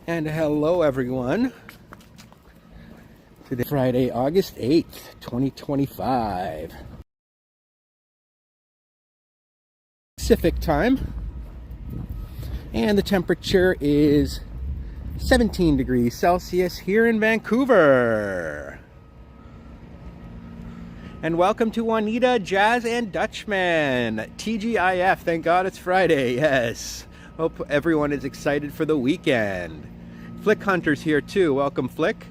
And hello everyone. Today Friday, August 8th, 2025. Pacific time. And the temperature is 17 degrees Celsius here in Vancouver. And welcome to Juanita Jazz and Dutchman. TGIF, thank God it's Friday, yes. Hope everyone is excited for the weekend. Flick Hunter's here too. Welcome, Flick.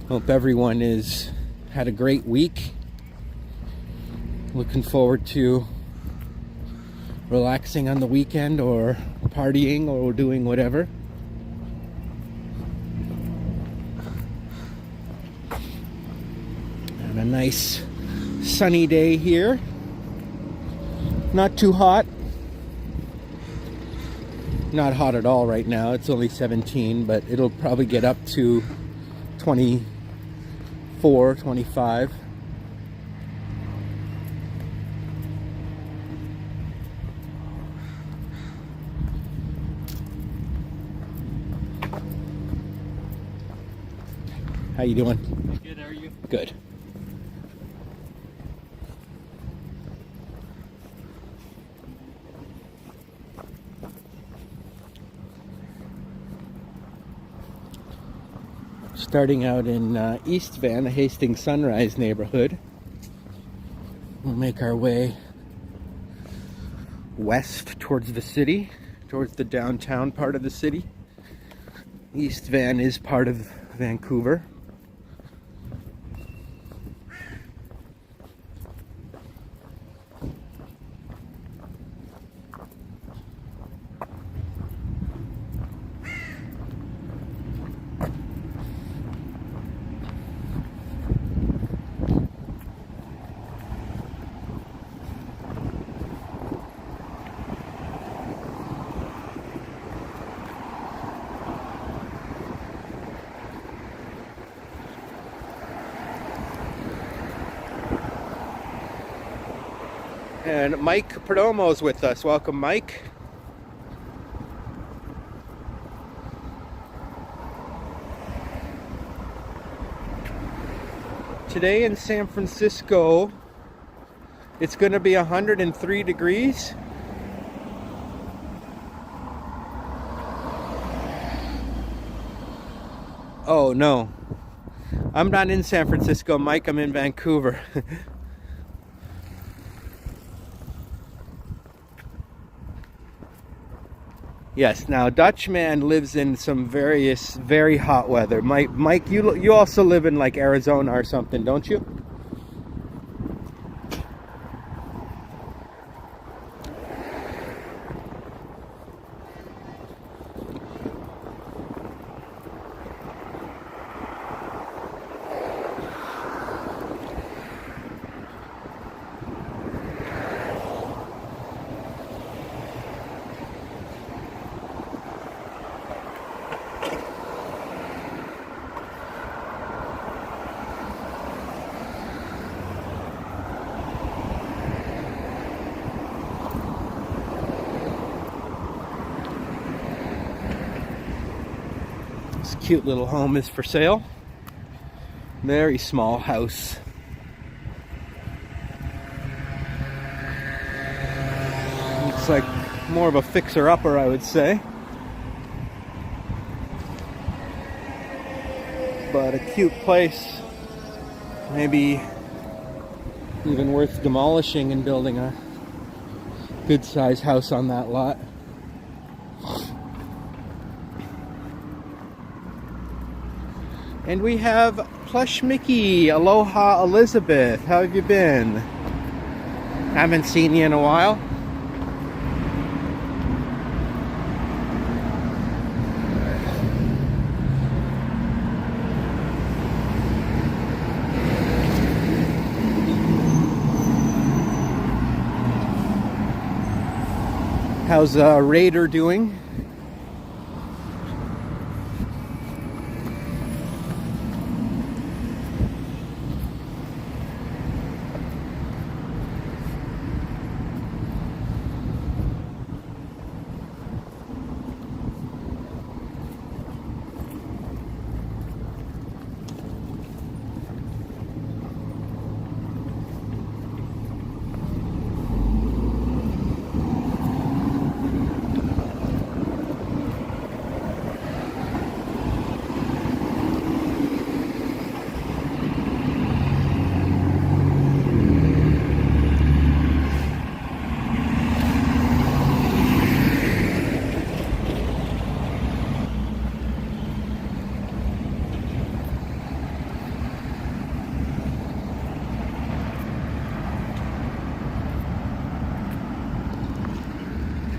Hope everyone is had a great week. Looking forward to relaxing on the weekend or partying or doing whatever. And a nice sunny day here. Not too hot. Not hot at all right now. It's only 17, but it'll probably get up to 24, 25. How you doing? Good, how are you? Good. Starting out in East Van, the Hastings Sunrise neighborhood. We'll make our way west towards the city, towards the downtown part of the city. East Van is part of Vancouver. And Mike Perdomo's with us. Welcome, Mike. Today in San Francisco, it's going to be 103 degrees. Oh, no. I'm not in San Francisco, Mike. I'm in Vancouver. Yes, now Dutchman lives in some very hot weather. Mike, you also live in like Arizona or something, don't you? This cute little home is for sale. Very small house. Looks like more of a fixer-upper, I would say. But a cute place. Maybe even worth demolishing and building a good-sized house on that lot. And we have Plush Mickey. Aloha Elizabeth. How have you been? Haven't seen you in a while. How's Raider doing?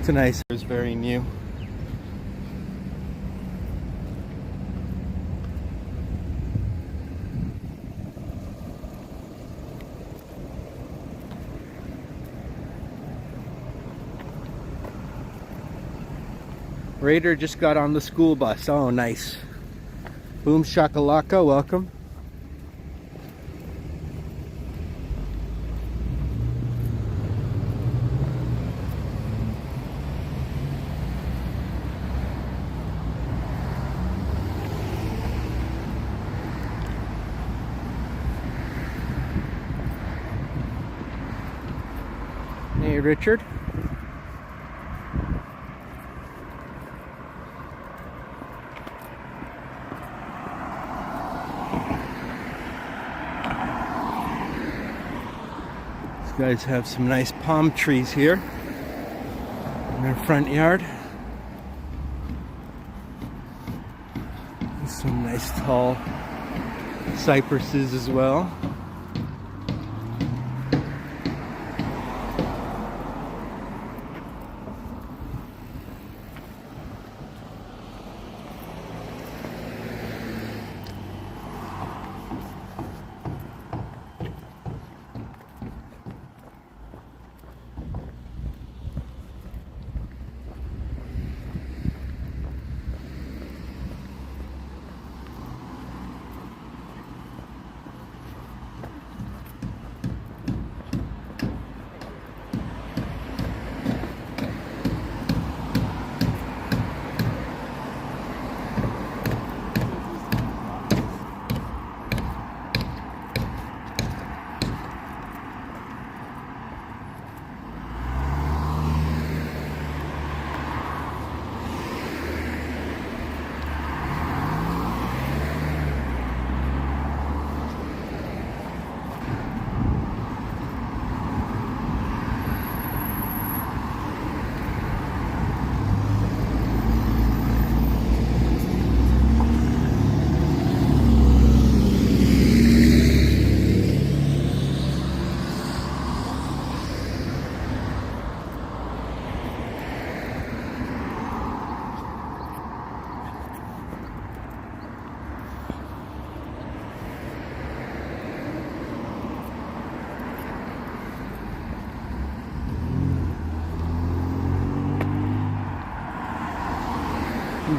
It's nice. It's very new. Raider just got on the school bus. Oh, nice. Boom shakalaka, welcome. Hey, Richard. These guys have some nice palm trees here in their front yard. Some nice tall cypresses as well.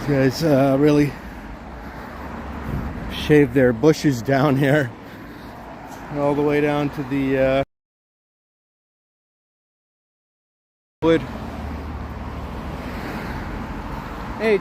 These guys really shaved their bushes down here all the way down to the wood. Hey,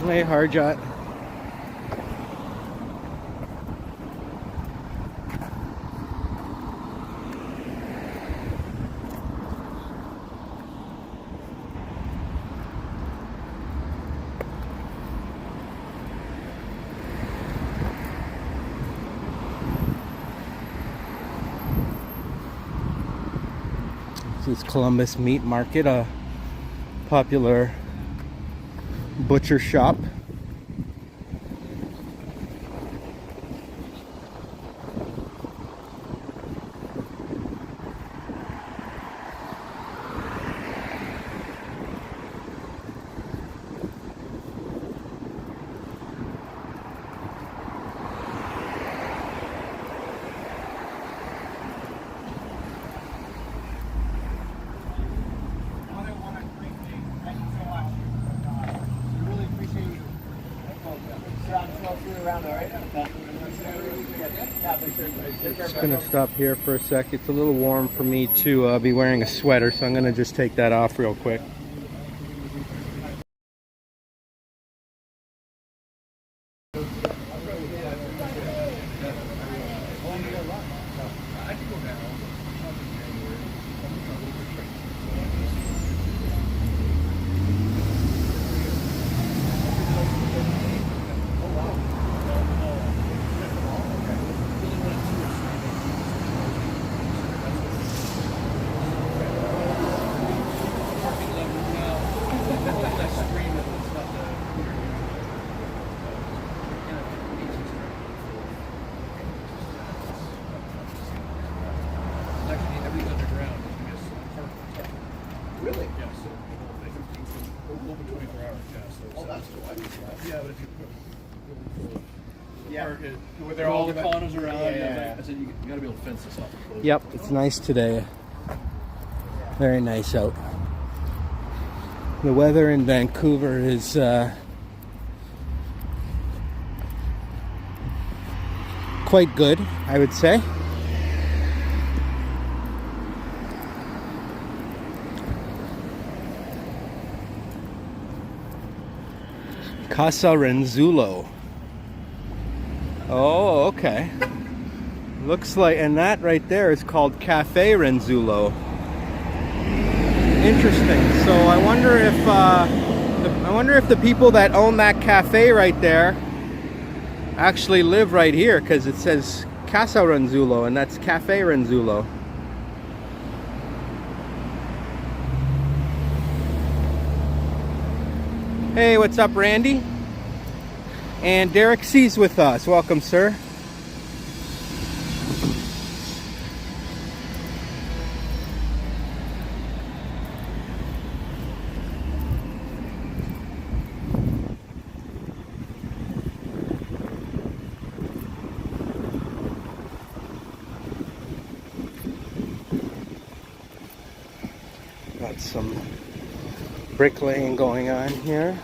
hey, Harjot. This is Columbus Meat Market, a popular butcher shop. Just gonna stop here for a sec. It's a little warm for me to be wearing a sweater, so I'm gonna just take that off real quick. Really? Yeah, so open 24 hours, yeah. So that's cool. Yeah, but if you put where all the condos around, I said you got to be able to fence this off. Yep, it's nice today. Very nice out. The weather in Vancouver is quite good, I would say. Casa Renzulo. Oh, okay. Looks like, and that right there is called Cafe Renzulo. Interesting. So I wonder if the people that own that cafe right there actually live right here, because it says Casa Renzulo and that's Cafe Renzulo. Hey, what's up, Randy? And Derek C's with us. Welcome, sir. Got some bricklaying going on here.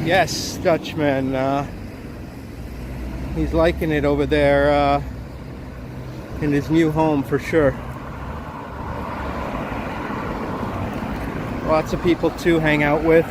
Yes, Dutchman. He's liking it over there in his new home for sure. Lots of people to hang out with.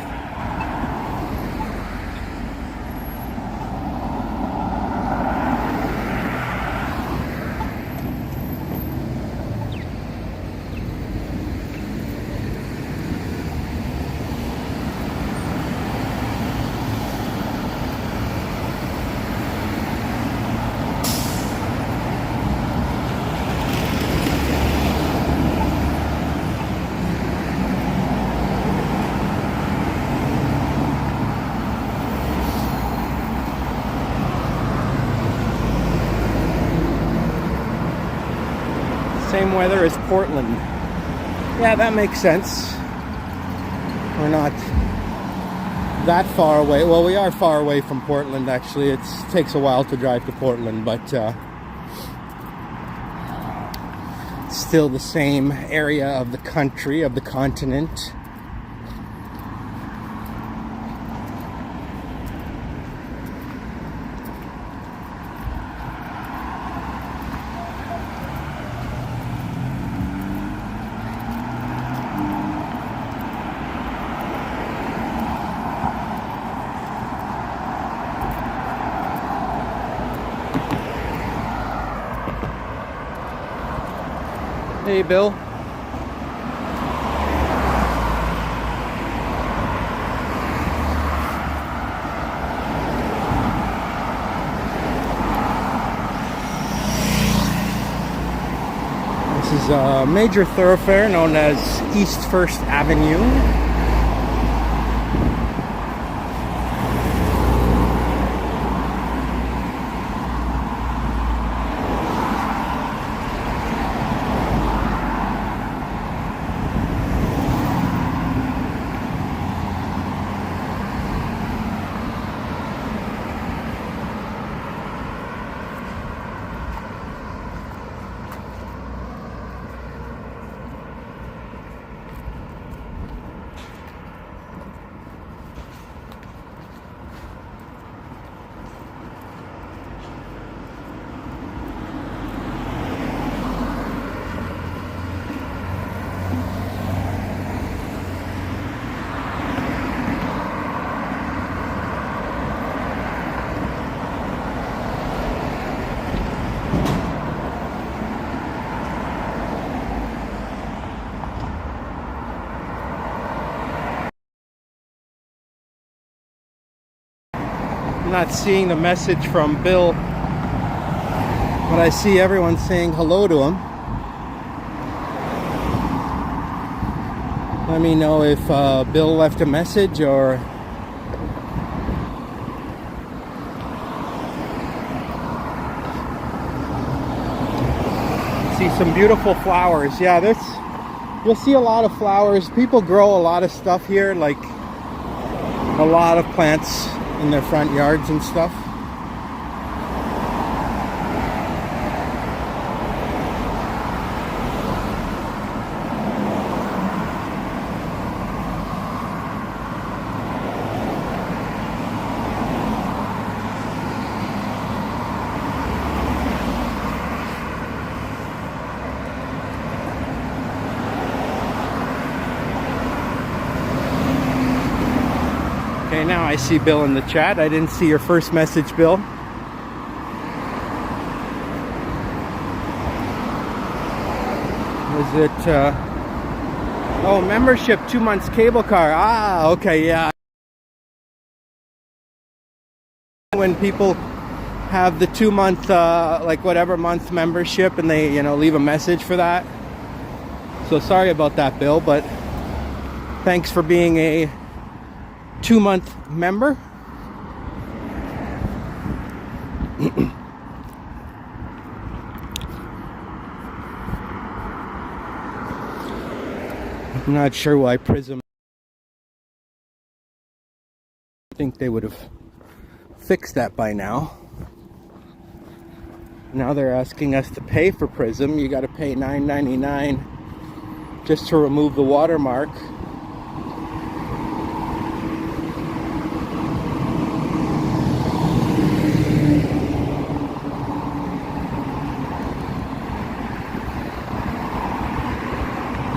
same weather as Portland. Yeah, that makes sense. We're not that far away. Well, we are far away from Portland, actually. It takes a while to drive to Portland, but still the same area of the country, of the continent. Hey, Bill. This is a major thoroughfare known as East First Avenue. Not seeing the message from Bill, but I see everyone saying hello to him. Let me know if Bill left a message or see some beautiful flowers. Yeah, you'll see a lot of flowers. People grow a lot of stuff here, like a lot of plants in their front yards and stuff. Okay, now I see Bill in the chat. I didn't see your first message, Bill. Was it, oh, membership, 2 months cable car. Ah, okay, yeah. When people have the 2 month, like whatever month membership and they, leave a message for that. So sorry about that, Bill, but thanks for being a 2 month member. I'm not sure why Prism. I think they would have fixed that by now. Now they're asking us to pay for Prism. You got to pay $9.99 just to remove the watermark.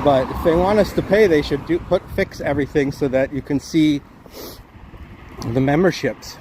But if they want us to pay, they should fix everything so that you can see the memberships.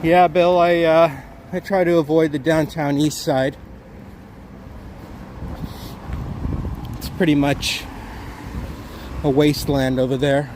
Yeah, Bill, I try to avoid the downtown east side. It's pretty much a wasteland over there.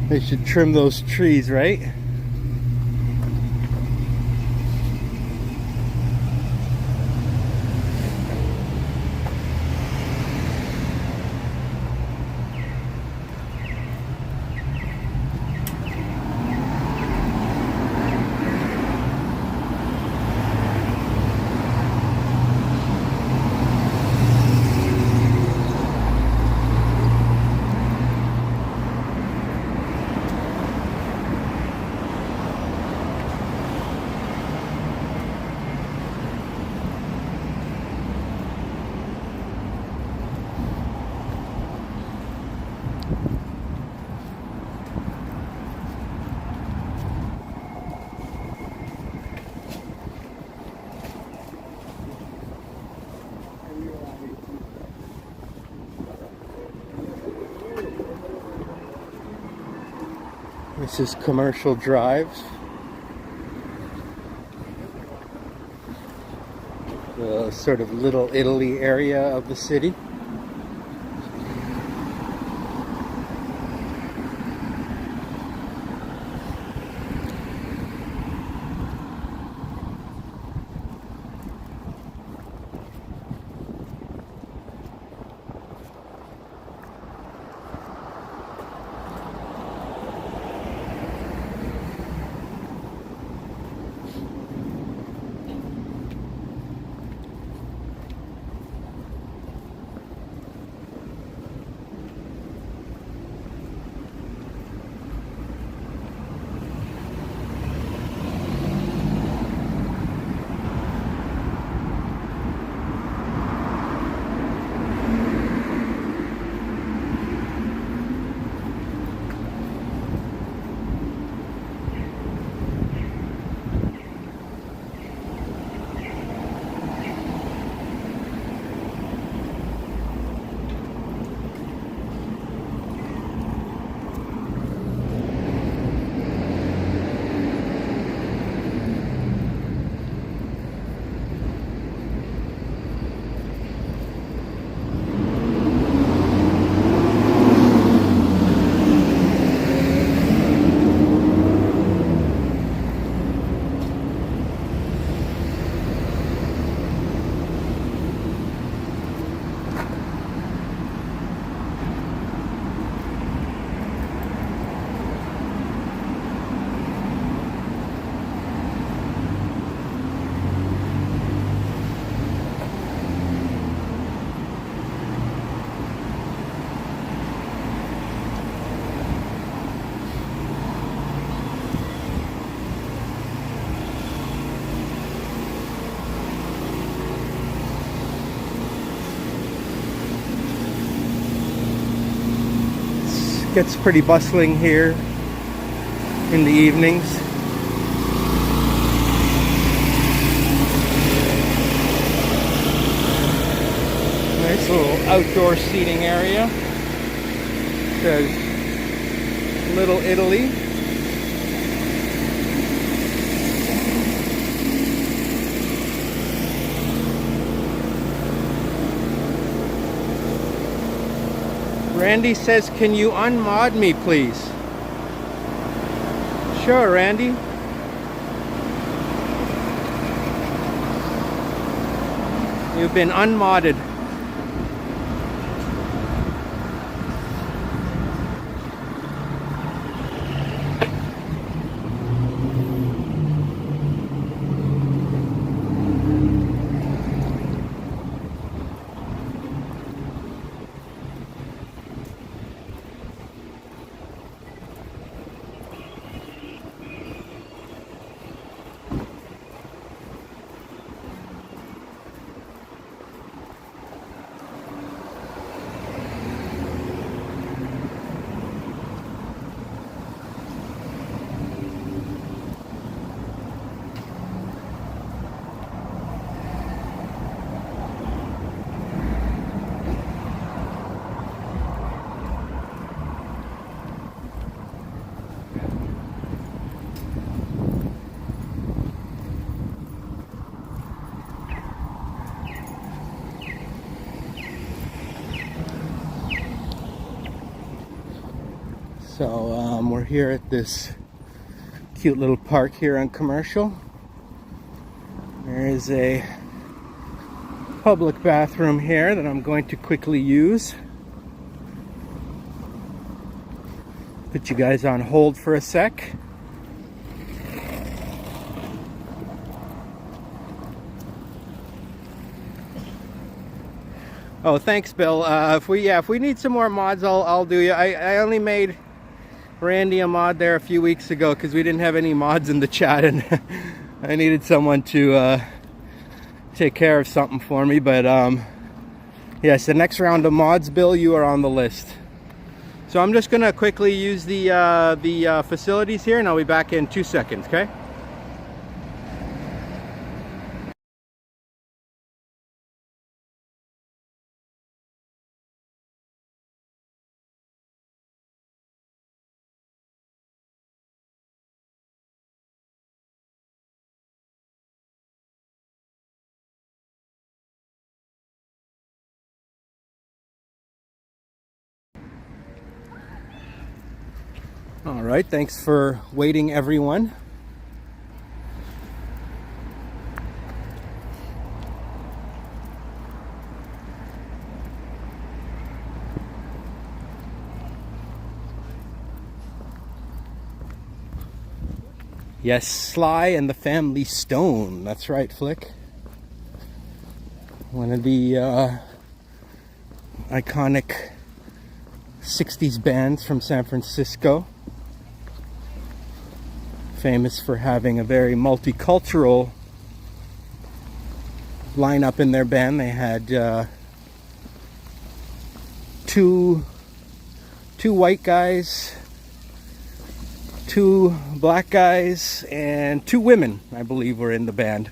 They should trim those trees, right? This is Commercial Drive. The sort of Little Italy area of the city. Gets pretty bustling here in the evenings. Nice little outdoor seating area. Says Little Italy. Randy says, can you unmod me, please? Sure, Randy. You've been unmodded. So we're here at this cute little park here on Commercial. There is a public bathroom here that I'm going to quickly use. Put you guys on hold for a sec. Oh, thanks, Bill. If we need some more mods, I'll do you. I only made Randy a mod there a few weeks ago because we didn't have any mods in the chat, and I needed someone to take care of something for me. But yes, the next round of mods, Bill, you are on the list. So I'm just gonna quickly use the facilities here, and I'll be back in 2 seconds. Okay. All right, thanks for waiting, everyone. Yes, Sly and the Family Stone. That's right, Flick. One of the iconic 60s bands from San Francisco. Famous for having a very multicultural lineup in their band. They had two white guys, 2 black guys, and 2 women, I believe, were in the band.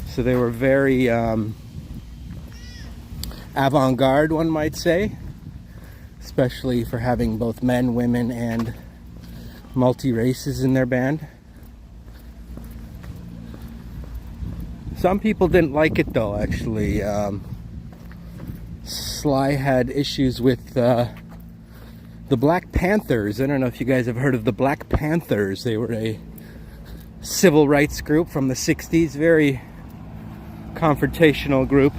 So they were very avant-garde, one might say, especially for having both men, women, and multi-races in their band. Some people didn't like it though, actually. Sly had issues with the Black Panthers. I don't know if you guys have heard of the Black Panthers. They were a civil rights group from the 60s, very confrontational group.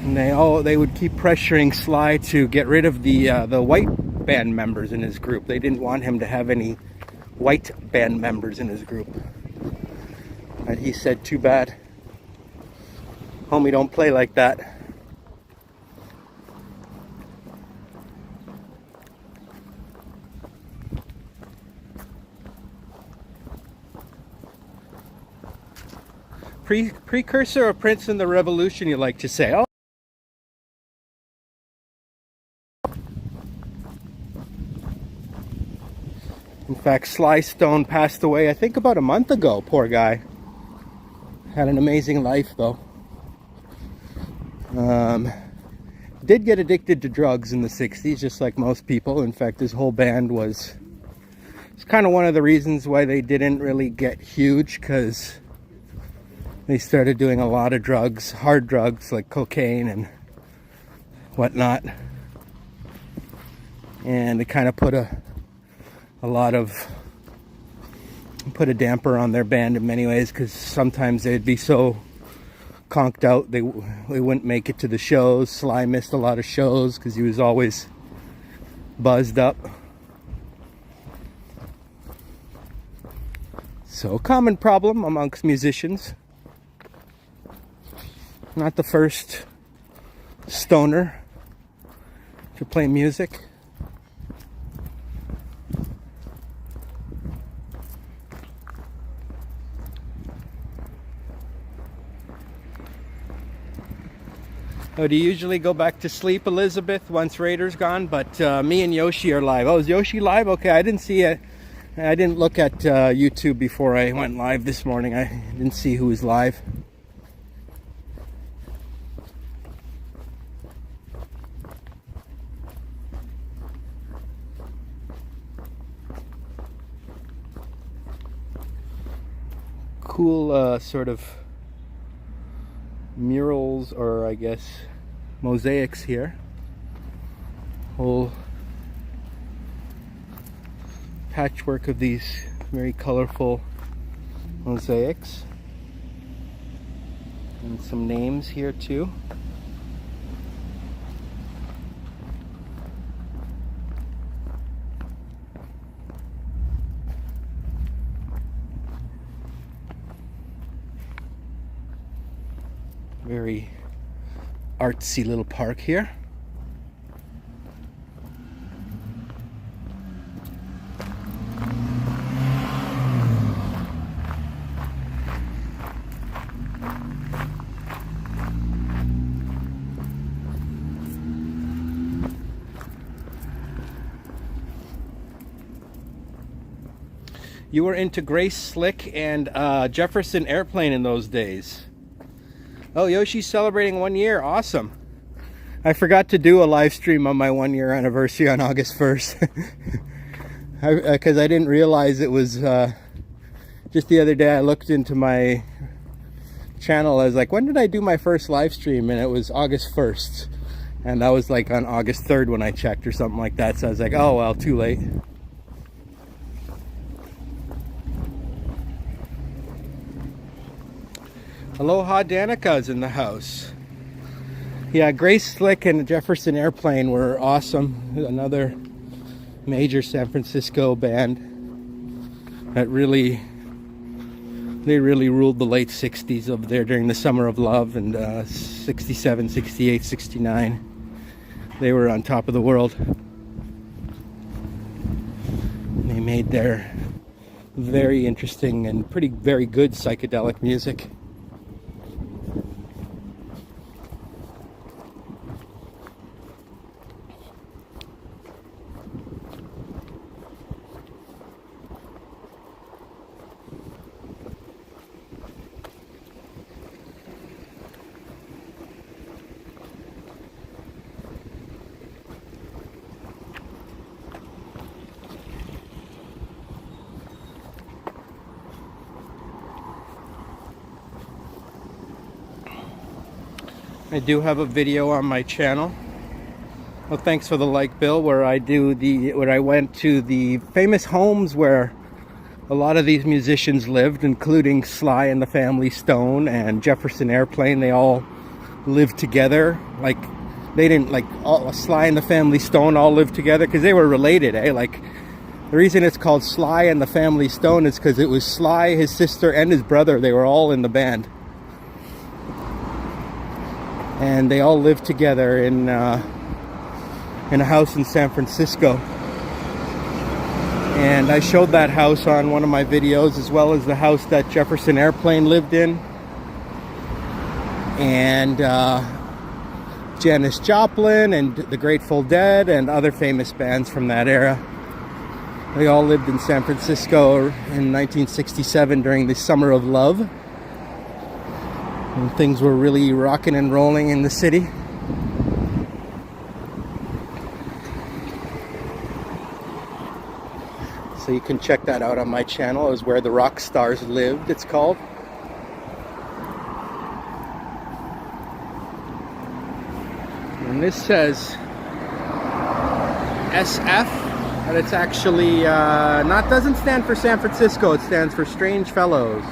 And they would keep pressuring Sly to get rid of the white band members in his group. They didn't want him to have any white band members in his group. And he said, too bad. Homie, don't play like that. Precursor of Prince and the Revolution, you like to say. Oh, fact, Sly Stone passed away, I think, about a month ago. Poor guy. Had an amazing life, though. Did get addicted to drugs in the 60s, just like most people. In fact, his whole band was... It's kind of one of the reasons why they didn't really get huge, because they started doing a lot of drugs, hard drugs like cocaine and whatnot. And it kind of put a damper on their band in many ways, because sometimes they'd be so conked out they wouldn't make it to the shows. Sly missed a lot of shows because he was always buzzed up. So, a common problem amongst musicians. Not the first stoner to play music. Oh, do you usually go back to sleep, Elizabeth, once Raider's gone? But me and Yoshi are live. Oh, is Yoshi live? Okay, I didn't see it. I didn't look at YouTube before I went live this morning. I didn't see who was live. Cool sort of murals, or I guess mosaics here. Whole patchwork of these very colorful mosaics, and some names here too. Very artsy little park here. You were into Grace Slick and Jefferson Airplane in those days. Oh, Yoshi's celebrating 1 year. Awesome. I forgot to do a live stream on my 1 year anniversary on August 1st. Because I didn't realize it was just the other day I looked into my channel. I was like, when did I do my first live stream? And it was August 1st. And that was like on August 3rd when I checked or something like that. So I was like, oh, well, too late. Aloha Danica's in the house. Yeah, Grace Slick and Jefferson Airplane were awesome. Another major San Francisco band that really ruled the late 60s over there during the Summer of Love, and 67, 68, 69. They were on top of the world. They made their very interesting and very good psychedelic music. I do have a video on my channel. Well, thanks for the like, Bill, where I went to the famous homes where a lot of these musicians lived, including Sly and the Family Stone and Jefferson Airplane. They all lived together. Like, they didn't, like, Sly and the Family Stone all lived together because they were related, eh? Like, the reason it's called Sly and the Family Stone is because it was Sly, his sister, and his brother. They were all in the band. And they all lived together in a house in San Francisco. And I showed that house on one of my videos, as well as the house that Jefferson Airplane lived in. And Janis Joplin and the Grateful Dead and other famous bands from that era. They all lived in San Francisco in 1967 during the Summer of Love, when things were really rocking and rolling in the city. So you can check that out on my channel. It was Where the Rock Stars Lived, it's called. And this says SF, but it's actually doesn't stand for San Francisco, it stands for Strange Fellows.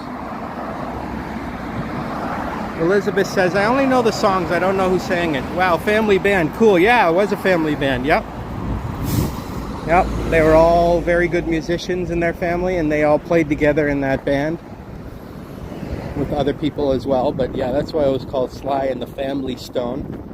Elizabeth says, I only know the songs, I don't know who sang it. Wow, family band, cool. Yeah, it was a family band, yep. Yep, they were all very good musicians in their family, and they all played together in that band with other people as well. But yeah, that's why it was called Sly and the Family Stone.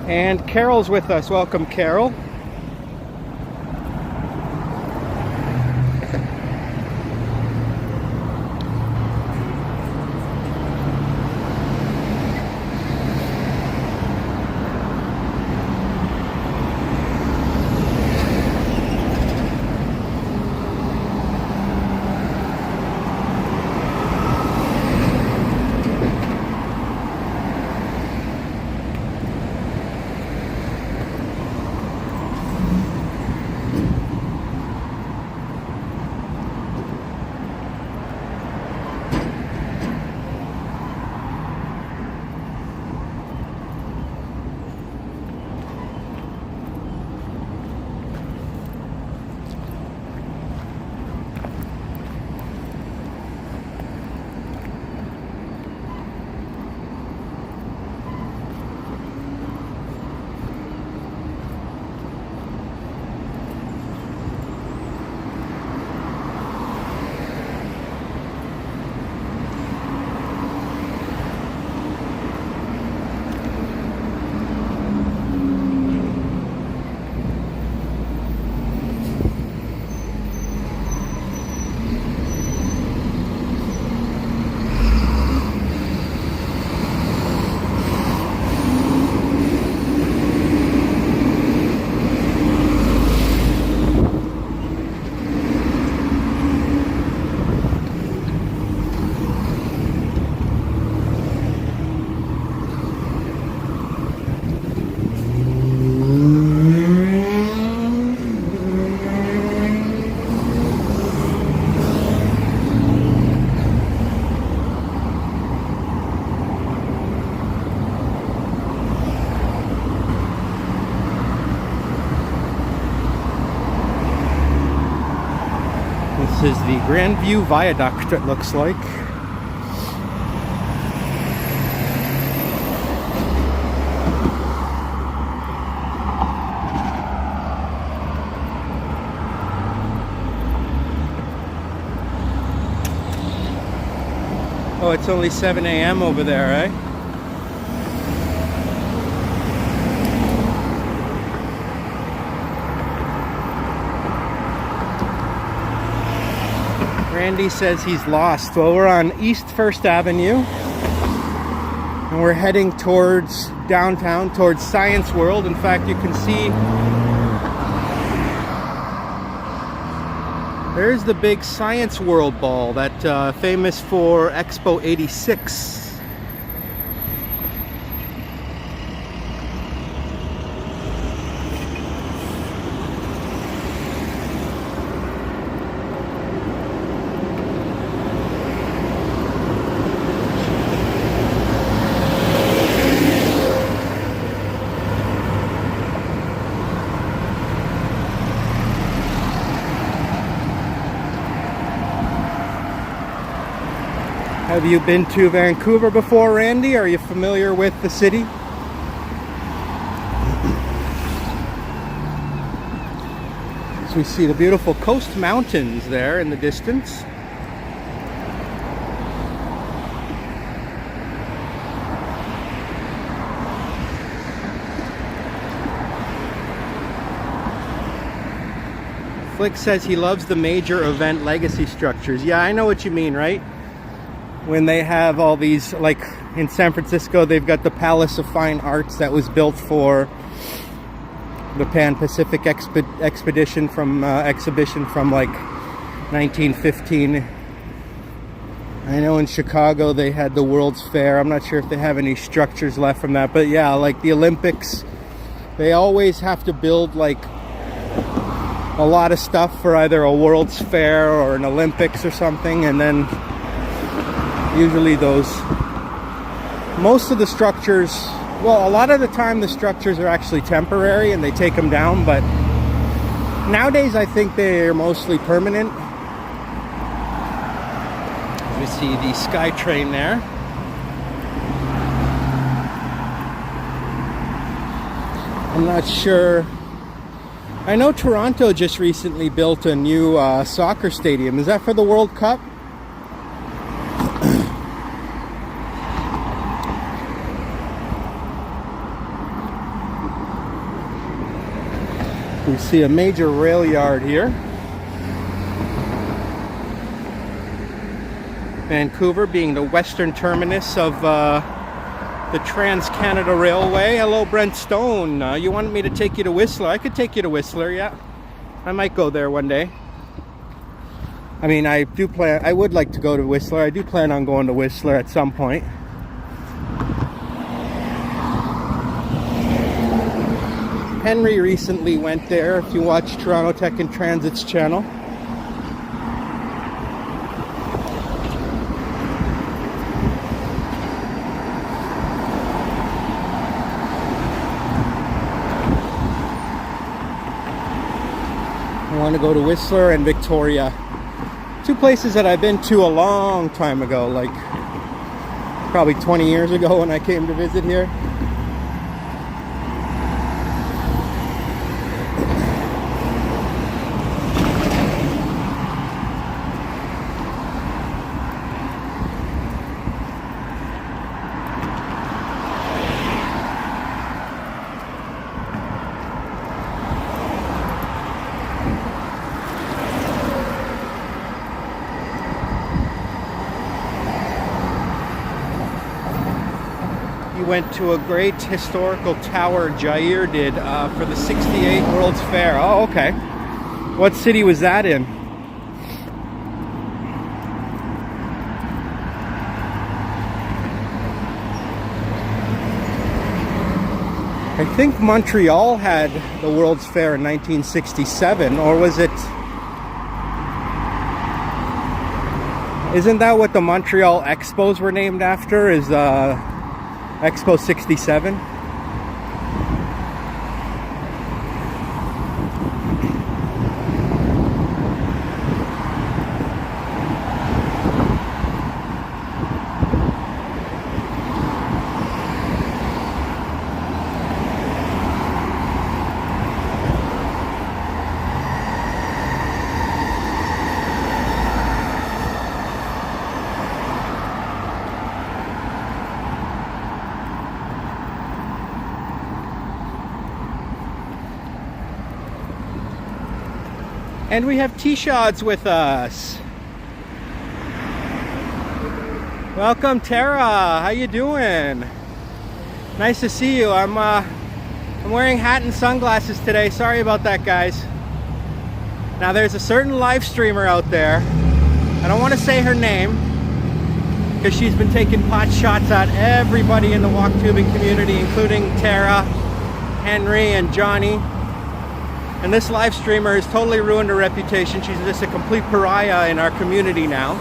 And Carol's with us. Welcome, Carol. This is the Grandview Viaduct, it looks like. Oh, it's only 7 a.m. over there, right? Randy says he's lost. Well, we're on East 1st Avenue. And we're heading towards downtown, towards Science World. In fact, you can see there's the big Science World ball that famous for Expo 86. Have you been to Vancouver before, Randy? Are you familiar with the city? So we see the beautiful Coast Mountains there in the distance. Flick says he loves the major event legacy structures. Yeah, I know what you mean, right? When they have all these, like in San Francisco, they've got the Palace of Fine Arts that was built for the Pan-Pacific exhibition from like 1915. I know in Chicago they had the World's Fair. I'm not sure if they have any structures left from that, but yeah, like the Olympics, they always have to build like a lot of stuff for either a World's Fair or an Olympics or something, and then usually most of the structures, well, a lot of the time the structures are actually temporary and they take them down, but nowadays I think they're mostly permanent. You see the SkyTrain there. I'm not sure. I know Toronto just recently built a new soccer stadium. Is that for the World Cup? We see a major rail yard here. Vancouver being the western terminus of the Trans-Canada Railway. Hello, Brent Stone. You wanted me to take you to Whistler. I could take you to Whistler, yeah. I might go there one day. I mean, I would like to go to Whistler. I do plan on going to Whistler at some point. Henry recently went there, if you watch Toronto Tech and Transit's channel. I want to go to Whistler and Victoria. Two places that I've been to a long time ago, like probably 20 years ago when I came to visit here. Went to a great historical tower Jair did for the 68 World's Fair. Oh, okay. What city was that in? I think Montreal had the World's Fair in 1967, or was it? Isn't that what the Montreal Expos were named after? Is Expo 67? And we have T-Shots with us. Welcome, Tara. How you doing? Nice to see you. I'm wearing hat and sunglasses today. Sorry about that, guys. Now there's a certain live streamer out there. I don't want to say her name because she's been taking pot shots at everybody in the walk tubing community, including Tara, Henry, and Johnny. And this live streamer has totally ruined her reputation. She's just a complete pariah in our community now.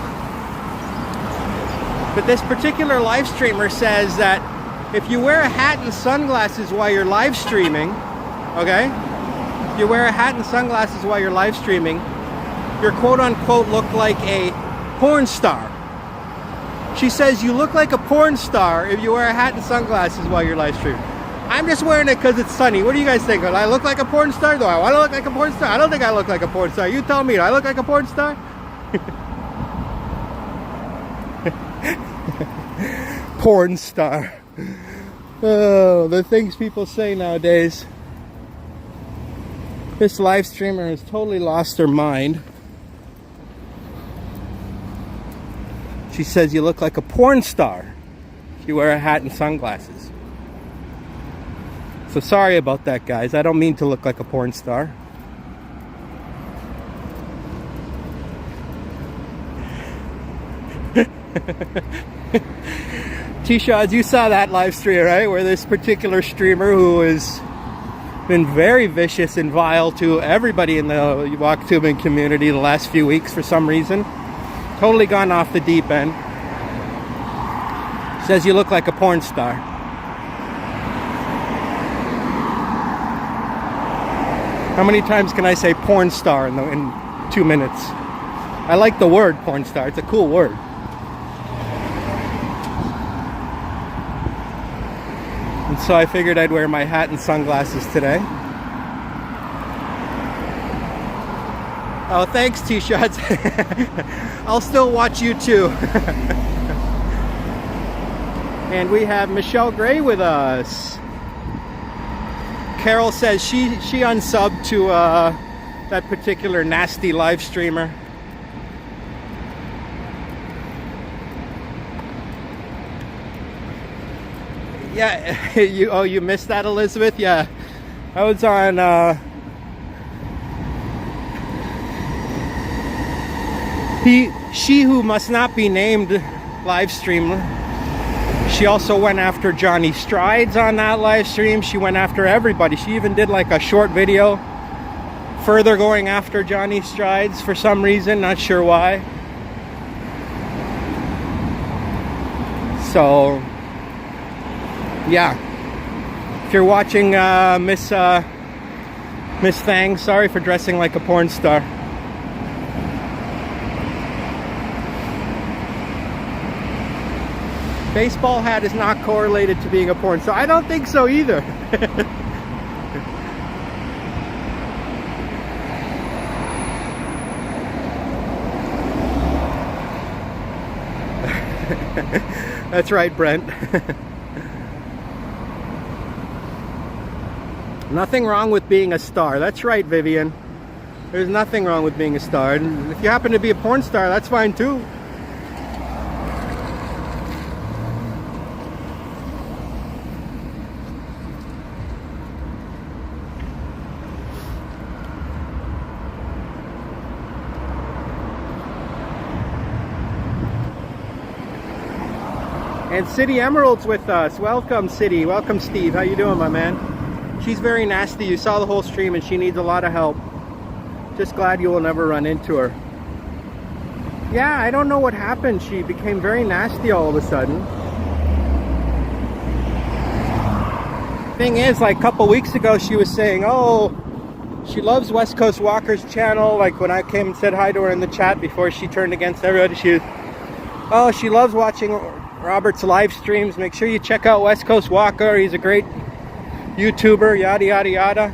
But this particular live streamer says that if you wear a hat and sunglasses while you're live streaming, okay? If you wear a hat and sunglasses while you're live streaming, you're quote-unquote look like a porn star. She says you look like a porn star if you wear a hat and sunglasses while you're live streaming. I'm just wearing it because it's sunny. What do you guys think? Do I look like a porn star? Do I want to look like a porn star? I don't think I look like a porn star. You tell me. Do I look like a porn star? Porn star. Oh, the things people say nowadays. This live streamer has totally lost her mind. She says you look like a porn star if you wear a hat and sunglasses. So sorry about that, guys. I don't mean to look like a porn star. T-Shots, you saw that live stream, right? Where this particular streamer who has been very vicious and vile to everybody in the walk tubing community the last few weeks for some reason. Totally gone off the deep end. Says you look like a porn star. How many times can I say porn star in 2 minutes? I like the word porn star. It's a cool word. And so I figured I'd wear my hat and sunglasses today. Oh, thanks, T-Shots. I'll still watch you too. And we have Michelle Gray with us. Carol says she unsubbed to that particular nasty live streamer. Yeah, you missed that, Elizabeth? Yeah, I was on she who must not be named live streamer. She also went after Johnny Strides on that live stream. She went after everybody. She even did like a short video further going after Johnny Strides for some reason, not sure why. So yeah, if you're watching Miss Thang, sorry for dressing like a porn star. Baseball hat is not correlated to being a porn star. I don't think so either. That's right, Brent. Nothing wrong with being a star. That's right, Vivian. There's nothing wrong with being a star. And if you happen to be a porn star, that's fine too. And City Emerald's with us. Welcome, City. Welcome, Steve. How you doing, my man? She's very nasty. You saw the whole stream and she needs a lot of help. Just glad you will never run into her. Yeah, I don't know what happened. She became very nasty all of a sudden. Thing is, like a couple weeks ago, she was saying, oh, she loves West Coast Walker's channel. Like when I came and said hi to her in the chat before she turned against everybody, she was, oh, she loves watching Robert's live streams. Make sure you check out West Coast Walker. He's a great YouTuber, yada yada yada.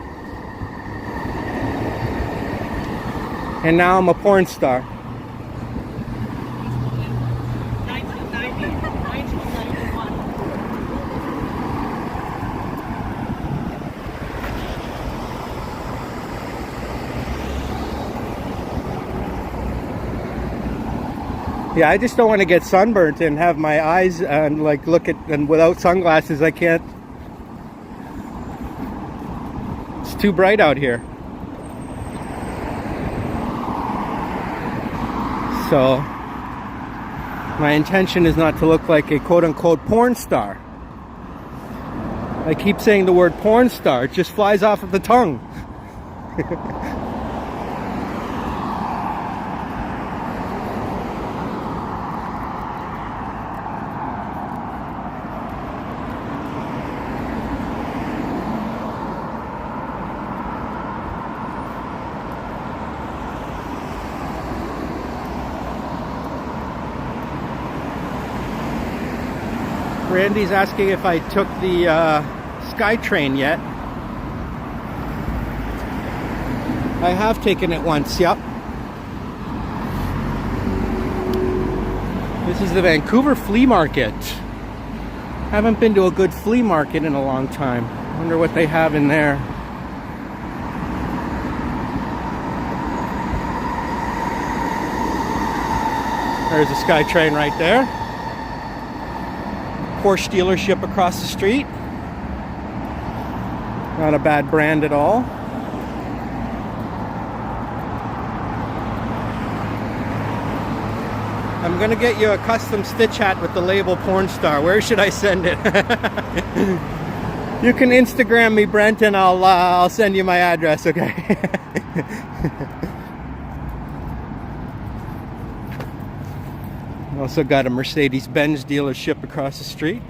And now I'm a porn star. 1991. Yeah, I just don't want to get sunburnt and have my eyes and like look at, and without sunglasses I can't too bright out here. So my intention is not to look like a quote-unquote porn star. I keep saying the word porn star, it just flies off of the tongue. Randy's asking if I took the SkyTrain yet. I have taken it once, yep. This is the Vancouver flea market. Haven't been to a good flea market in a long time. Wonder what they have in there. There's a SkyTrain right there. Porsche dealership across the street. Not a bad brand at all. I'm gonna get you a custom stitch hat with the label porn star. Where should I send it? You can Instagram me, Brent, and I'll send you my address, okay? Also got a Mercedes-Benz dealership across the street.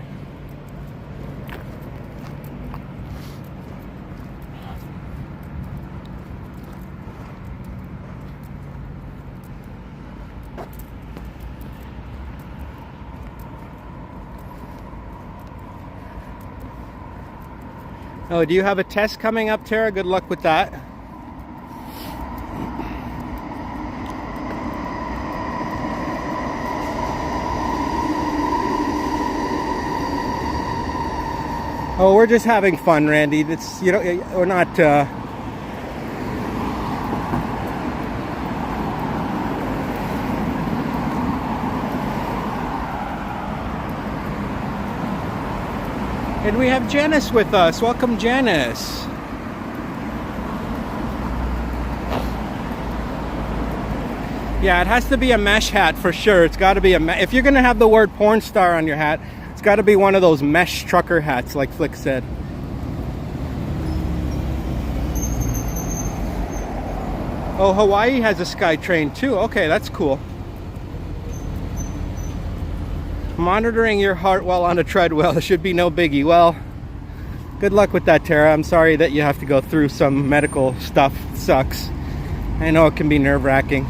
Oh, do you have a test coming up, Tara? Good luck with that. Oh, we're just having fun, Randy. It's, you know, we're not And we have Janice with us. Welcome, Janice. Yeah, it has to be a mesh hat for sure. It's got to be if you're gonna have the word porn star on your hat, it's got to be one of those mesh trucker hats, like Flick said. Oh, Hawaii has a SkyTrain too. Okay, that's cool. Monitoring your heart while on a treadmill should be no biggie. Well, good luck with that, Tara. I'm sorry that you have to go through some medical stuff. It sucks. I know it can be nerve-wracking.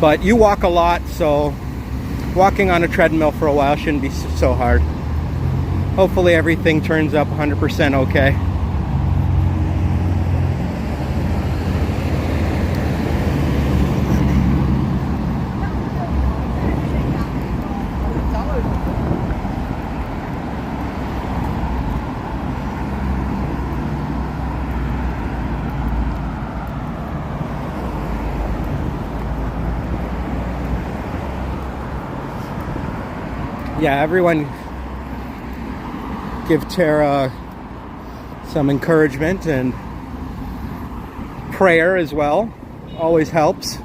But you walk a lot, so walking on a treadmill for a while shouldn't be so hard. Hopefully everything turns up 100% okay. Yeah, everyone give Tara some encouragement and prayer as well. Always helps.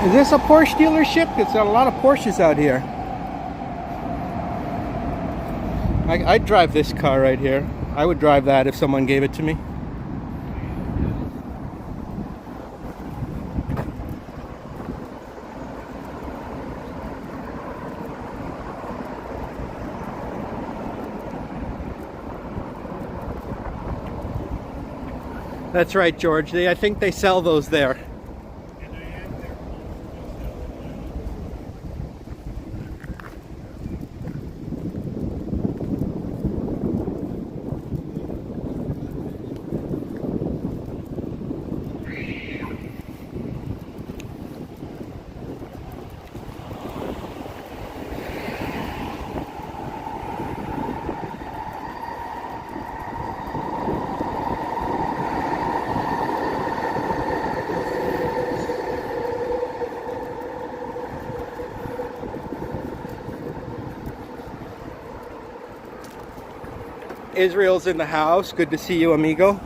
Is this a Porsche dealership? It's got a lot of Porsches out here. I'd drive this car right here. I would drive that if someone gave it to me. That's right, George. I think they sell those there. Israel's in the house. Good to see you, amigo.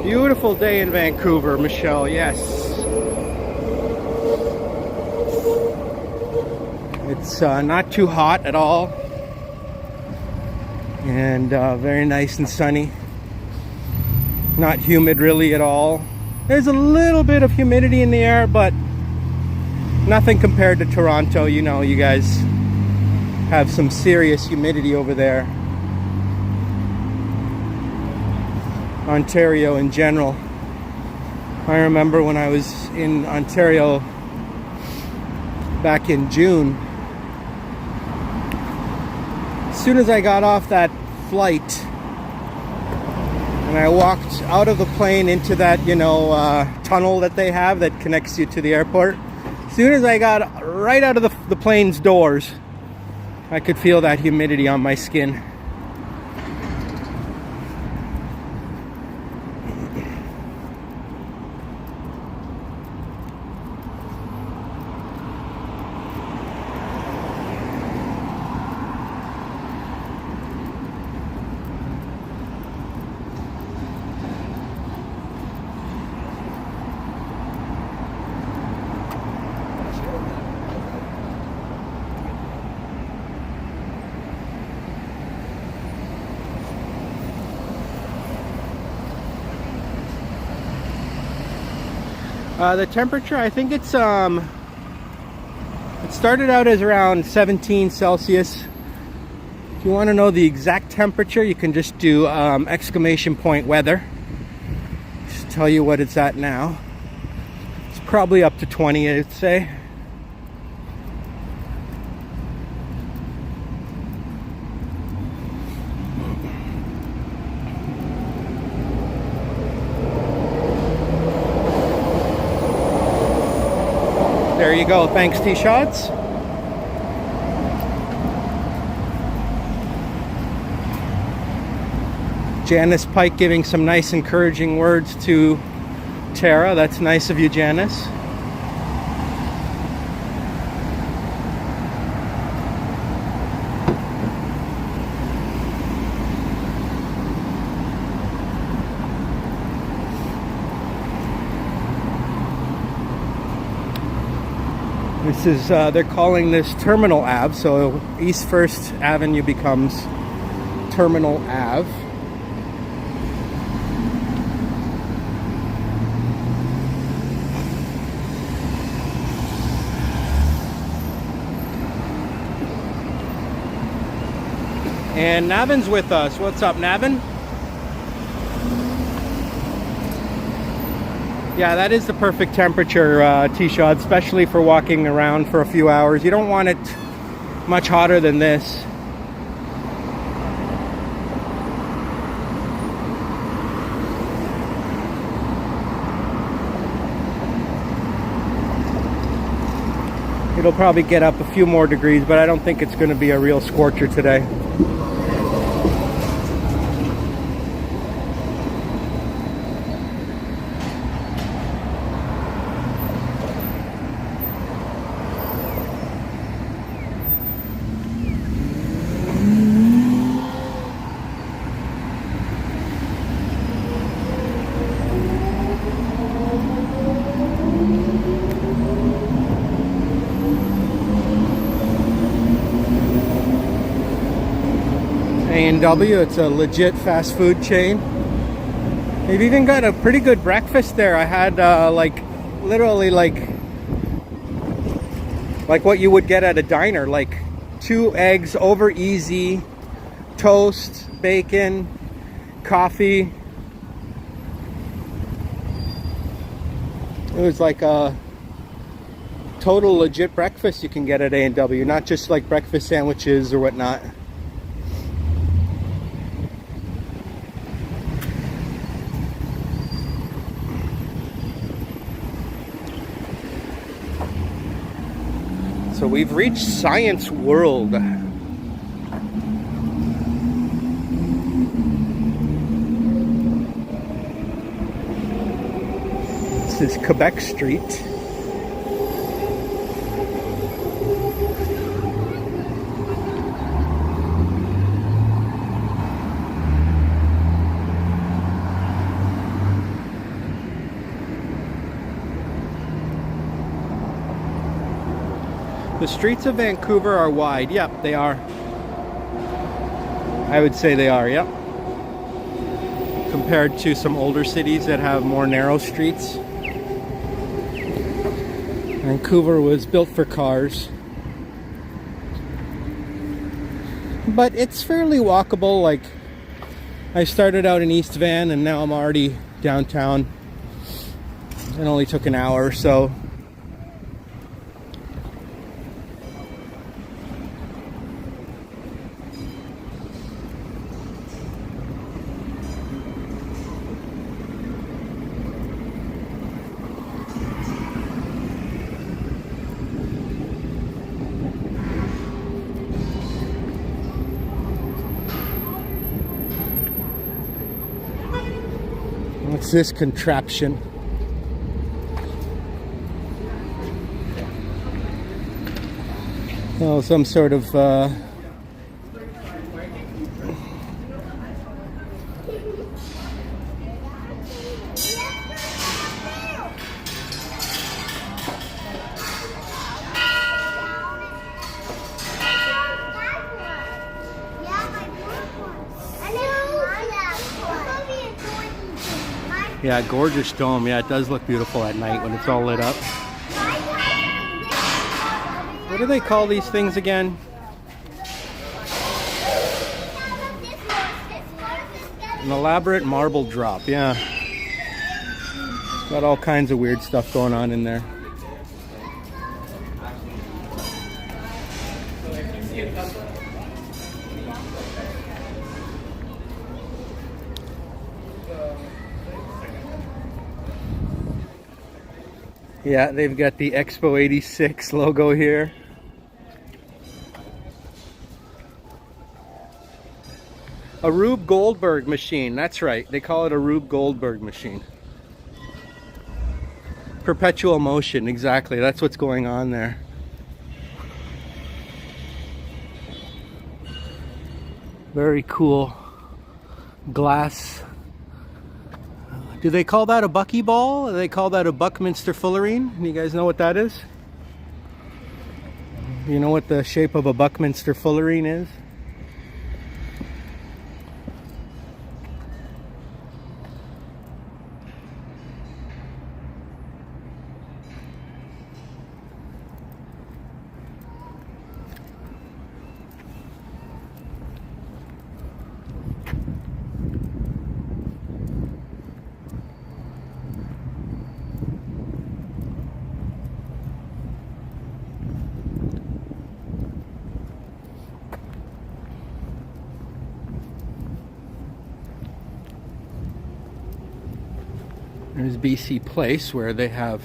Beautiful day in Vancouver, Michelle, yes. It's not too hot at all. And very nice and sunny. Not humid really at all. There's a little bit of humidity in the air, but nothing compared to Toronto. You know, you guys have some serious humidity over there. Ontario in general. I remember when I was in Ontario back in June. As soon as I got off that flight and I walked out of the plane into that, tunnel that they have that connects you to the airport, as soon as I got right out of the plane's doors, I could feel that humidity on my skin. The temperature, I think it started out as around 17 Celsius. If you want to know the exact temperature, you can just do exclamation point weather. Just tell you what it's at now. It's probably up to 20, I'd say. There you go. Thanks, T-Shots. Janice Pike giving some nice encouraging words to Tara. That's nice of you, Janice. This is, they're calling this Terminal Ave, so East 1st Avenue becomes Terminal Ave. And Navin's with us. What's up, Navin? Yeah, that is the perfect temperature, T-Shot, especially for walking around for a few hours. You don't want it much hotter than this. It'll probably get up a few more degrees, but I don't think it's going to be a real scorcher today. A&W. It's a legit fast food chain. They've even got a pretty good breakfast there. I had like literally like what you would get at a diner, like 2 eggs over easy, toast, bacon, coffee. It was like a total legit breakfast you can get at A&W, not just like breakfast sandwiches or whatnot. So we've reached Science World. This is Quebec Street. The streets of Vancouver are wide. Yep, they are. I would say they are, yep. Compared to some older cities that have more narrow streets. Vancouver was built for cars. But it's fairly walkable. Like, I started out in East Van and now I'm already downtown. It only took an hour or so. What's this contraption? Oh, some sort of yeah, gorgeous dome. Yeah, it does look beautiful at night when it's all lit up. What do they call these things again? An elaborate marble drop, yeah. Got all kinds of weird stuff going on in there. Yeah, they've got the Expo 86 logo here. A Rube Goldberg machine, that's right. They call it a Rube Goldberg machine. Perpetual motion, exactly. That's what's going on there. Very cool. Glass. Do they call that a buckyball? Or do they call that a Buckminster Fullerene? You guys know what that is? You know what the shape of a Buckminster Fullerene is? There's BC Place where they have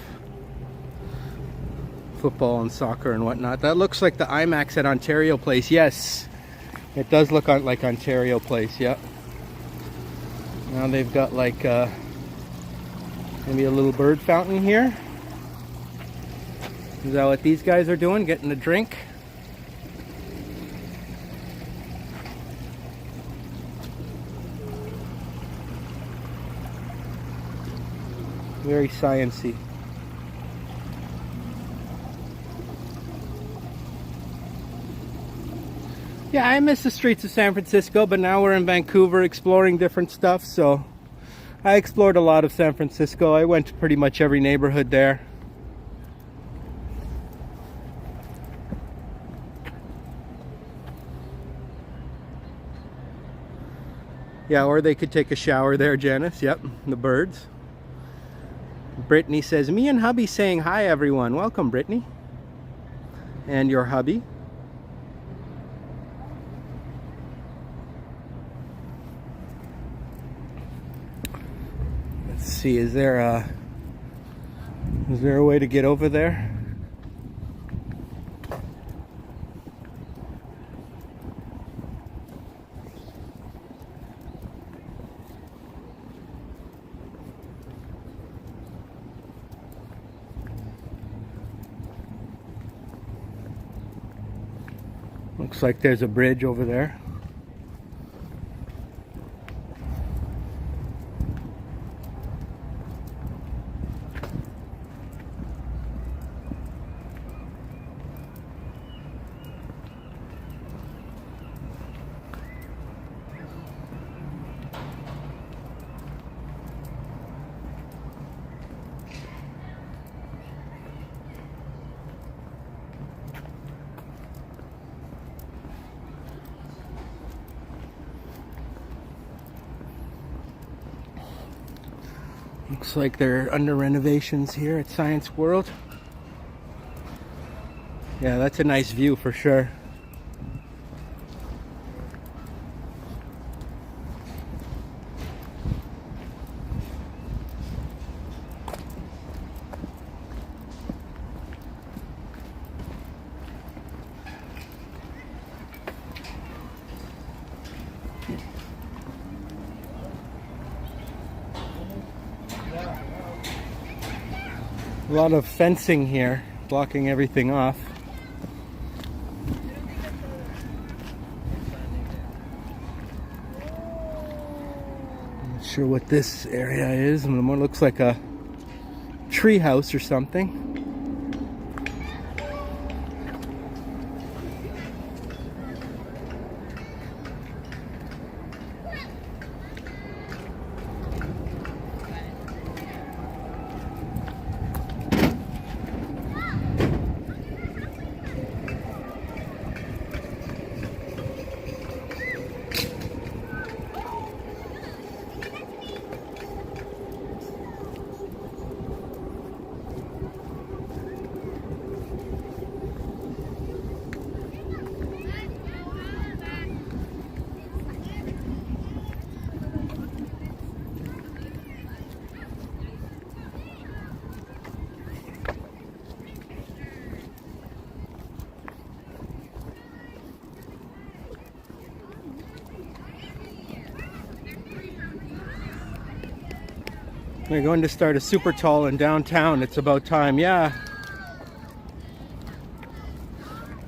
football and soccer and whatnot. That looks like the IMAX at Ontario Place. Yes, it does look like Ontario Place. Yep. Now they've got like maybe a little bird fountain here. Is that what these guys are doing? Getting a drink? Very science-y. Yeah, I miss the streets of San Francisco, but now we're in Vancouver exploring different stuff, so I explored a lot of San Francisco. I went to pretty much every neighborhood there. Yeah, or they could take a shower there, Janice. Yep, the birds. Brittany says, me and hubby saying hi, everyone. Welcome, Brittany. And your hubby. Let's see, is there a way to get over there? Looks like there's a bridge over there. Looks like they're under renovations here at Science World. Yeah, that's a nice view for sure. A lot of fencing here, blocking everything off. Not sure what this area is. It more looks like a tree house or something. They're going to start a super tall in downtown. It's about time. Yeah.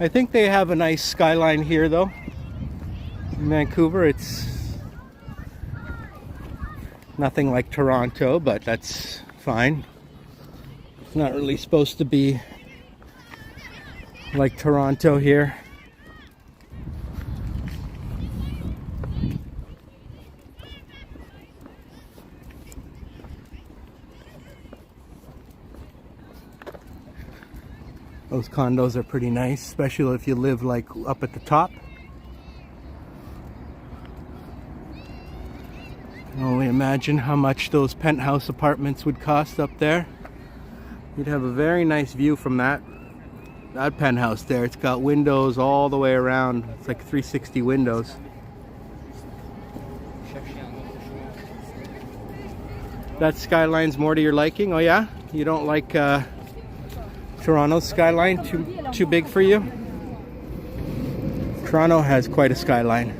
I think they have a nice skyline here though. In Vancouver, it's nothing like Toronto, but that's fine. It's not really supposed to be like Toronto here. Those condos are pretty nice, especially if you live like up at the top. I can only imagine how much those penthouse apartments would cost up there. You'd have a very nice view from that penthouse there. It's got windows all the way around. It's like 360 windows. That skyline's more to your liking? Oh yeah? You don't like Toronto's skyline too big for you? Toronto has quite a skyline.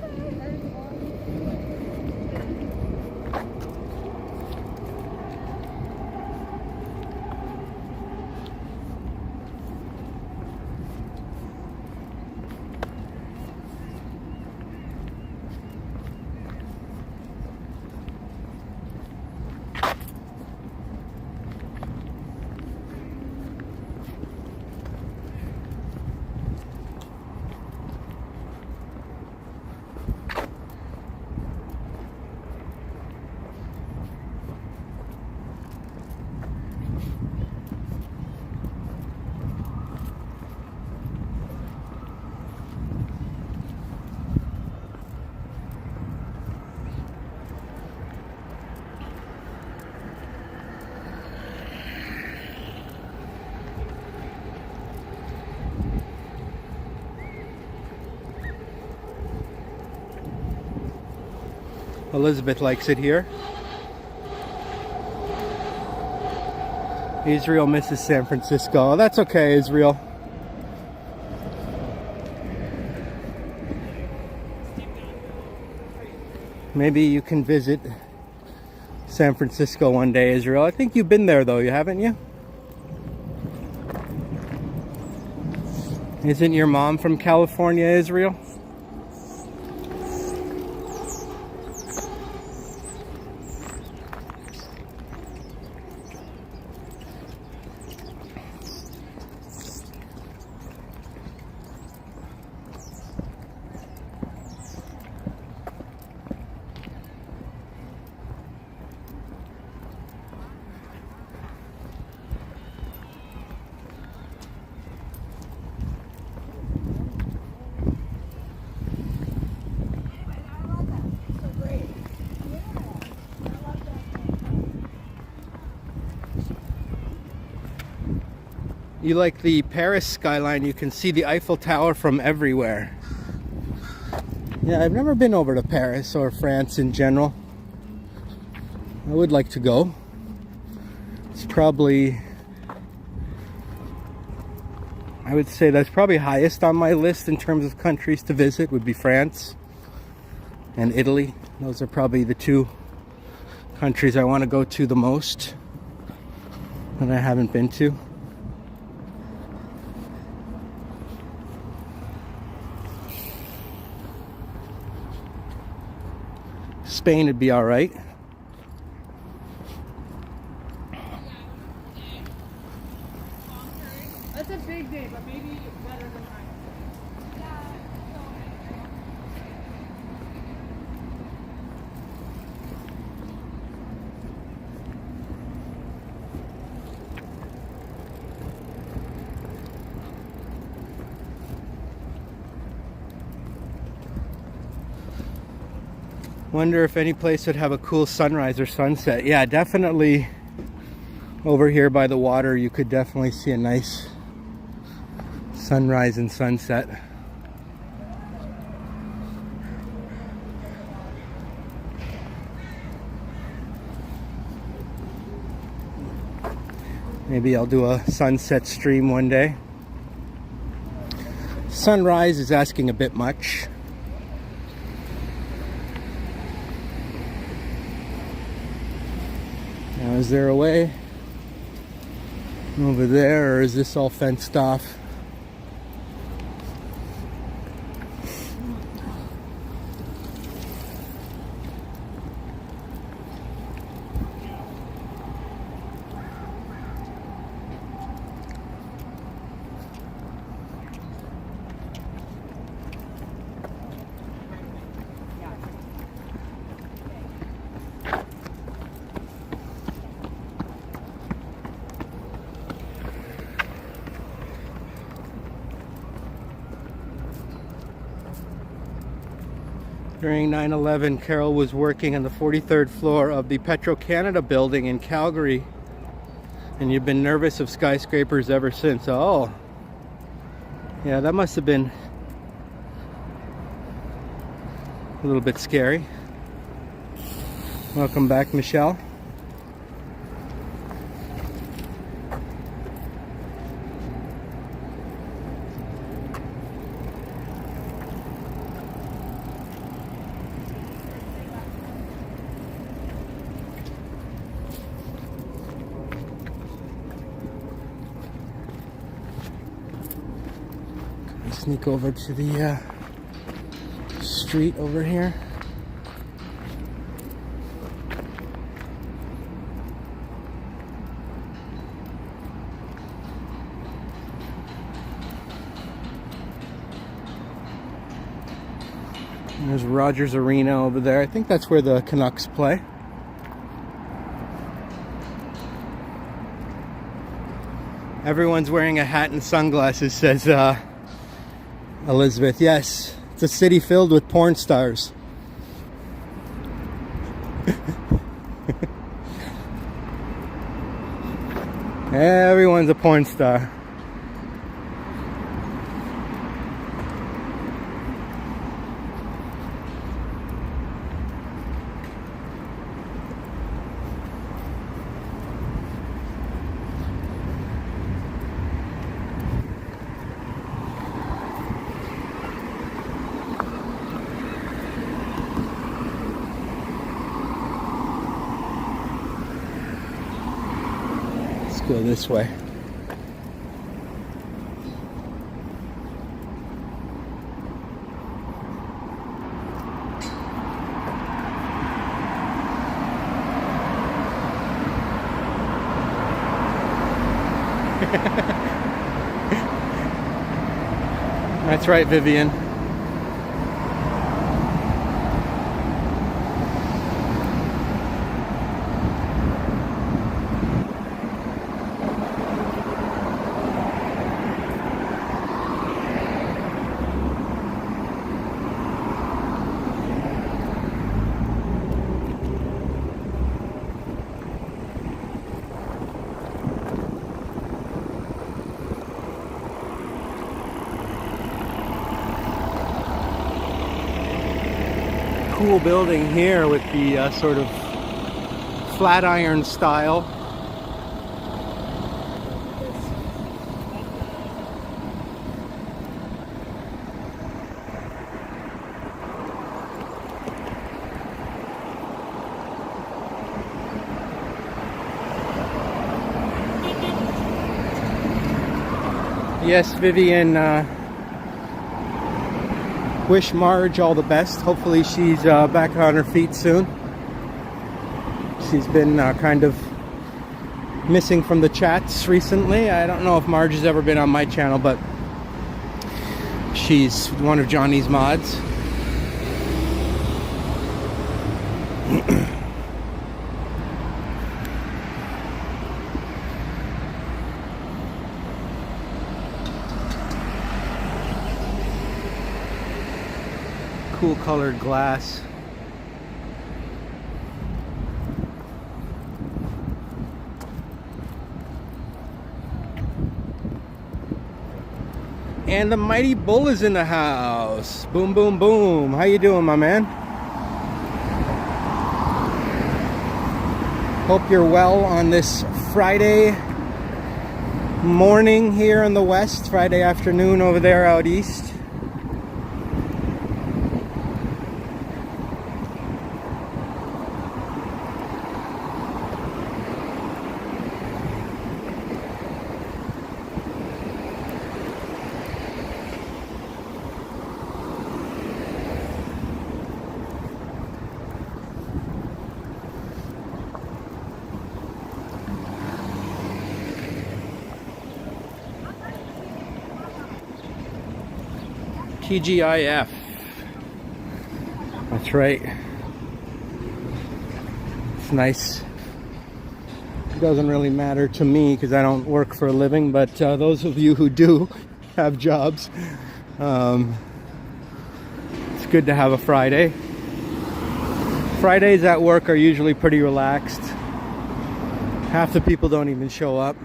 Elizabeth likes it here. Israel misses San Francisco. Oh, that's okay, Israel. Maybe you can visit San Francisco one day, Israel. I think you've been there though, haven't you? Isn't your mom from California, Israel? You like the Paris skyline, you can see the Eiffel Tower from everywhere. Yeah, I've never been over to Paris or France in general. I would like to go. It's probably, I would say that's probably highest on my list in terms of countries to visit would be France and Italy. Those are probably the two countries I want to go to the most that I haven't been to. Spain would be all right. That's a big day, but maybe better than mine. Wonder if any place would have a cool sunrise or sunset. Yeah, definitely over here by the water you could definitely see a nice sunrise and sunset. Maybe I'll do a sunset stream one day. Sunrise is asking a bit much. Now, is there a way over there, or is this all fenced off? During 9/11, Carol was working on the 43rd floor of the Petro-Canada building in Calgary. And you've been nervous of skyscrapers ever since. Oh. Yeah, that must have been a little bit scary. Welcome back, Michelle. Sneak over to the street over here. And there's Rogers Arena over there. I think that's where the Canucks play. Everyone's wearing a hat and sunglasses, says Elizabeth. Yes, it's a city filled with porn stars. Everyone's a porn star. go this way. That's right, Vivian. Cool building here with the sort of Flatiron style. Yes, Vivian, wish Marge all the best. Hopefully she's back on her feet soon. She's been kind of missing from the chats recently. I don't know if Marge has ever been on my channel, but she's one of Johnny's mods. Cool colored glass. And the Mighty Bull is in the house. Boom, boom, boom. How you doing, my man? Hope you're well on this Friday morning here in the west, Friday afternoon over there out east. TGIF. That's right. It's nice. It doesn't really matter to me because I don't work for a living, but those of you who do have jobs, it's good to have a Friday. Fridays at work are usually pretty relaxed. Half the people don't even show up.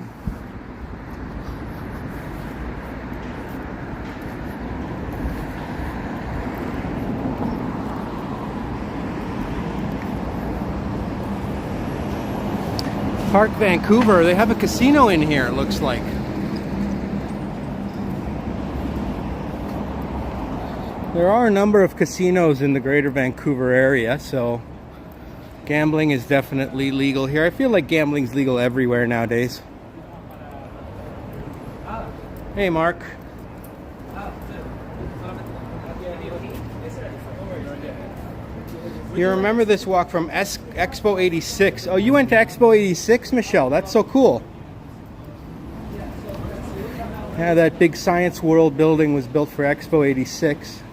Park Vancouver, they have a casino in here, it looks like. There are a number of casinos in the greater Vancouver area, so gambling is definitely legal here. I feel like gambling's legal everywhere nowadays. Hey, Mark. You remember this walk from Expo 86. Oh, you went to Expo 86, Michelle? That's so cool. Yeah, that big Science World building was built for Expo 86.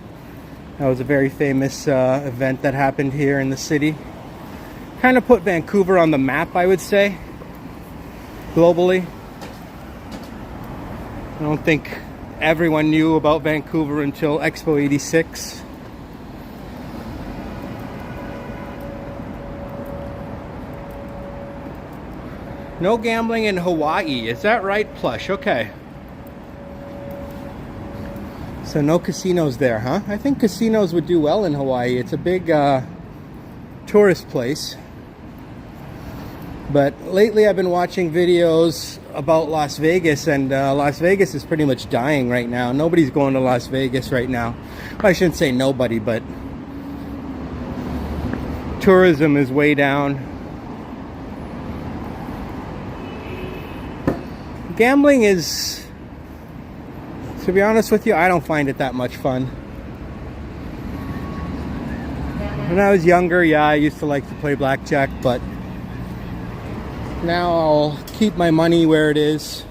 That was a very famous event that happened here in the city. Kind of put Vancouver on the map, I would say, globally. I don't think everyone knew about Vancouver until Expo 86. No gambling in Hawaii. Is that right, Plush? Okay. So no casinos there, huh? I think casinos would do well in Hawaii. It's a big tourist place. But lately I've been watching videos about Las Vegas, and Las Vegas is pretty much dying right now. Nobody's going to Las Vegas right now. Well, I shouldn't say nobody, but tourism is way down. Gambling is, to be honest with you, I don't find it that much fun. When I was younger, yeah, I used to like to play blackjack, but now I'll keep my money where it is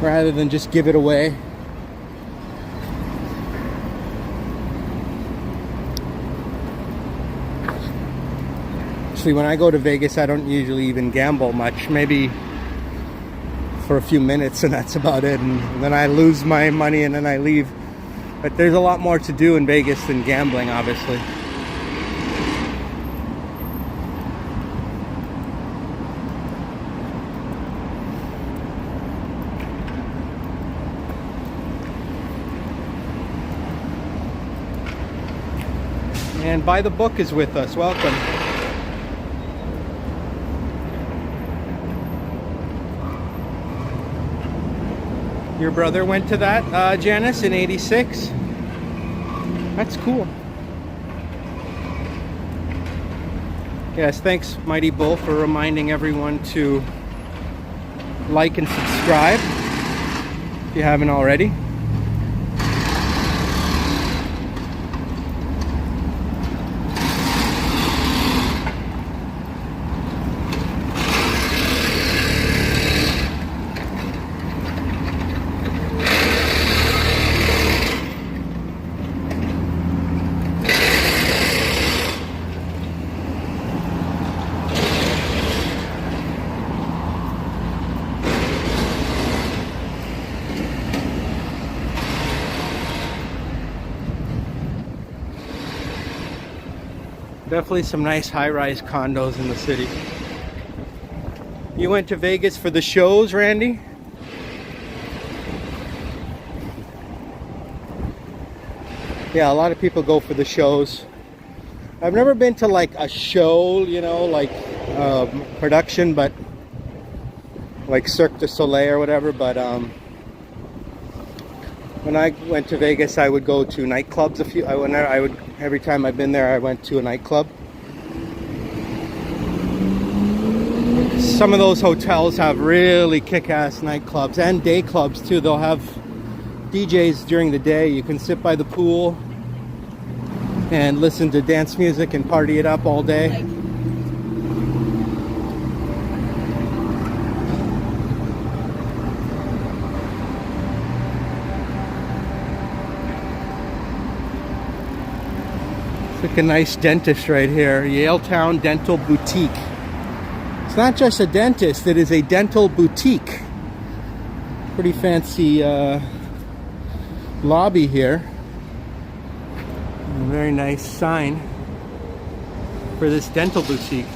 rather than just give it away. Actually, when I go to Vegas, I don't usually even gamble much. Maybe for a few minutes, and that's about it. And then I lose my money and then I leave. But there's a lot more to do in Vegas than gambling, obviously. And By the Book is with us. Welcome. Your brother went to that, Janice, in '86? That's cool. Yes, thanks, Mighty Bull, for reminding everyone to like and subscribe if you haven't already. Definitely some nice high-rise condos in the city. You went to Vegas for the shows, Randy? Yeah, a lot of people go for the shows. I've never been to like a show, you know, like production, but like Cirque du Soleil or whatever. But when I went to Vegas, I would go to nightclubs. Every time I've been there, I went to a nightclub. Some of those hotels have really kick-ass nightclubs and day clubs too. They'll have DJs during the day. You can sit by the pool and listen to dance music and party it up all day. Look, a nice dentist right here, Yaletown Dental Boutique. It's not just a dentist, it is a dental boutique. Pretty fancy lobby here. A very nice sign for this dental boutique.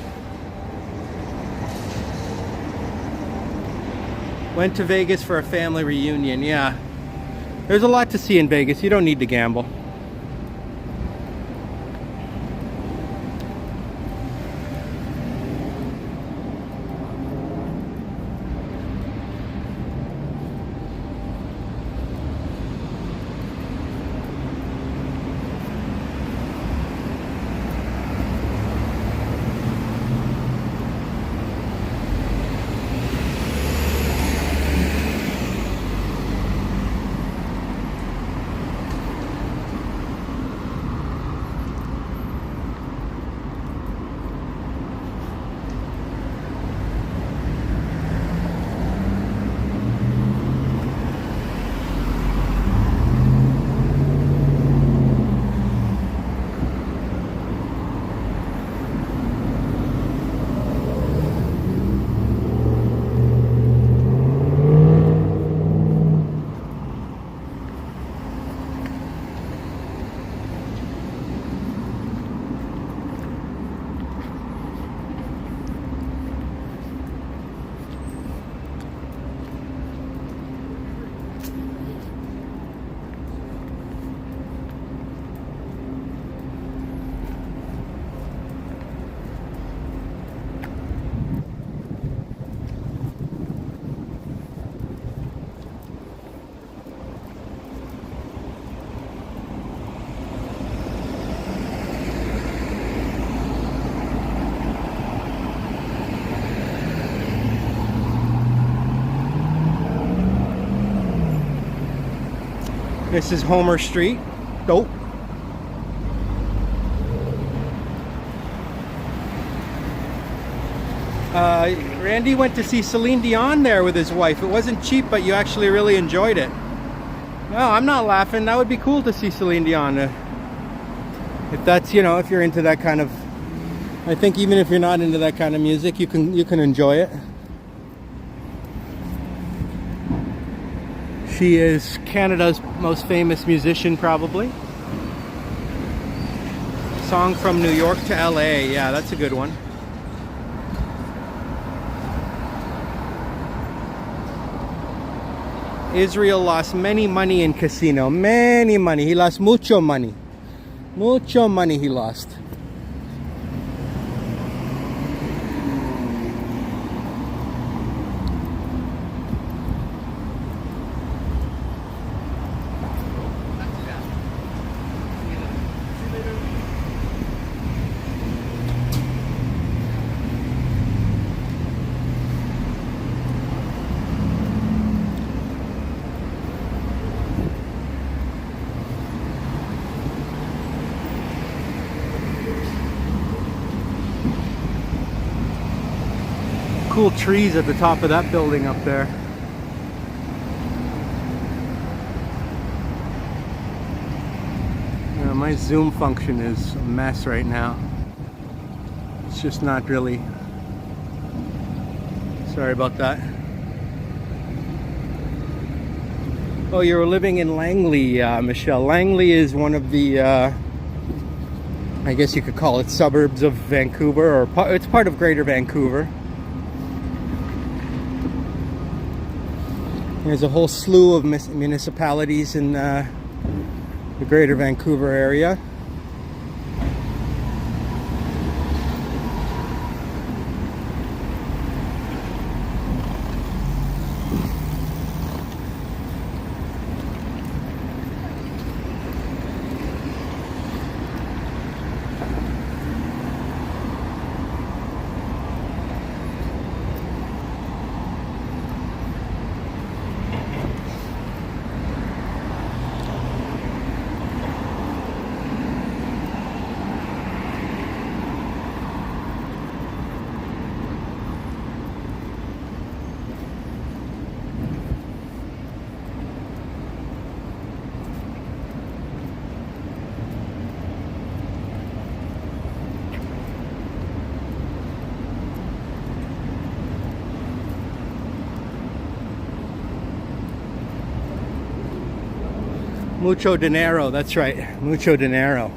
Went to Vegas for a family reunion, yeah. There's a lot to see in Vegas, you don't need to gamble. This is Homer Street. Nope. Randy went to see Celine Dion there with his wife. It wasn't cheap, but you actually really enjoyed it. No, I'm not laughing. That would be cool to see Celine Dion. If that's, you know, if you're into that kind of, I think even if you're not into that kind of music, you can enjoy it. She is Canada's most famous musician, probably. Song from New York to LA. Yeah, that's a good one. Israel lost many money in casino. Many money. He lost mucho money. Mucho money he lost. Cool trees at the top of that building up there. Yeah, my zoom function is a mess right now. It's just not really. Sorry about that. Oh, you're living in Langley, Michelle. Langley is one of the, I guess you could call it suburbs of Vancouver, or it's part of Greater Vancouver. There's a whole slew of municipalities in the Greater Vancouver area. Mucho dinero, that's right, mucho dinero.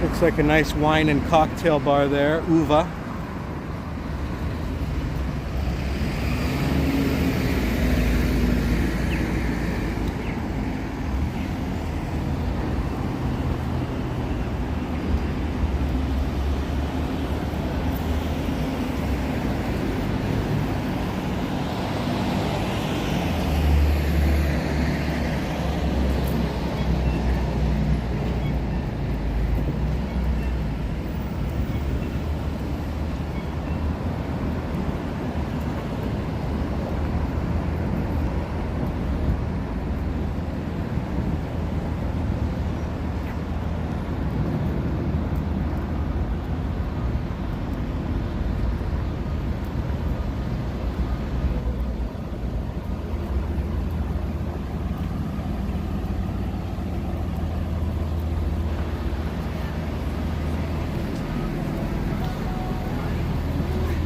Looks like a nice wine and cocktail bar there, Uva.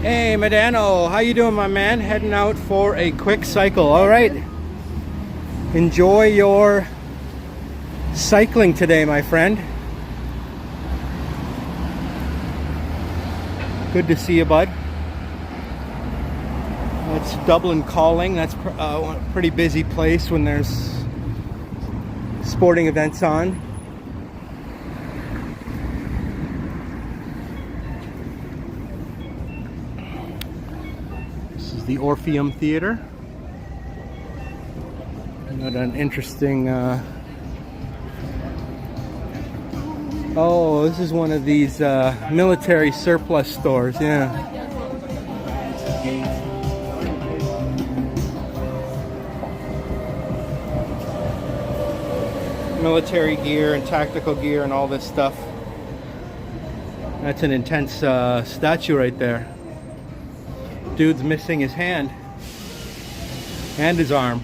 Hey Medano, how you doing, my man? Heading out for a quick cycle. All right. Enjoy your cycling today, my friend. Good to see you, bud. That's Dublin Calling. That's a pretty busy place when there's sporting events on. The Orpheum Theater. What an interesting. Oh, this is one of these military surplus stores. Yeah. Military gear and tactical gear and all this stuff. That's an intense statue right there. Dude's missing his hand and his arm.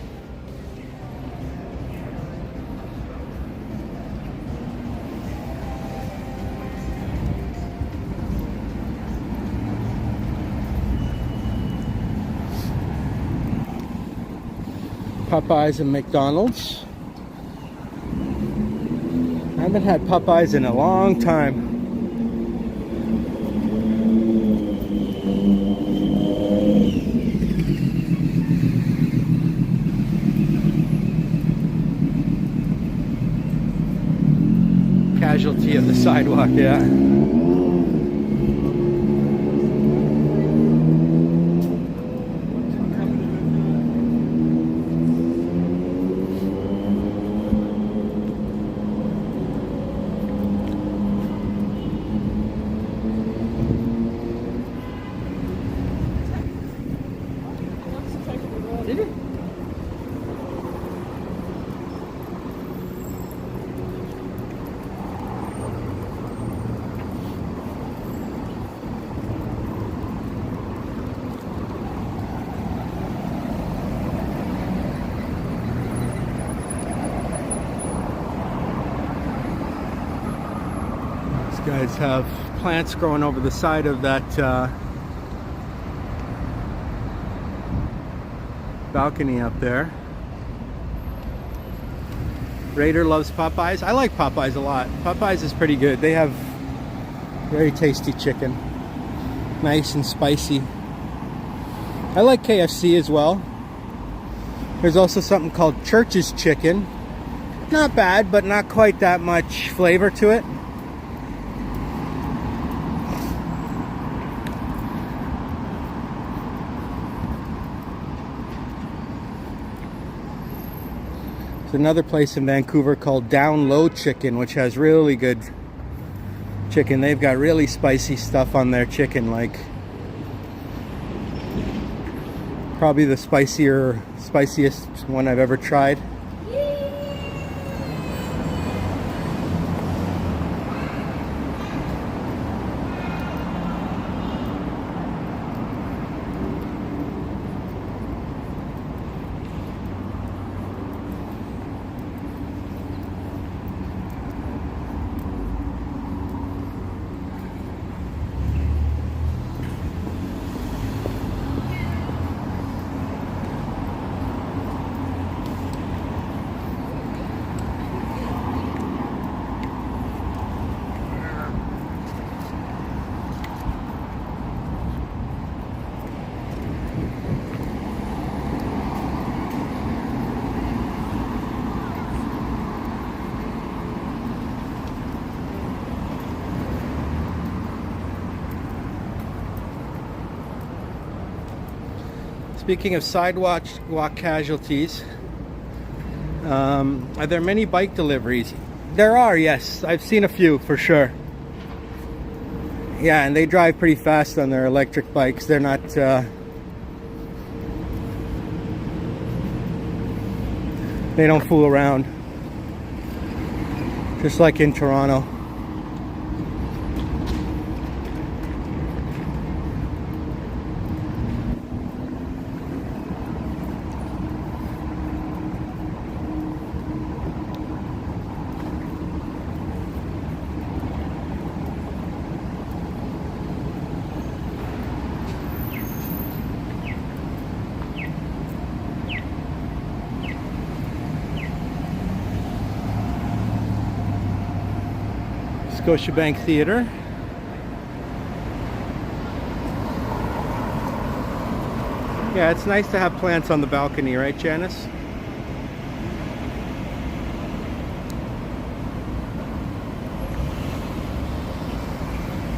Popeyes and McDonald's. I haven't had Popeyes in a long time. Casualty of the sidewalk, yeah. Guys have plants growing over the side of that balcony up there. Raider loves Popeyes. I like Popeyes a lot. Popeyes is pretty good. They have very tasty chicken. Nice and spicy. I like KFC as well. There's also something called Church's Chicken. Not bad, but not quite that much flavor to it. There's another place in Vancouver called Down Low Chicken, which has really good chicken. They've got really spicy stuff on their chicken, like probably the spiciest one I've ever tried. Speaking of sidewalk casualties, are there many bike deliveries? There are, yes. I've seen a few for sure. Yeah, and they drive pretty fast on their electric bikes. They're not they don't fool around. Just like in Toronto. Scotiabank Theatre. Yeah, it's nice to have plants on the balcony, right, Janice?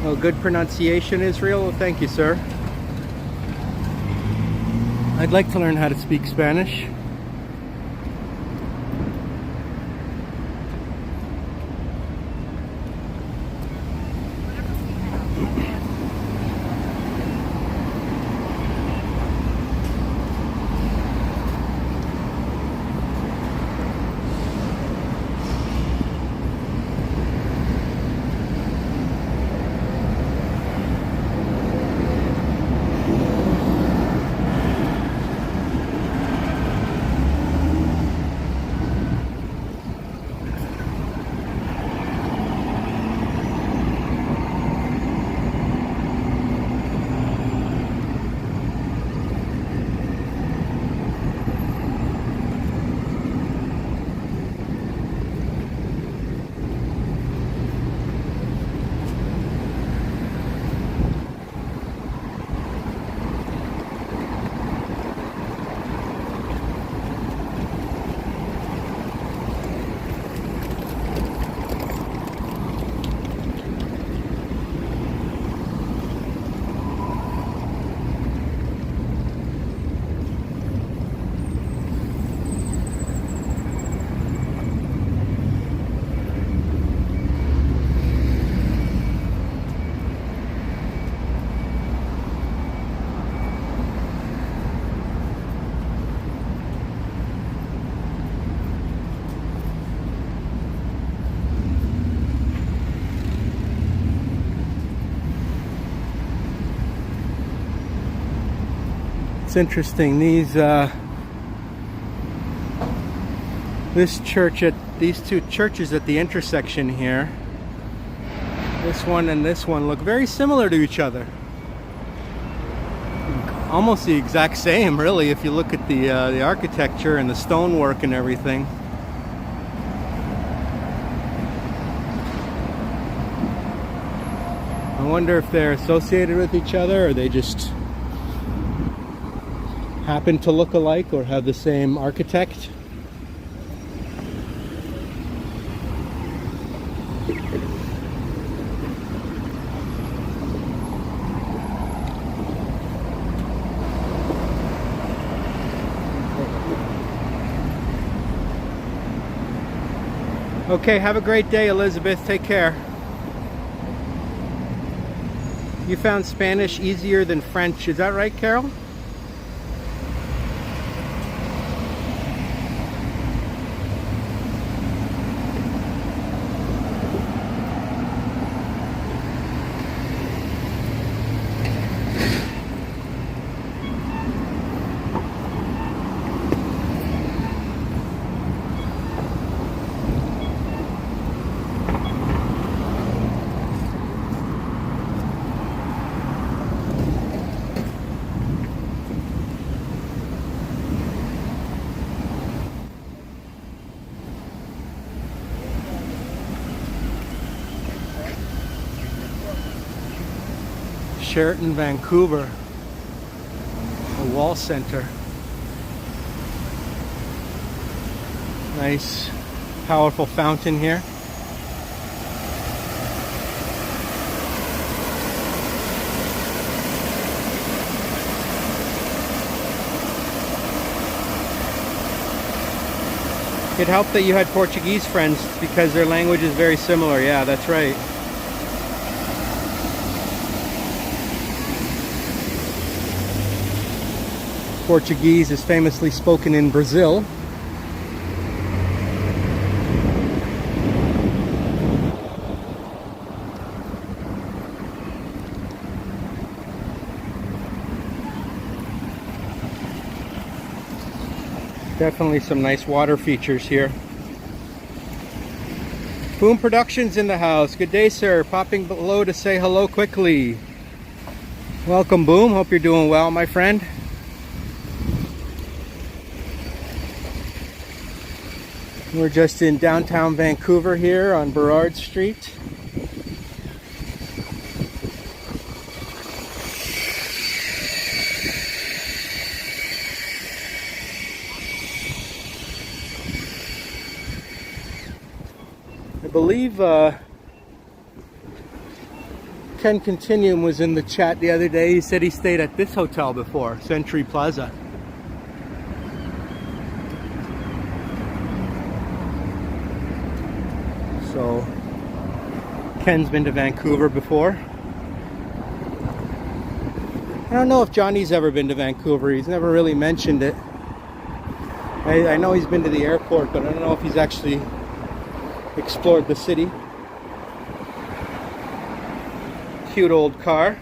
Oh, good pronunciation, Israel. Well, thank you, sir. I'd like to learn how to speak Spanish. It's interesting. These these two churches at the intersection here, this one and this one, look very similar to each other. Almost the exact same, really, if you look at the architecture and the stonework and everything. I wonder if they're associated with each other, or they just happen to look alike or have the same architect. Okay, have a great day, Elizabeth. Take care. You found Spanish easier than French. Is that right, Carol? Sheraton, Vancouver, a wall center. Nice, powerful fountain here. It helped that you had Portuguese friends because their language is very similar. Yeah, that's right. Portuguese is famously spoken in Brazil. Definitely some nice water features here. Boom Productions in the house. Good day, sir. Popping below to say hello quickly. Welcome, Boom. Hope you're doing well, my friend. We're just in downtown Vancouver here on Burrard Street. I believe Ken Continuum was in the chat the other day. He said he stayed at this hotel before, Century Plaza. So, Ken's been to Vancouver before. I don't know if Johnny's ever been to Vancouver. He's never really mentioned it. I know he's been to the airport, but I don't know if he's actually explored the city. Cute old car.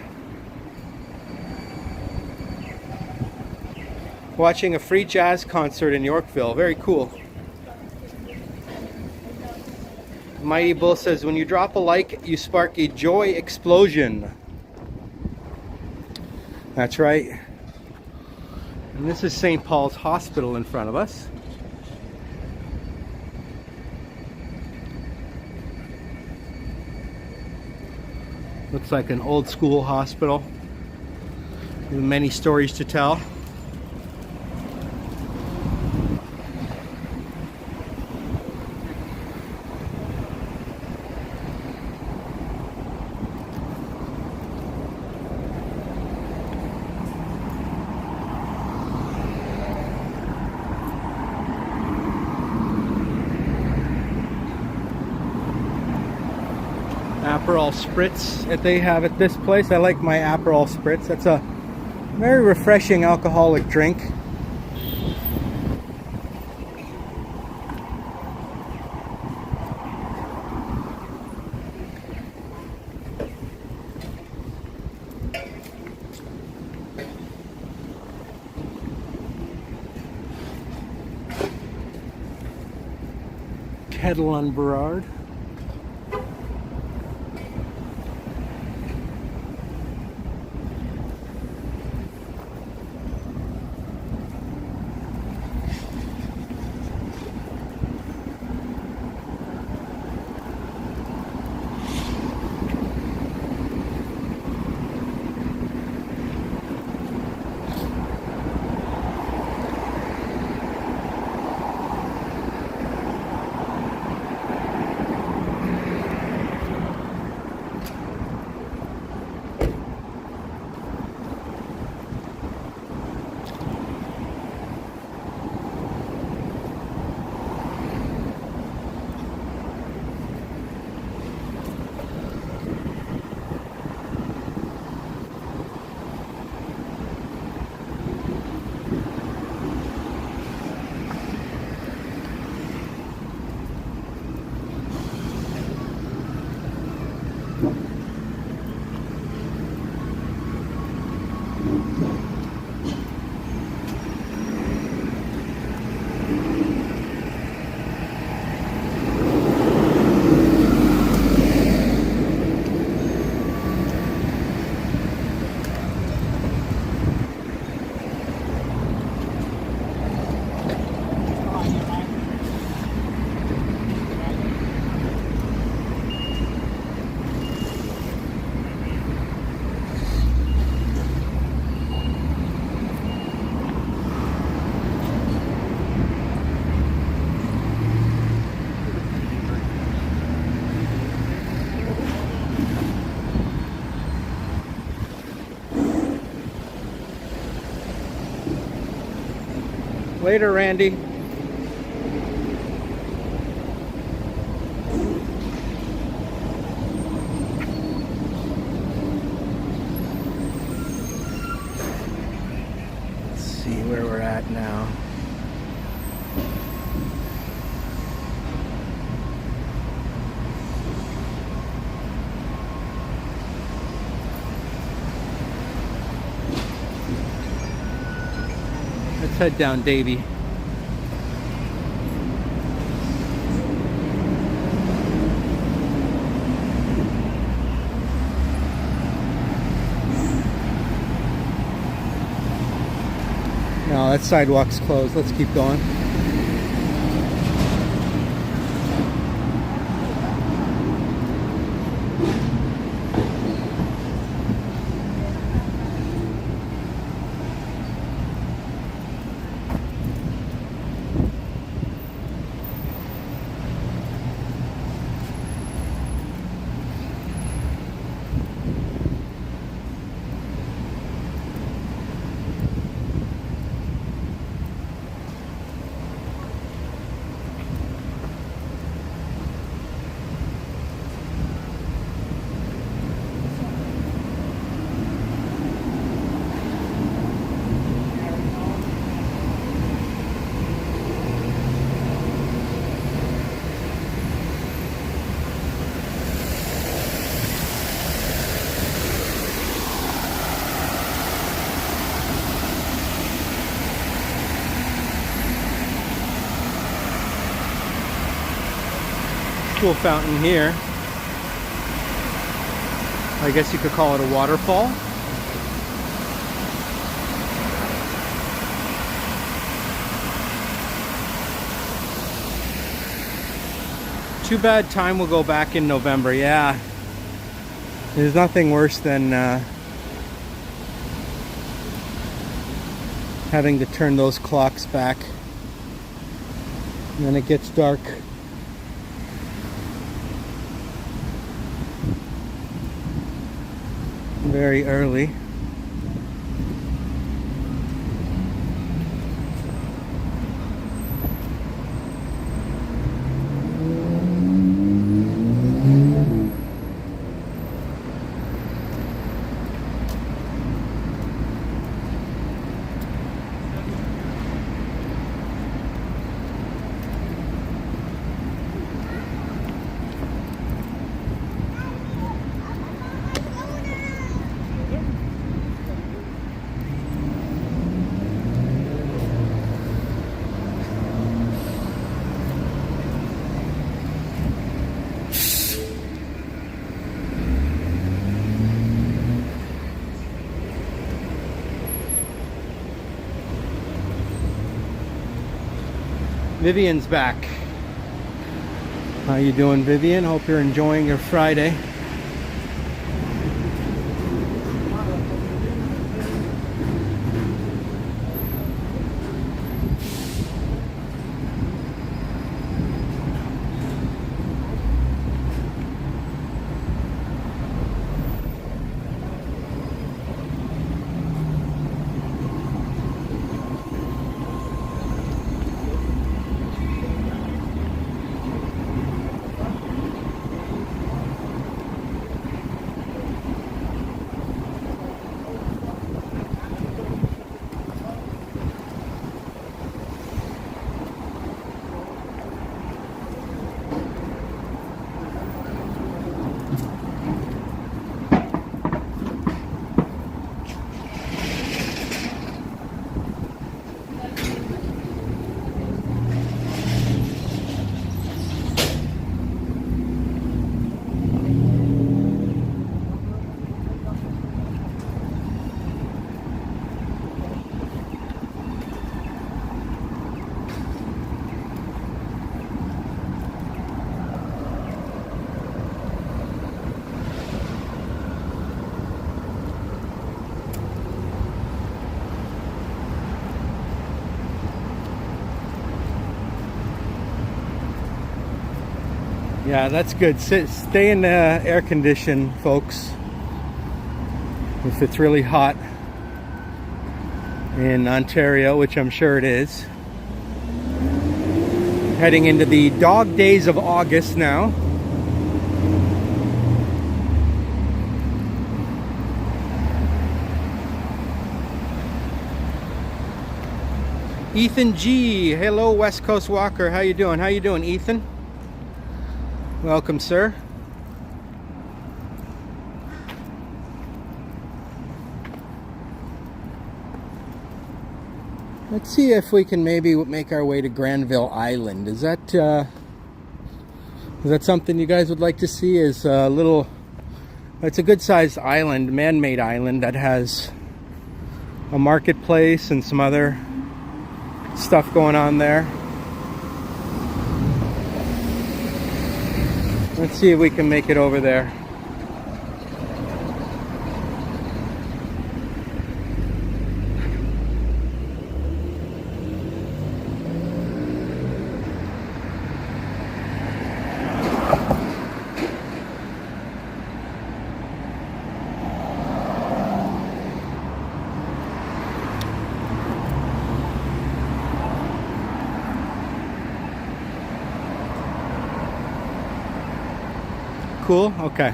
Watching a free jazz concert in Yorkville. Very cool. Mighty Bull says, when you drop a like, you spark a joy explosion. That's right. And this is St. Paul's Hospital in front of us. Looks like an old school hospital with many stories to tell. Aperol Spritz that they have at this place. I like my Aperol Spritz. That's a very refreshing alcoholic drink. Kettle on Burrard. Later, Randy. Let's see where we're at now. Let's head down Davie. No, that sidewalk's closed. Let's keep going. Cool fountain here. I guess you could call it a waterfall. Too bad time will go back in November. Yeah, there's nothing worse than having to turn those clocks back, and then it gets dark. Very early. Vivian's back. How you doing, Vivian? Hope you're enjoying your Friday. Yeah, that's good. Stay in the air condition, folks. If it's really hot in Ontario, which I'm sure it is. Heading into the dog days of August now. Ethan G. Hello, West Coast Walker. How you doing? How you doing, Ethan? Welcome, sir. Let's see if we can maybe make our way to Granville Island. Is that something you guys would like to see? Is a little, it's a good-sized island, man-made island that has a marketplace and some other stuff going on there. Let's see if we can make it over there. Cool? Okay.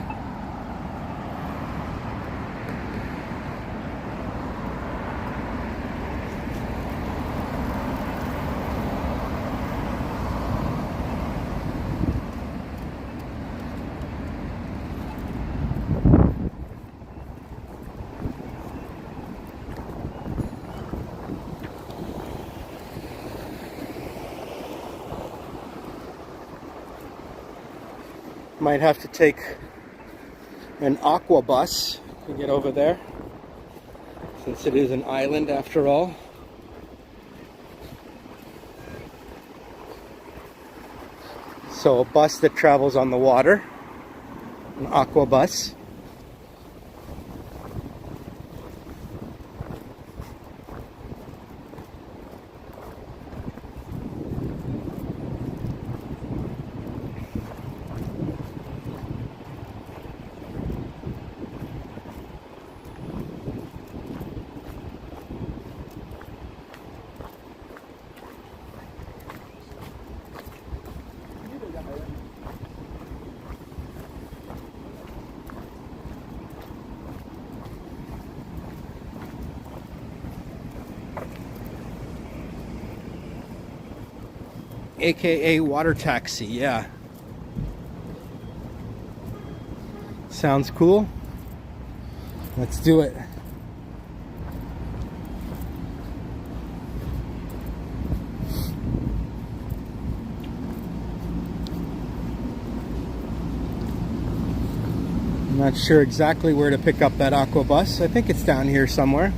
Might have to take an Aqua bus to get over there, since it is an island after all. So a bus that travels on the water, an Aqua bus. AKA water taxi, yeah. Sounds cool. Let's do it. I'm not sure exactly where to pick up that Aqua bus. I think it's down here somewhere.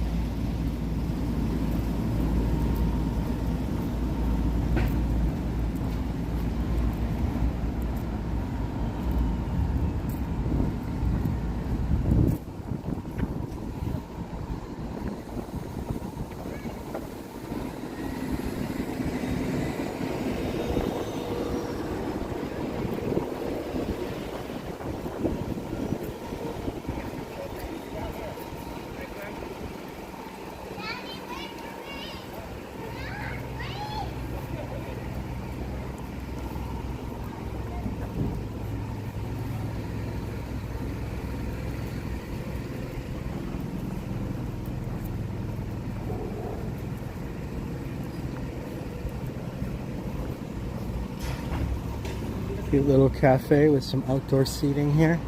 Cute little cafe with some outdoor seating here.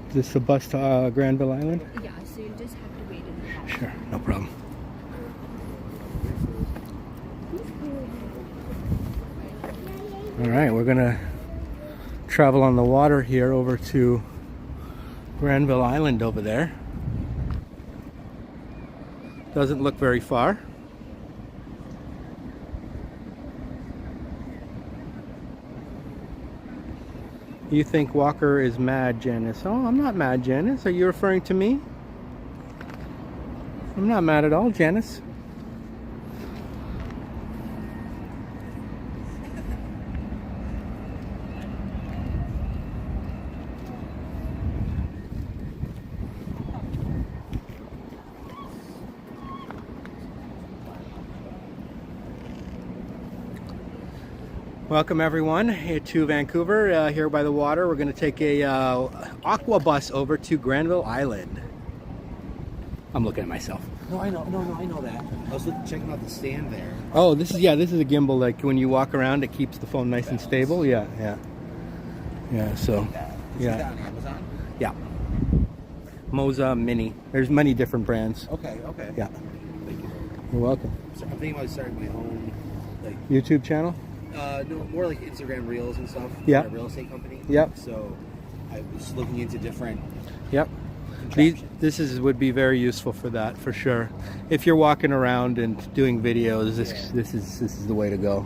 Is this the bus to Granville Island? Yeah, so you just have to wait in the car. Sure, no problem. All right, we're gonna travel on the water here over to Granville Island over there. Doesn't look very far. You think Walker is mad, Janice? Oh, I'm not mad, Janice. Are you referring to me? I'm not mad at all, Janice. Welcome everyone here to Vancouver, here by the water. We're going to take a Aqua bus over to Granville Island. I'm looking at myself. No, I know that. I was checking out the stand there. Oh, this is a gimbal. Like when you walk around, it keeps the phone nice and stable. Yeah. So, Is that on Amazon? yeah. Moza Mini. There's many different brands. Okay. Yeah. Thank you. You're welcome. So I'm thinking about starting my own, like, YouTube channel. no, more like Instagram Reels and stuff. Yeah. For a real estate company. Yep. So I was looking into different. Yep. This would be very useful for that, for sure. If you're walking around and doing videos, this is the way to go.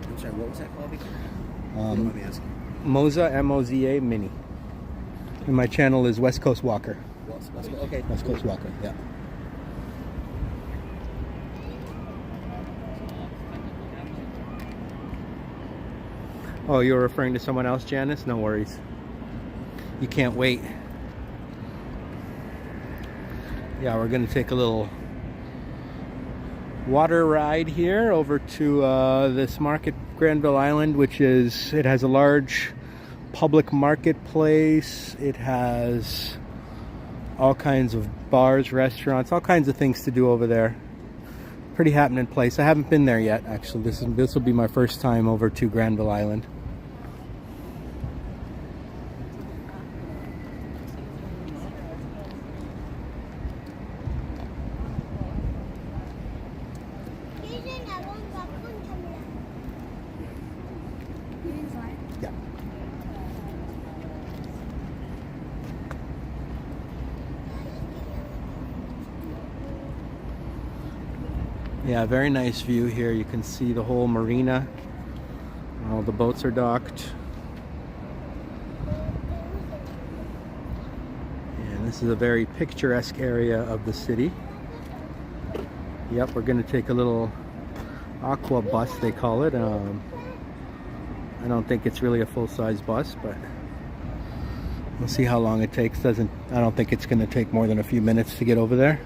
I'm sorry, what was that called again? You don't mind me asking. Moza, M-O-Z-A Mini. And my channel is West Coast Walker. Okay. West Coast Walker, yeah. Oh, you're referring to someone else, Janice? No worries. You can't wait. Yeah, we're going to take a little water ride here over to this market, Granville Island, it has a large public marketplace. It has all kinds of bars, restaurants, all kinds of things to do over there. Pretty happening place. I haven't been there yet, actually. This will be my first time over to Granville Island. Yeah. Yeah, very nice view here. You can see the whole marina. All the boats are docked. And this is a very picturesque area of the city. Yep, we're going to take a little Aqua bus, they call it. I don't think it's really a full-size bus, but we'll see how long it takes. I don't think it's going to take more than a few minutes to get over there.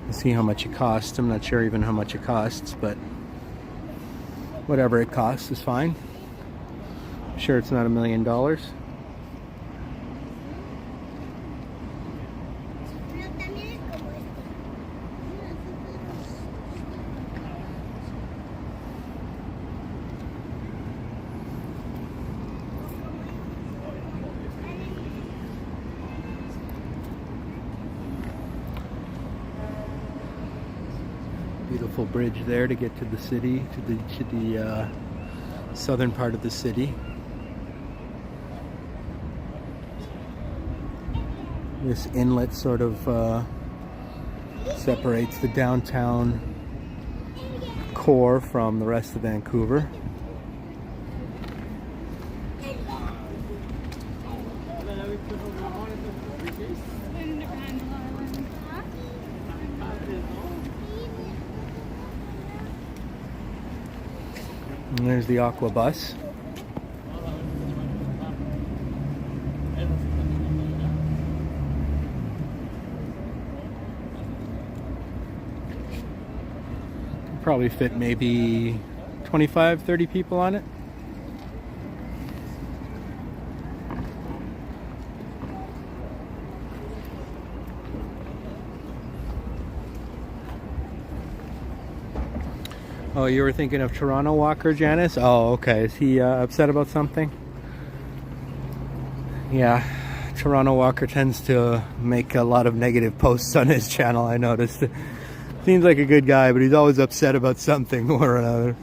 We'll see how much it costs. I'm not sure even how much it costs, but whatever it costs is fine. I'm sure it's not $1 million. Beautiful bridge there to get to the city, to the southern part of the city. This inlet sort of separates the downtown core from the rest of Vancouver. And there's the Aqua bus. Probably fit maybe 25, 30 people on it. Oh, you were thinking of Toronto Walker, Janice? Oh, okay. Is he upset about something? Yeah, Toronto Walker tends to make a lot of negative posts on his channel, I noticed. Seems like a good guy, but he's always upset about something or another.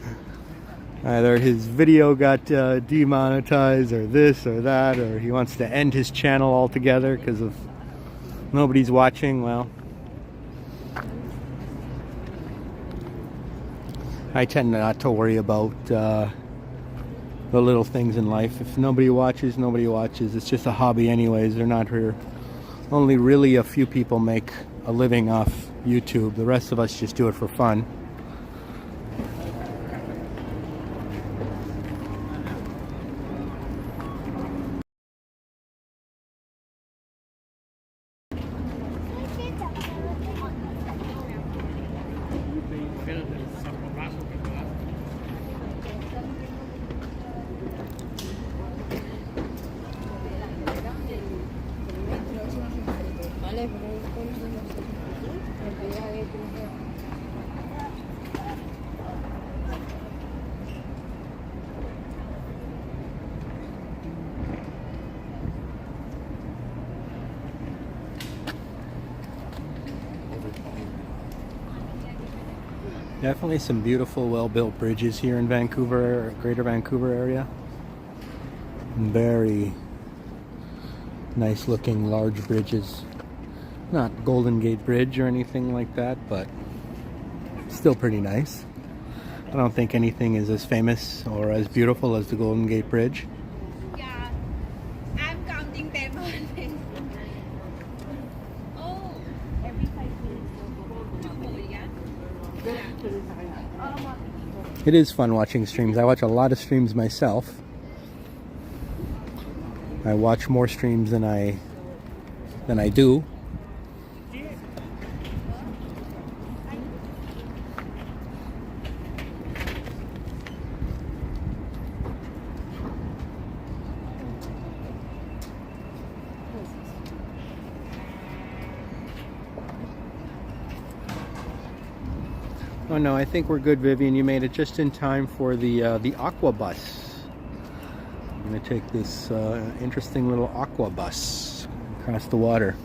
Either his video got demonetized, or this or that, or he wants to end his channel altogether because of nobody's watching. Well, I tend not to worry about the little things in life. If nobody watches, nobody watches. It's just a hobby anyways. They're not here. Only really a few people make a living off YouTube. The rest of us just do it for fun. Definitely some beautiful, well-built bridges here in Vancouver, Greater Vancouver area. Very nice-looking, large bridges. Not Golden Gate Bridge or anything like that, but still pretty nice. I don't think anything is as famous or as beautiful as the Golden Gate Bridge. Yeah, I'm counting them. Oh, every 5 minutes. It is fun watching streams. I watch a lot of streams myself. I watch more streams than I do. Oh no, I think we're good, Vivian. You made it just in time for the Aqua bus. I'm going to take this interesting little Aqua bus across the water.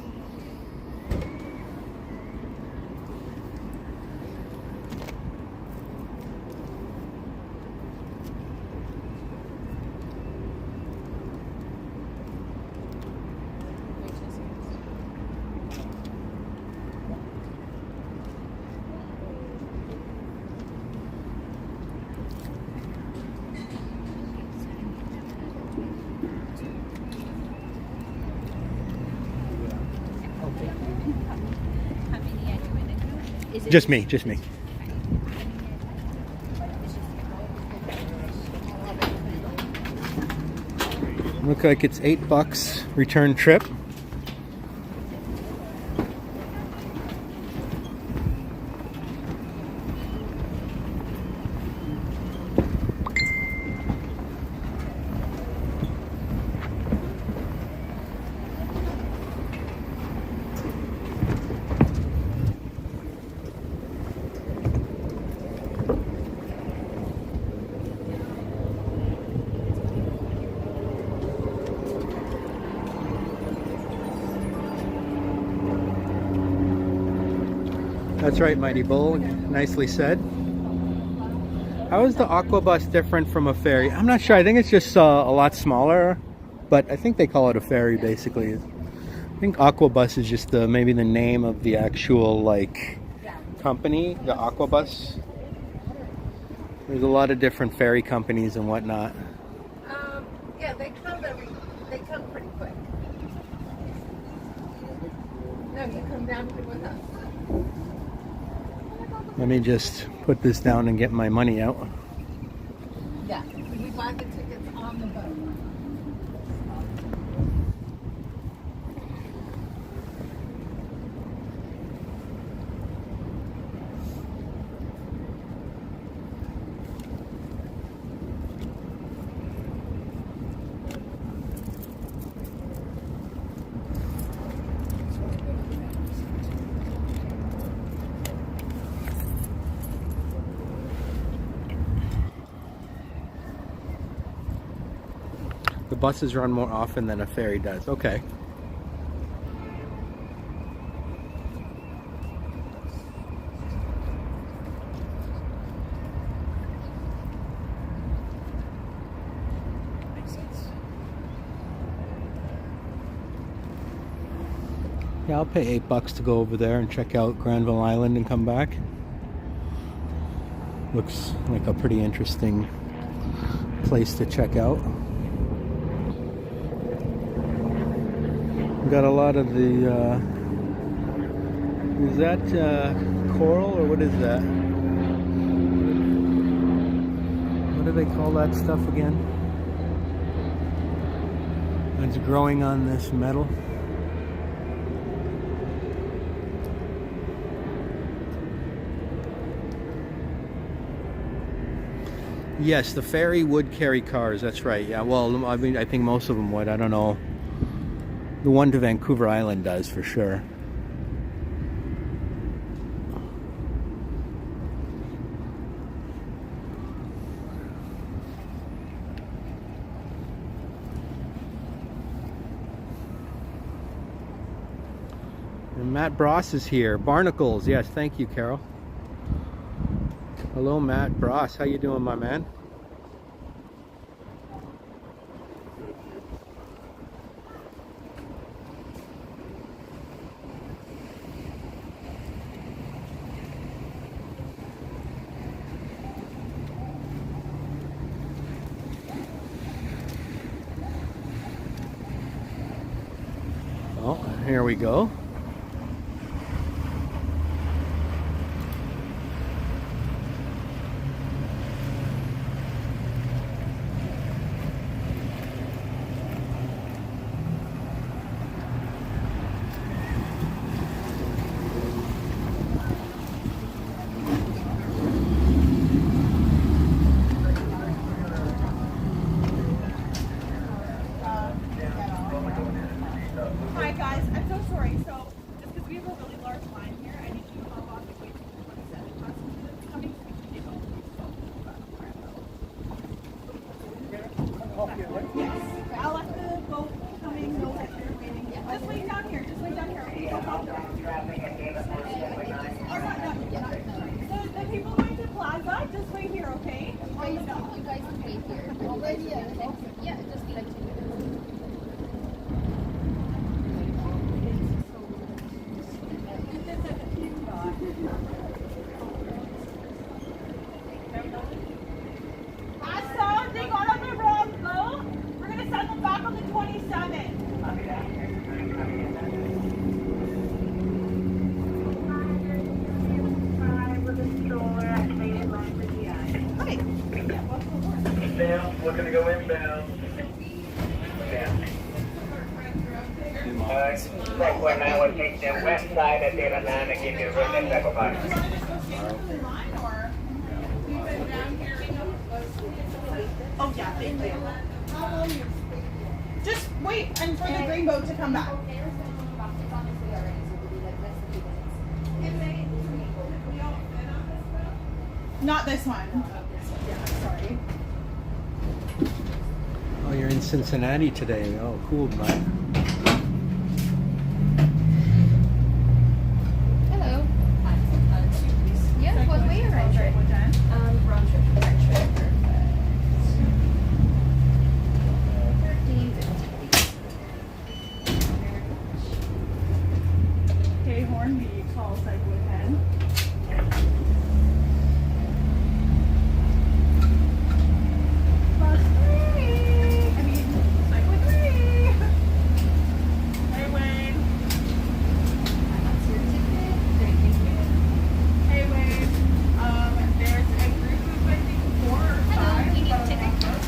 Just me, just me. Look like it's $8 return trip. That's right, Mighty Bull. Nicely said. How is the Aqua bus different from a ferry? I'm not sure. I think it's just a lot smaller, but I think they call it a ferry basically. I think Aqua bus is just maybe the name of the actual like company, the Aqua bus. There's a lot of different ferry companies and whatnot. Yeah, they come pretty quick. No, you come down here with us. Let me just put this down and get my money out. Yeah, we buy the tickets on the boat. The buses run more often than a ferry does. Okay. Makes sense. Yeah, I'll pay $8 to go over there and check out Granville Island and come back. Looks like a pretty interesting place to check out. Got a lot of the is that coral or what is that? What do they call that stuff again? It's growing on this metal. Yes, the ferry would carry cars. That's right. Yeah. Well, I mean, I think most of them would. I don't know. The one to Vancouver Island does for sure. And Matt Bross is here. Barnacles. Yes, thank you, Carol. Hello, Matt Bross. How you doing, my man? Oh, here we go. Hi guys, I'm so sorry. So just because we have a really large line here, I need you to hop off the gate to the 27 passenger that's coming so we can get Yes. I'll let the boat coming know that you're waiting. Just wait down here. Just wait down here. Okay, I'll talk to the people going to Plaza, just wait here, okay? You guys can wait here. Already, yeah, just like 2 minutes. I saw they got on the wrong boat. We're gonna send them back on the 27th. Okay. Inbound, looking to go inbound. Right where I will take the west side of the land and give you a room in back of us. Oh yeah, thank you. Just wait and for the green boat to come back. Not this one. Yeah, sorry. Oh, you're in Cincinnati today. Oh, cool, bud. Hello.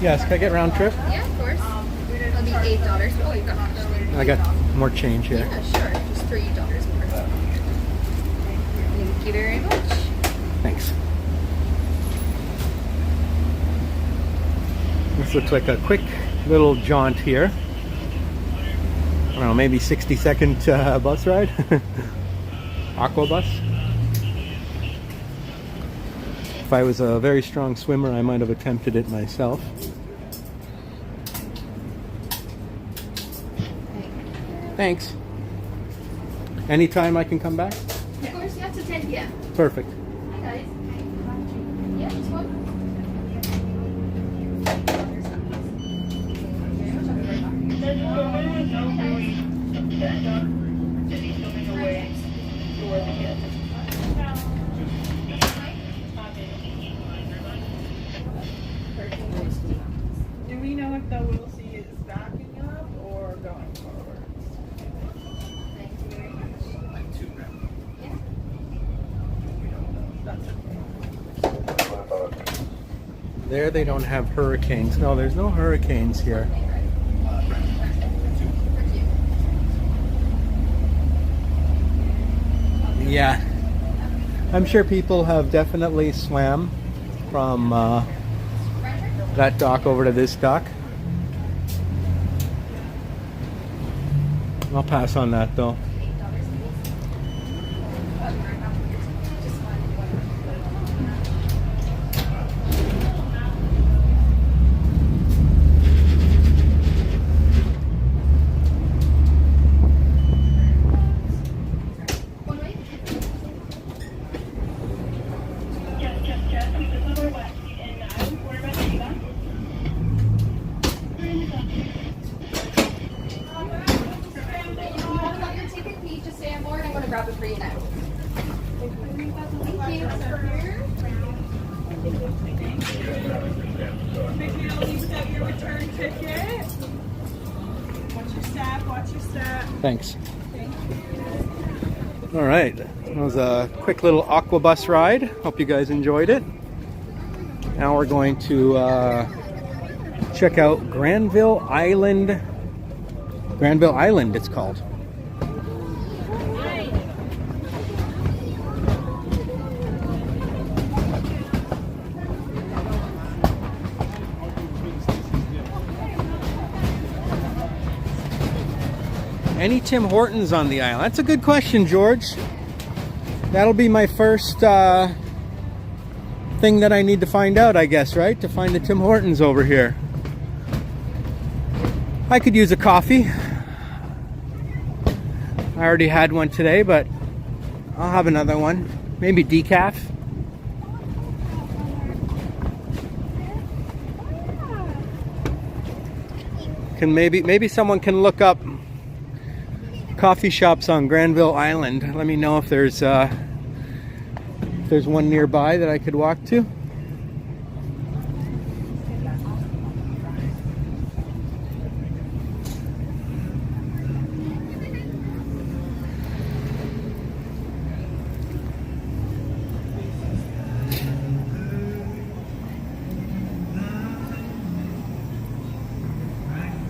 Yes, can I get round trip? Yeah, of course. That'll be $8. Oh, you got it. I got more change here. Yeah, sure. Just $3 more. Thank you very much. Thanks. This looks like a quick little jaunt here. I don't know, maybe 60-second bus ride. Aqua bus. If I was a very strong swimmer, I might have attempted it myself. Thanks. Anytime I can come back? Of course, yeah, to 10 p.m. Perfect. Hi, guys. Yeah, this one. Do we know if the Will See is backing up or going forward? Thank you very much. Yeah. There they don't have hurricanes. No, there's no hurricanes here. Yeah. I'm sure people have definitely swam from that dock over to this dock. I'll pass on that though. Grab it for you now. Thank you. McNeil, you set your return ticket. Watch your step, watch your step. Thanks. All right, that was a quick little Aqua bus ride. Hope you guys enjoyed it. Now we're going to check out Granville Island. Granville Island, it's called. Any Tim Hortons on the island? That's a good question, George. That'll be my first thing that I need to find out, I guess, right? To find the Tim Hortons over here. I could use a coffee. I already had one today, but I'll have another one. Maybe decaf. Maybe someone can look up coffee shops on Granville Island. Let me know if there's one nearby that I could walk to.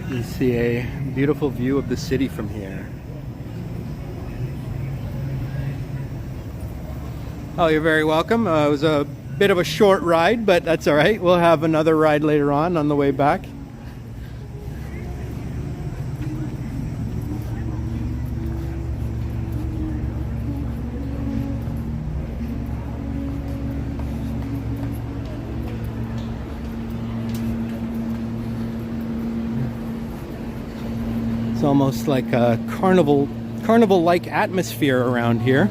You see a beautiful view of the city from here. Oh, you're very welcome. It was a bit of a short ride, but that's all right. We'll have another ride later on the way back. It's almost like a carnival-like atmosphere around here.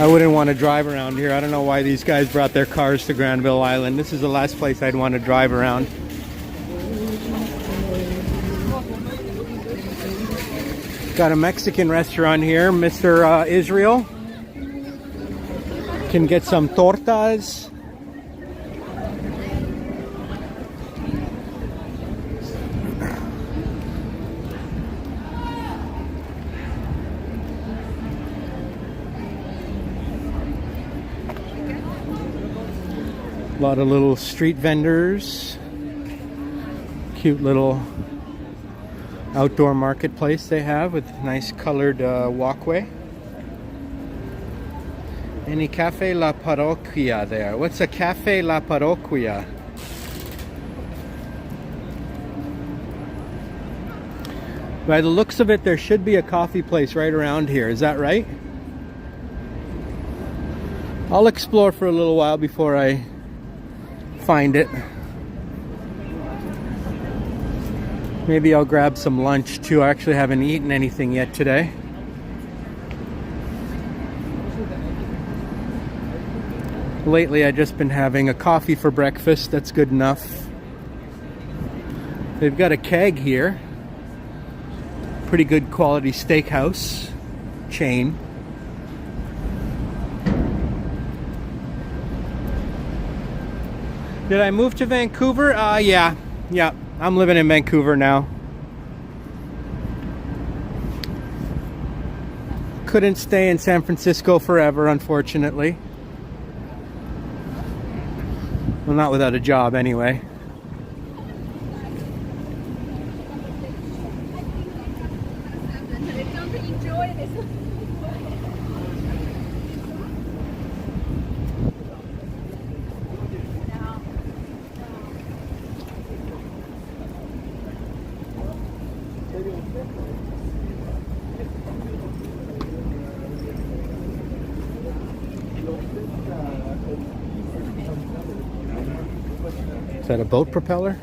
I wouldn't want to drive around here. I don't know why these guys brought their cars to Granville Island. This is the last place I'd want to drive around. Got a Mexican restaurant here, Mr. Israel. Can get some tortas. A lot of little street vendors. Cute little outdoor marketplace they have with nice colored walkway. Any Cafe La Parroquia there? What's a Cafe La Parroquia? By the looks of it, there should be a coffee place right around here. Is that right? I'll explore for a little while before I find it. Maybe I'll grab some lunch too. I actually haven't eaten anything yet today. Lately, I've just been having a coffee for breakfast. That's good enough. They've got a keg here. Pretty good quality steakhouse chain. Did I move to Vancouver? Yeah. I'm living in Vancouver now. Couldn't stay in San Francisco forever, unfortunately. Well, not without a job anyway. Is that a boat propeller?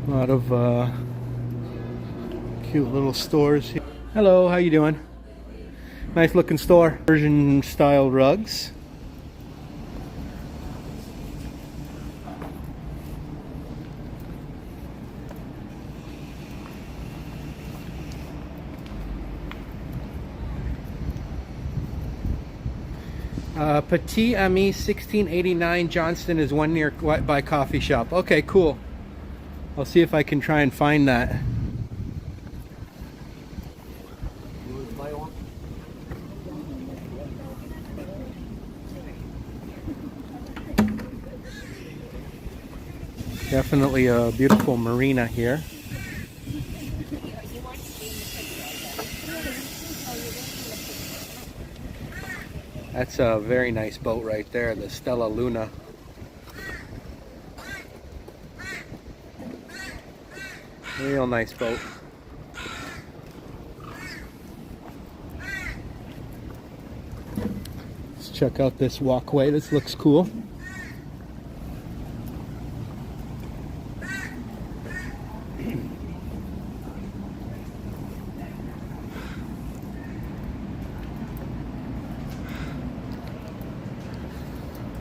A lot of cute little stores here. Hello, how you doing? Nice looking store. Persian style rugs. Petit Ami 1689 Johnston is one nearby coffee shop. Okay, cool. I'll see if I can try and find that. Definitely a beautiful marina here. That's a very nice boat right there, the Stella Luna. Real nice boat. Let's check out this walkway. This looks cool.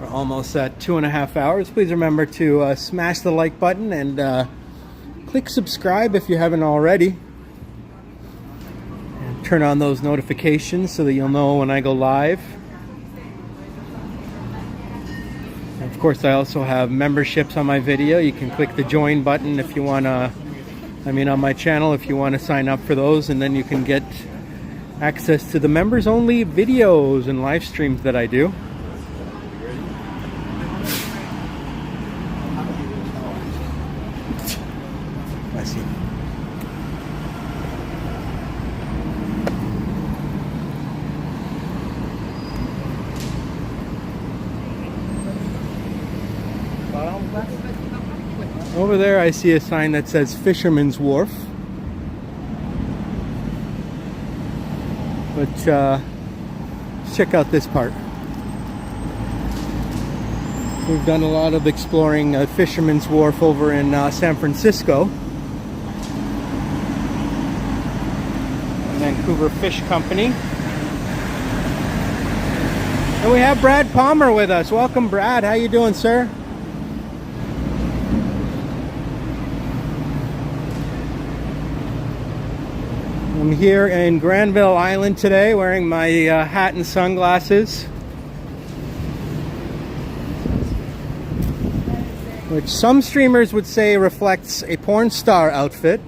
We're almost at 2.5 hours. Please remember to smash the like button and click subscribe if you haven't already. And turn on those notifications so that you'll know when I go live. And of course, I also have memberships on my video. You can click the join button if you want to, on my channel if you want to sign up for those, and then you can get access to the members only videos and live streams that I do. Over there I see a sign that says Fisherman's Wharf. But let's check out this part. We've done a lot of exploring Fisherman's Wharf over in San Francisco. Vancouver Fish Company. And we have Brad Palmer with us. Welcome, Brad. How you doing, sir? I'm here in Granville Island today wearing my hat and sunglasses. which some streamers would say reflects a porn star outfit.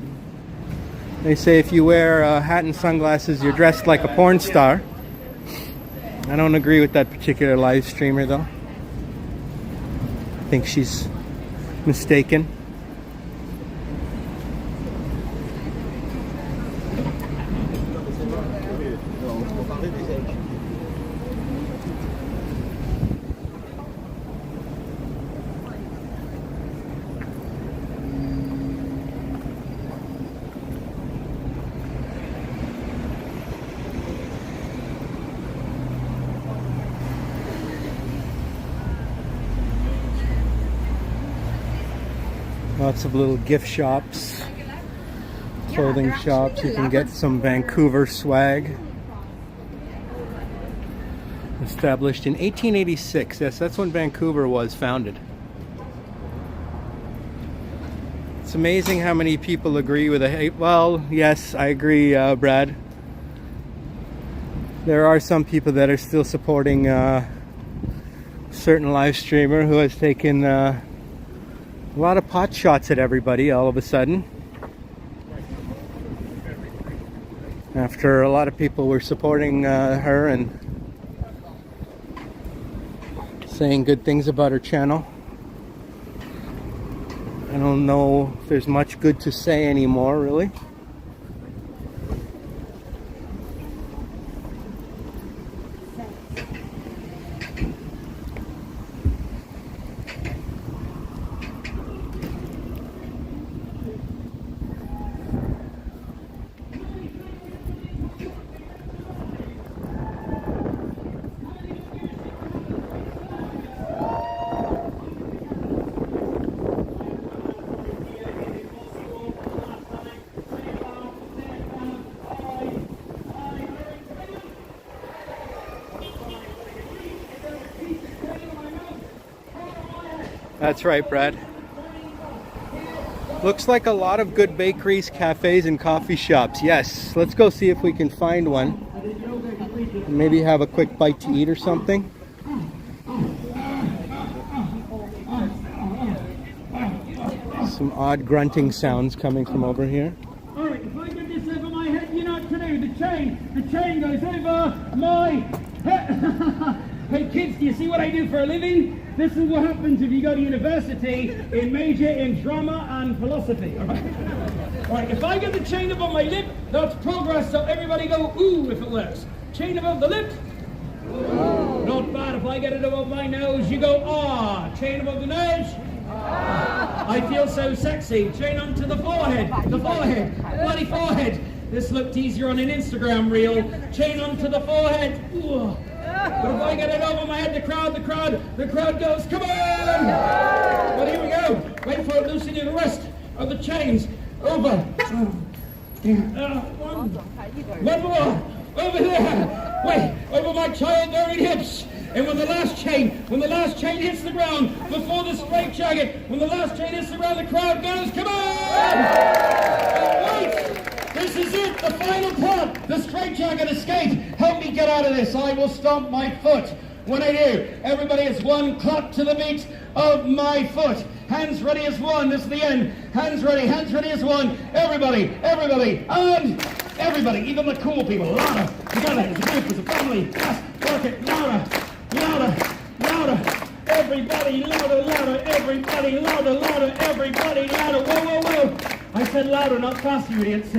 They say if you wear a hat and sunglasses, you're dressed like a porn star. I don't agree with that particular live streamer though. I think she's mistaken. Lots of little gift shops, clothing shops. You can get some Vancouver swag. Established in 1886. Yes, that's when Vancouver was founded. It's amazing how many people agree with a... Well, yes, I agree, Brad. There are some people that are still supporting a certain live streamer who has taken a lot of pot shots at everybody all of a sudden. After a lot of people were supporting her and saying good things about her channel. I don't know if there's much good to say anymore, really. That's right, Brad. Looks like a lot of good bakeries, cafes, and coffee shops. Yes, let's go see if we can find one. Maybe have a quick bite to eat or something. Some odd grunting sounds coming from over here. Alright, if I get this over my head, you know what to do. The chain goes over my head. Hey kids, do you see what I do for a living? This is what happens if you go to university and major in drama and philosophy. Alright, if I get the chain above my lip, that's progress, so everybody go ooh if it works. Chain above the lip. Ooh. Not bad. If I get it above my nose, you go ah. Chain above the nose. Ah. I feel so sexy. Chain onto the forehead. The forehead. Bloody forehead. This looked easier on an Instagram reel. Chain onto the forehead. Ooh. But if I get it over my head, the crowd goes, come on! But here we go. Wait for it, loosening the rest of the chains. Over. One more. Over there. Wait, over my childbearing hips. And when the last chain hits the ground, before the straitjacket, when the last chain hits the ground, the crowd goes, come on! Wait! This is it, the final part, the straitjacket escape. Help me get out of this. I will stomp my foot. When I do, everybody is one, clap to the beat of my foot. Hands ready as one, this is the end. Hands ready as one. Everybody, and everybody, even the cool people. Louder, together, as a group, as a family. Yes, work it, louder. Everybody, louder, everybody, louder, everybody, louder. Whoa. I said louder, not faster, you idiots.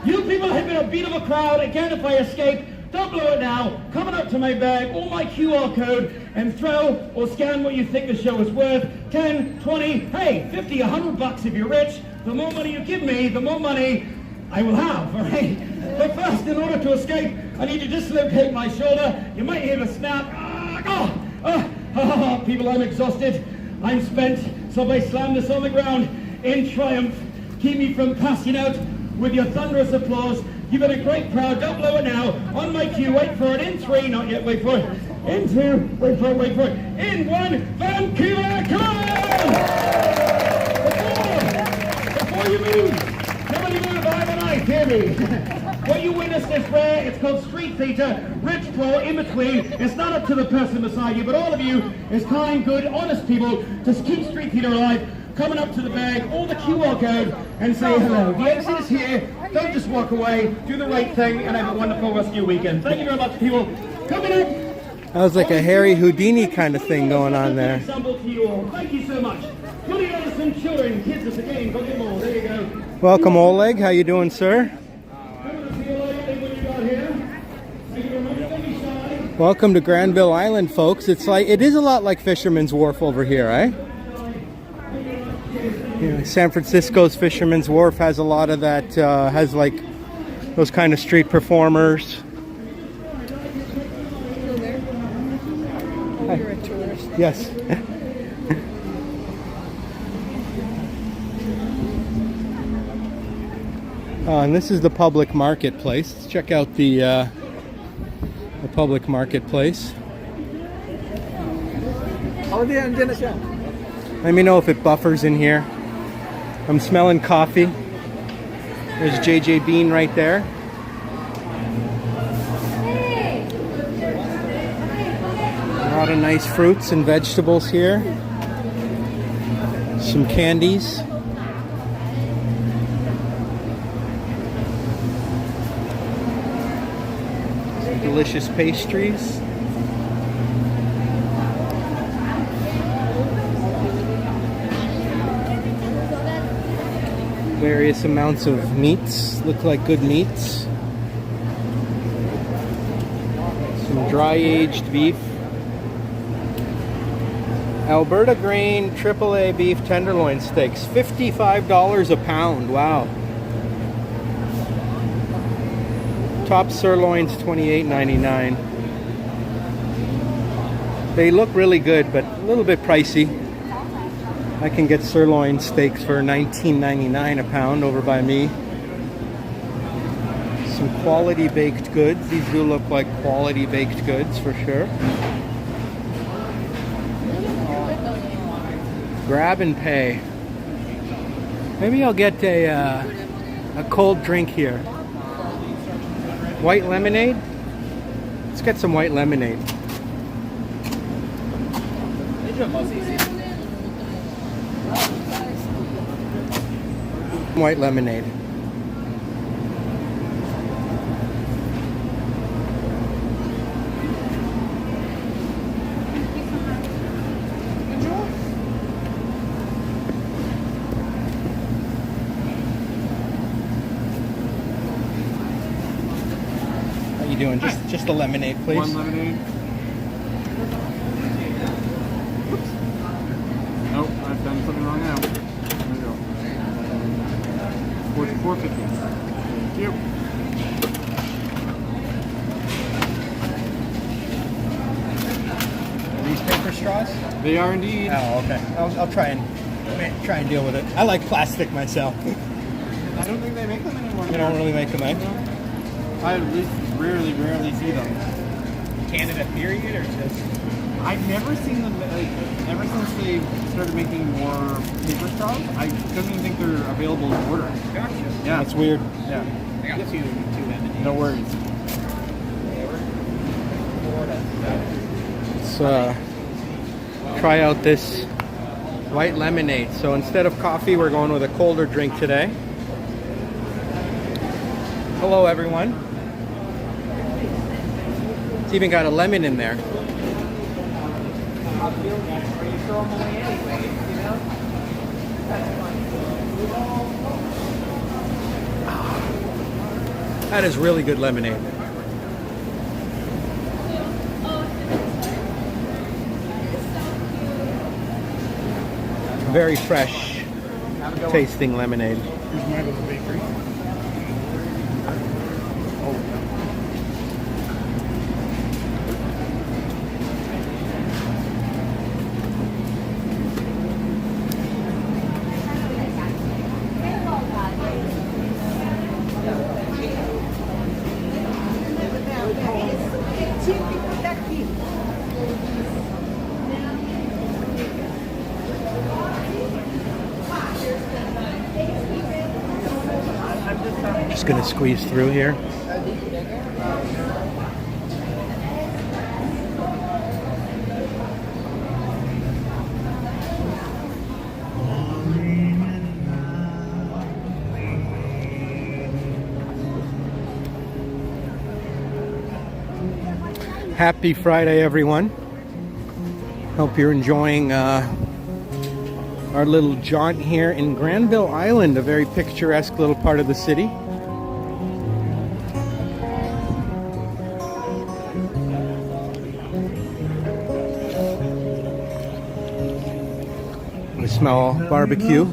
You people have been a beat of a crowd. Again, if I escape, don't blow it now. Coming up to my bag, or my QR code, and throw or scan what you think the show is worth. 10, 20, hey, 50, $100 if you're rich. The more money you give me, the more money I will have, all right? But first, in order to escape, I need to dislocate my shoulder. You might hear the snap. People, I'm exhausted. I'm spent. So I slam this on the ground in triumph. Keep me from passing out with your thunderous applause. You've been a great crowd. Don't blow it now. On my cue, wait for it. In 3, not yet, wait for it. In 2, wait for it. In 1, Vancouver, come on! Before you move, nobody move, I have a knife, hear me. What you witnessed is rare. It's called street theatre. Rich, poor, in between. It's not up to the person beside you, but all of you, as kind, good, honest people, to keep street theatre alive, coming up to the bag, or the QR code, and say hello. The exit is here. Don't just walk away. Do the right thing, and have a wonderful rest of your weekend. Thank you very much, people. Coming up. That was like a Harry Houdini kind of thing going on there. Thank you so much. Fully innocent children, kids at the game, got them all. There you go. Welcome, Oleg. How you doing, sir? Welcome to Granville Island, folks. It is a lot like Fisherman's Wharf over here, eh? Yeah, San Francisco's Fisherman's Wharf has a lot of that, has like those kind of street performers. Hi. You're a tourist. Yes. And this is the public marketplace. Let's check out the public marketplace. Let me know if it buffers in here. I'm smelling coffee. There's JJ Bean right there. A lot of nice fruits and vegetables here. Some candies. Some delicious pastries. Various amounts of meats. Look like good meats. Some dry aged beef. Alberta grain AAA beef tenderloin steaks, $55 a pound. Wow. Top sirloins, $28.99. They look really good, but a little bit pricey. I can get sirloin steaks for $19.99 a pound over by me. Some quality baked goods. These do look like quality baked goods for sure. Grab and pay. Maybe I'll get a cold drink here. White lemonade? Let's get some white lemonade. White lemonade. How you doing? Just a lemonade, please. One lemonade. Oops. Nope, I've done something wrong now. There we go. $44.50. Thank you. Are these paper straws? They are indeed. Oh, okay. I'll try and deal with it. I like plastic myself. I don't think they make them anymore. You don't really make them, eh? I at least rarely see them. Canada period or just? I've never seen them, like, ever since they started making more paper straws, I don't even think they're available to order. Gotcha. Yeah. That's weird. Yeah. I got two lemonades. No worries. Let's try out this white lemonade. So instead of coffee, we're going with a colder drink today. Hello, everyone. It's even got a lemon in there. That is really good lemonade. Very fresh tasting lemonade. Here's my little bakery. just gonna squeeze through here. Happy Friday, everyone. Hope you're enjoying our little jaunt here in Granville Island, a very picturesque little part of the city. We smell barbecue.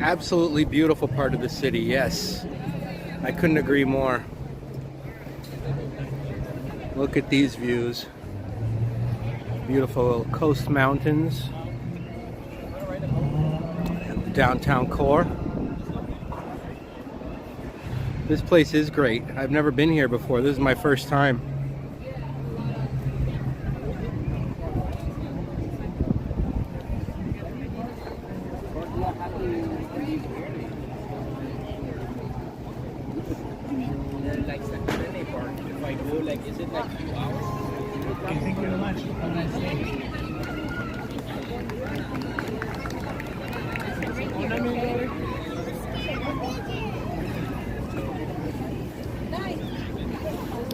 Absolutely beautiful part of the city, yes. I couldn't agree more. Look at these views. Beautiful coast mountains. And the downtown core. This place is great. I've never been here before. This is my first time.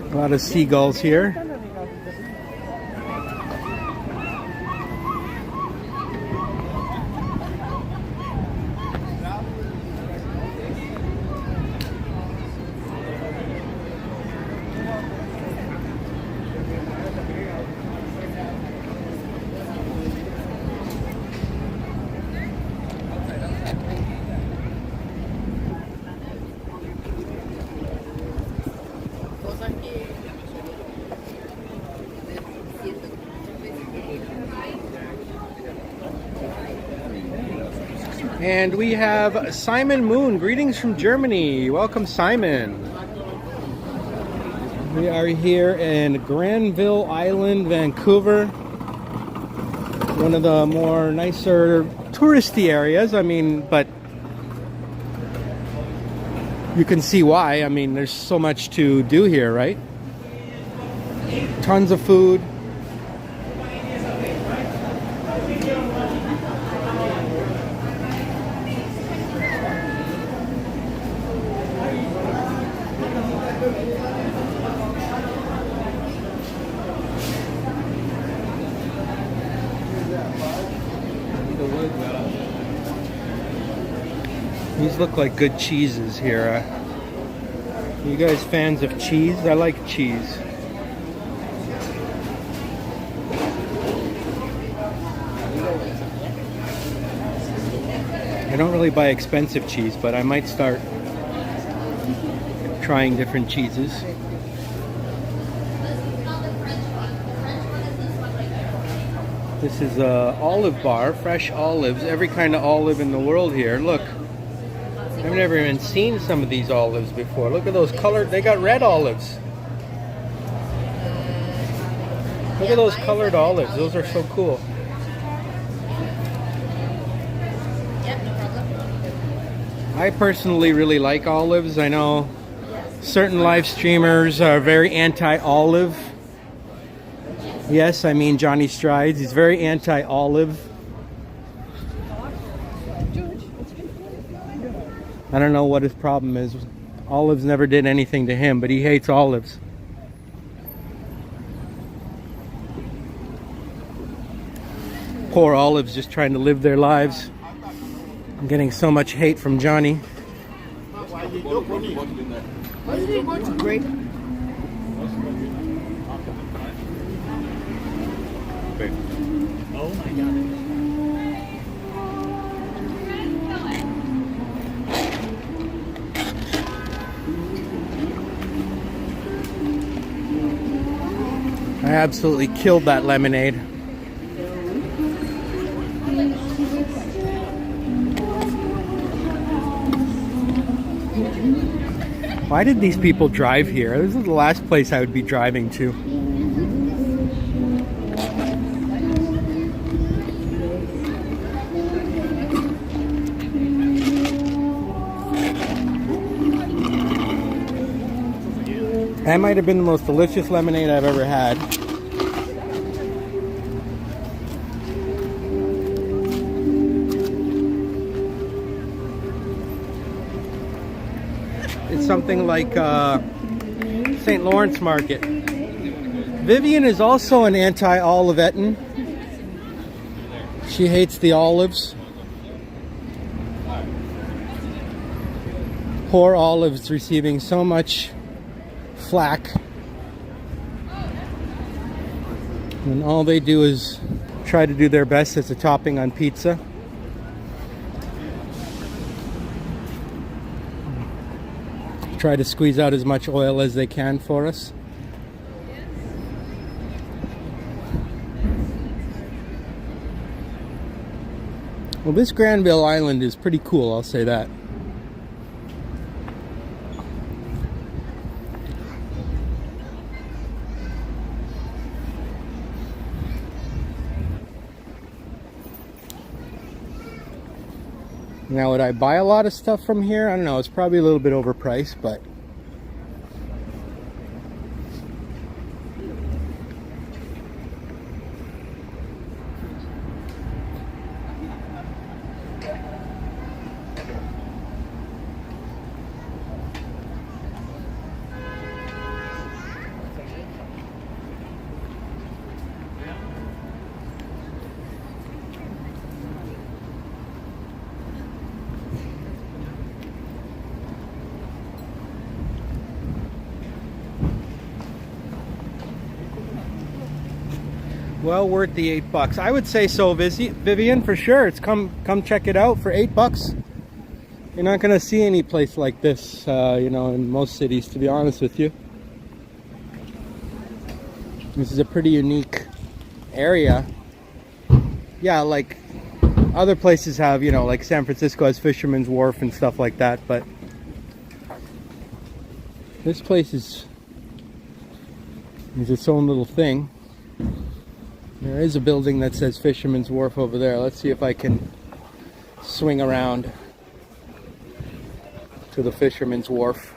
A lot of seagulls here. And we have Simon Moon. Greetings from Germany. Welcome, Simon. We are here in Granville Island, Vancouver. One of the more nicer touristy areas. I mean, but you can see why. I mean, there's so much to do here, right? Tons of food. These look like good cheeses here. You guys fans of cheese? I like cheese. I don't really buy expensive cheese, but I might start trying different cheeses. This is a olive bar, fresh olives, every kind of olive in the world here. Look. I've never even seen some of these olives before. Look at those colored, they got red olives. Look at those colored olives, those are so cool. I personally really like olives. I know certain live streamers are very anti-olive. Yes, I mean Johnny Strides, he's very anti-olive. I don't know what his problem is. Olives never did anything to him, but he hates olives. poor olives just trying to live their lives. I'm getting so much hate from Johnny. Great. Oh my god. I absolutely killed that lemonade. Why did these people drive here? This is the last place I would be driving to. That might have been the most delicious lemonade I've ever had. It's something like St. Lawrence Market. Vivian is also an anti-Olivetan. She hates the olives. Poor Olive's receiving so much flack, and all they do is try to do their best as a topping on pizza. Try to squeeze out as much oil as they can for us. Well, this Granville Island is pretty cool, I'll say that. Now, would I buy a lot of stuff from here? I don't know. It's probably a little bit overpriced, but well worth the $8. I would say so, Vivian, for sure. It's come check it out for $8. You're not gonna see any place like this, you know, in most cities, to be honest with you. This is a pretty unique area. Yeah, like other places have, you know, like San Francisco has Fisherman's Wharf and stuff like that, but this place is its own little thing. There is a building that says Fisherman's Wharf over there. Let's see if I can swing around to the Fisherman's Wharf.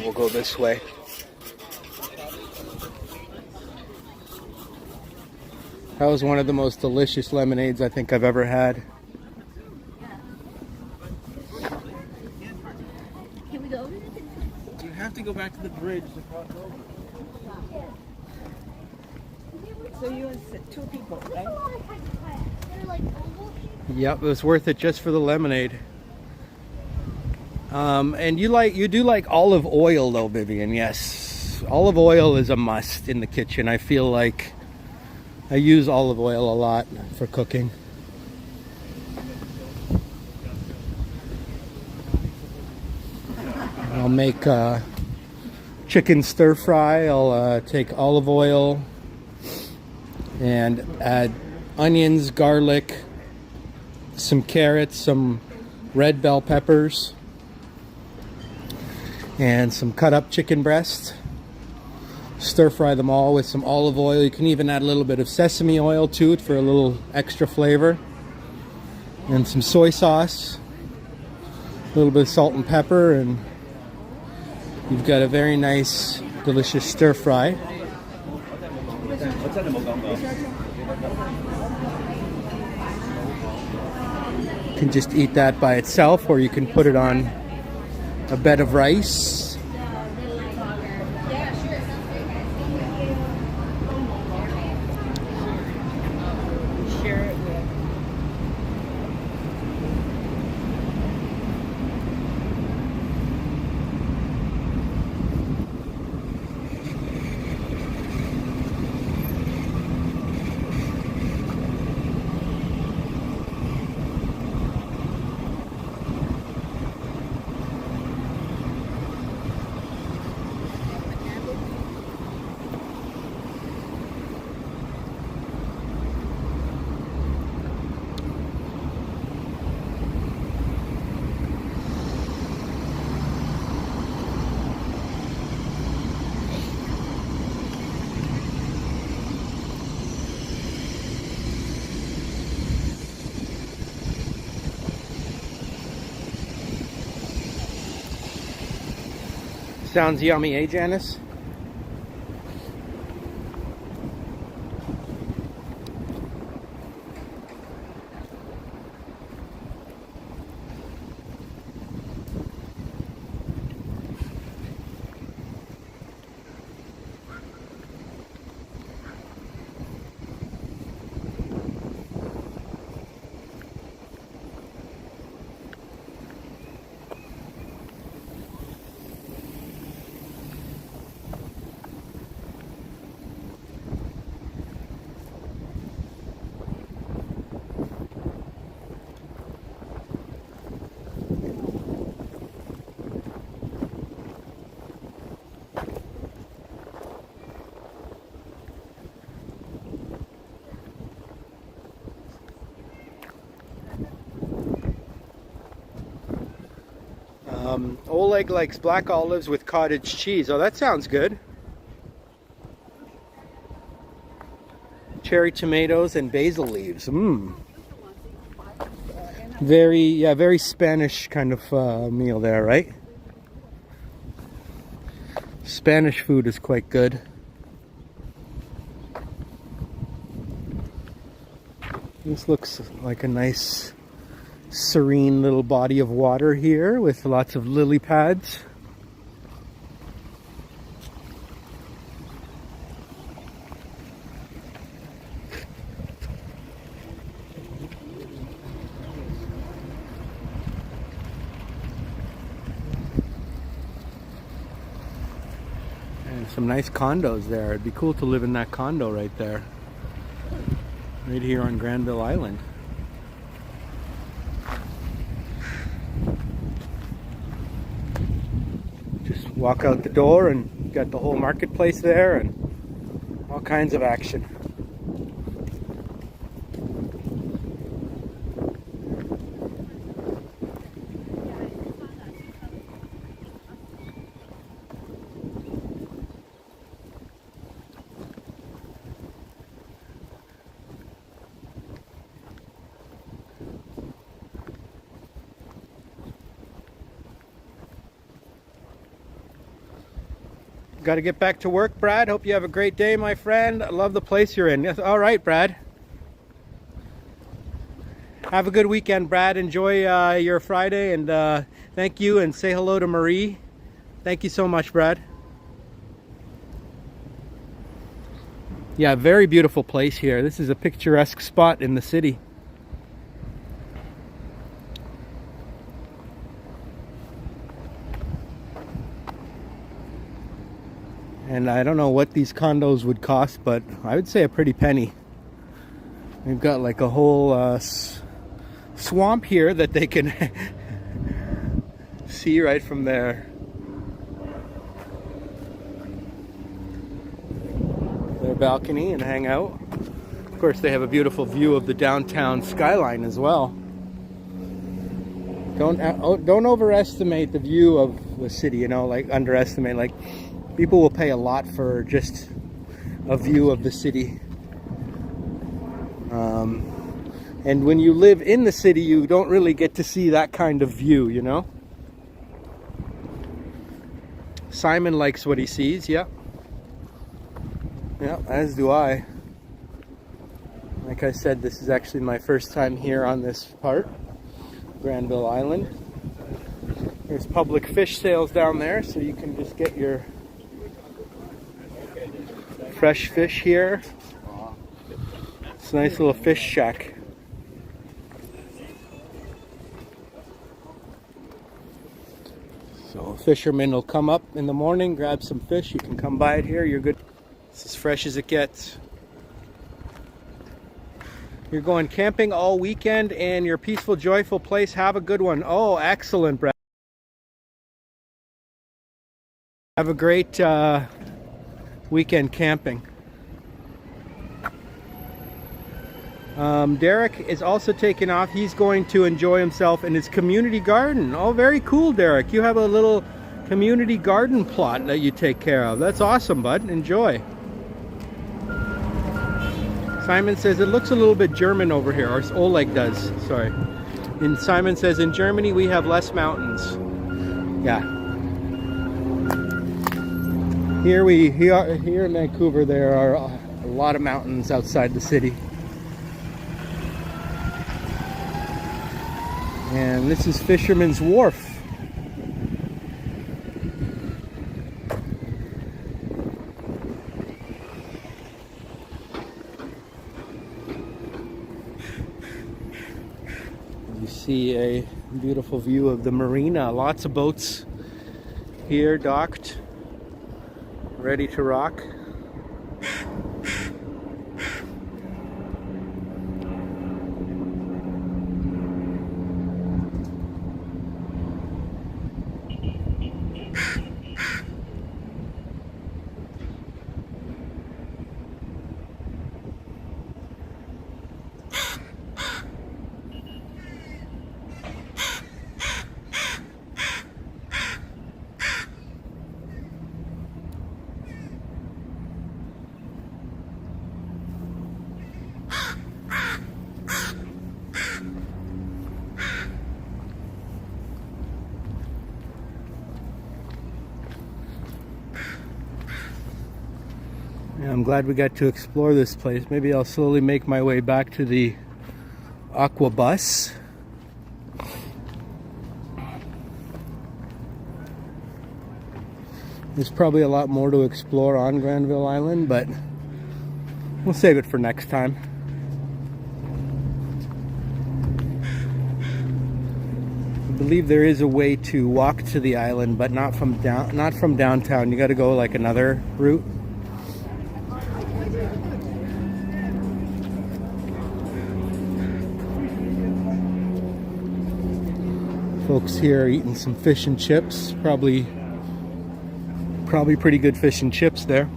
We'll go this way. That was one of the most delicious lemonades I think I've ever had. You have to go back to the bridge to cross over. So you and two people, right? Yep, it was worth it just for the lemonade. And you do like olive oil though, Vivian? Yes, olive oil is a must in the kitchen. I feel like I use olive oil a lot for cooking. I'll make chicken stir fry. I'll take olive oil and add onions, garlic, some carrots, some red bell peppers, and some cut up chicken breast. Stir fry them all with some olive oil. You can even add a little bit of sesame oil to it for a little extra flavor, and some soy sauce, a little bit of salt and pepper, and you've got a very nice, delicious stir fry. You can just eat that by itself, or you can put it on a bed of rice Sounds yummy, eh, Janice? Oleg likes black olives with cottage cheese. Oh, that sounds good. Cherry tomatoes and basil leaves. Very Spanish kind of meal there, right? Spanish food is quite good. This looks like a nice serene little body of water here with lots of lily pads. And some nice condos there. It'd be cool to live in that condo right there. Right here on Granville Island. Walk out the door and you got the whole marketplace there and all kinds of action. Got to get back to work, Brad. Hope you have a great day, my friend. I love the place you're in. Yes, all right, Brad. Have a good weekend, Brad. Enjoy your Friday, and thank you, and say hello to Marie. Thank you so much, Brad. Yeah, very beautiful place here. This is a picturesque spot in the city. And I don't know what these condos would cost, but I would say a pretty penny. We've got like a whole swamp here that they can see right from their balcony and hang out. Of course, they have a beautiful view of the downtown skyline as well. Don't overestimate the view of the city, you know, like underestimate. Like, people will pay a lot for just a view of the city. And when you live in the city, you don't really get to see that kind of view, you know? Simon likes what he sees, yeah. Yeah, as do I. Like I said, this is actually my first time here on this part, Granville Island. There's public fish sales down there, so you can just get your fresh fish here. It's a nice little fish shack. So fishermen will come up in the morning, grab some fish. You can come buy it here. You're good. It's as fresh as it gets. You're going camping all weekend in your peaceful, joyful place. Have a good one. Oh, excellent, Brad. Have a great weekend camping. Derek is also taking off. He's going to enjoy himself in his community garden. Oh, very cool, Derek. You have a little community garden plot that you take care of. That's awesome, bud. Enjoy. Simon says it looks a little bit German over here, or Oleg does, sorry. And Simon says in Germany we have less mountains. Yeah. Here in Vancouver, there are a lot of mountains outside the city. And this is Fisherman's Wharf. You see a beautiful view of the marina. Lots of boats here docked, ready to rock. Yeah, I'm glad we got to explore this place. Maybe I'll slowly make my way back to the Aqua bus. There's probably a lot more to explore on Granville Island, but we'll save it for next time. I believe there is a way to walk to the island, but not from downtown. You got to go like another route. Folks here are eating some fish and chips. Probably pretty good fish and chips there.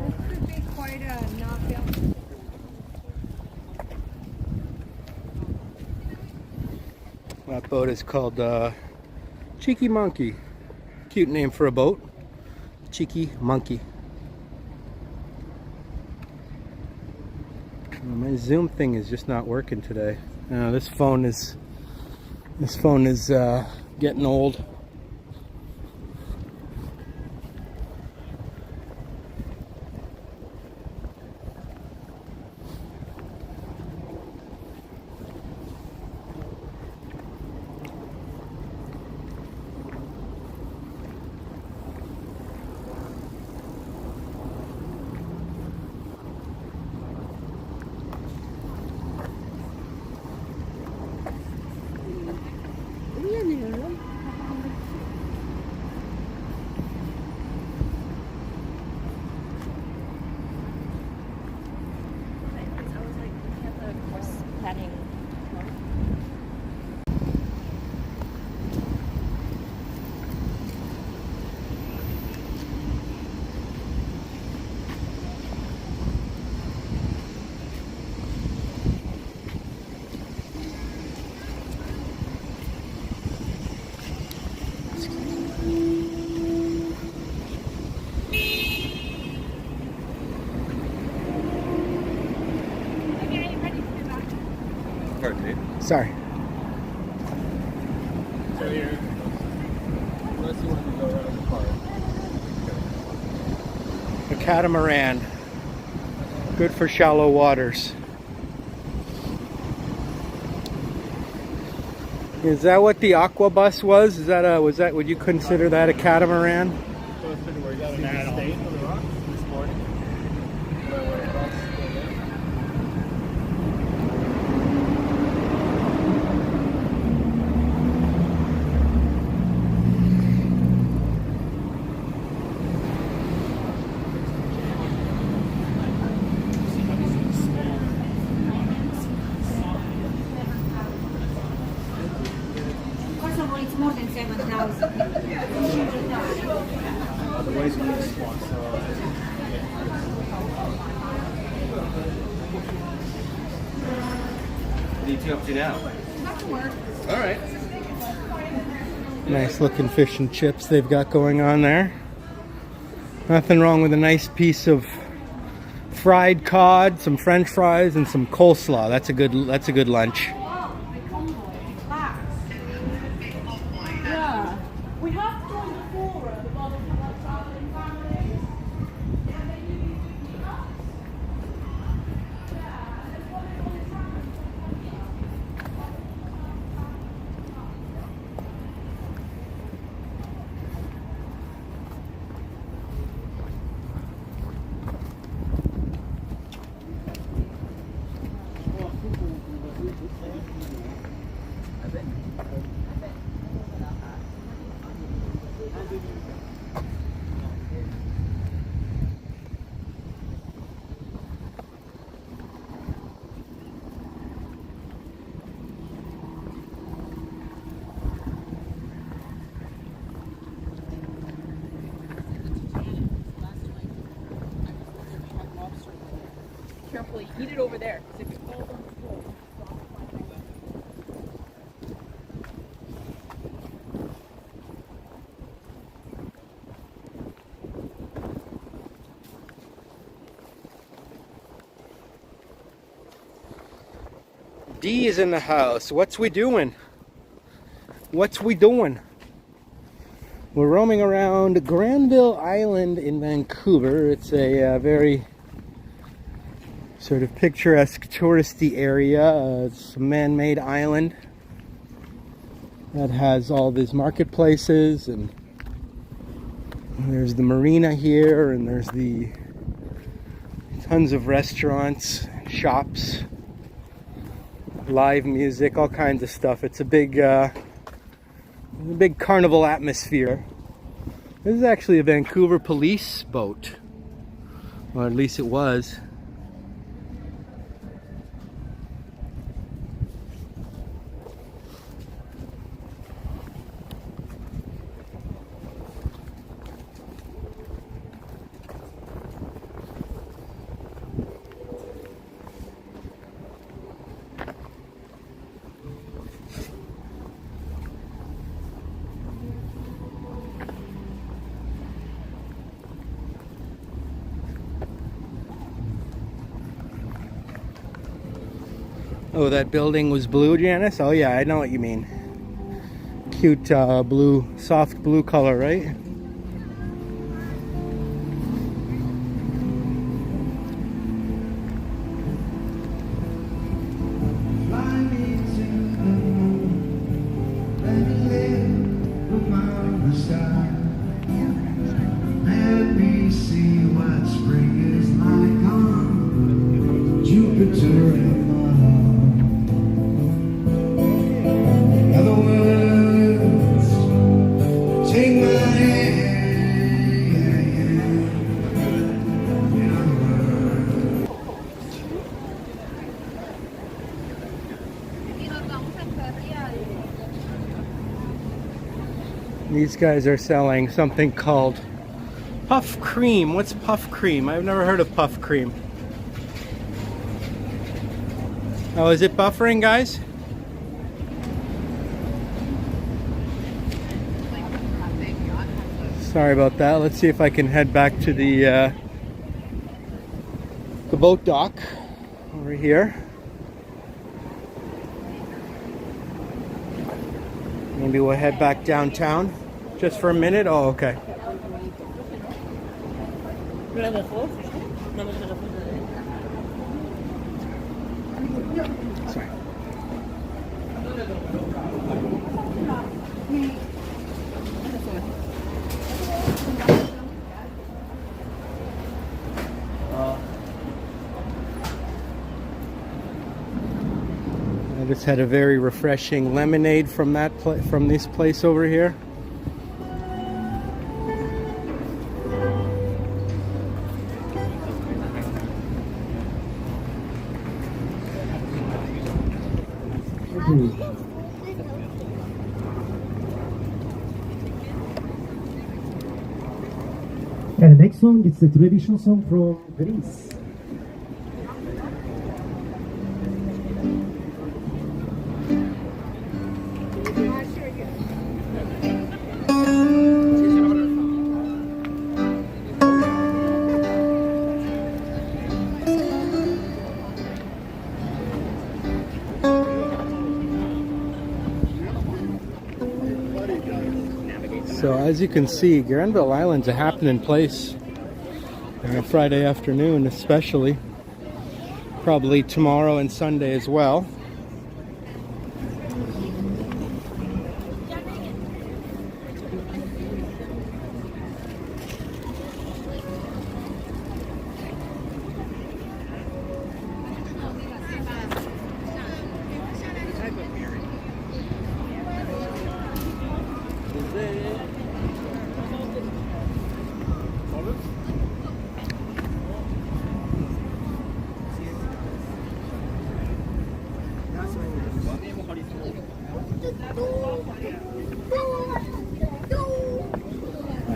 This could be quite a knockout. That boat is called Cheeky Monkey. Cute name for a boat. Cheeky Monkey. My Zoom thing is just not working today. This phone is getting old. Sorry. So here, unless you want to go around the park. A catamaran. Good for shallow waters. Is that what the Aqua bus was? Would you consider that a catamaran? Closer to where you got an state on the rocks this morning. It's more than 7,000. Otherwise, we need sponsor. What are you up to now? All right. Nice looking fish and chips they've got going on there. Nothing wrong with a nice piece of fried cod, some French fries, and some coleslaw. That's a good lunch. Yeah. We have to join the forum about traveling families. And they need to be us. Carefully, eat it over there. If it falls on the floor. D is in the house. What's we doing? We're roaming around Granville Island in Vancouver. It's a very sort of picturesque touristy area. It's a man-made island that has all these marketplaces, and there's the marina here, and there's the tons of restaurants, shops, live music, all kinds of stuff. It's a big carnival atmosphere. This is actually a Vancouver police boat, or at least it was. Oh, that building was blue, Janice? Oh yeah, I know what you mean. Cute blue, soft blue color, right? These guys are selling something called puff cream. What's puff cream? I've never heard of puff cream. Oh, is it buffering, guys? Sorry about that. Let's see if I can head back to the boat dock over here. Maybe we'll head back downtown just for a minute. Oh, okay. Sorry. I just had a very refreshing lemonade from from this place over here. And the next song is a traditional song from Greece. So as you can see, Granville Island's a happening place on a Friday afternoon especially. Probably tomorrow and Sunday as well.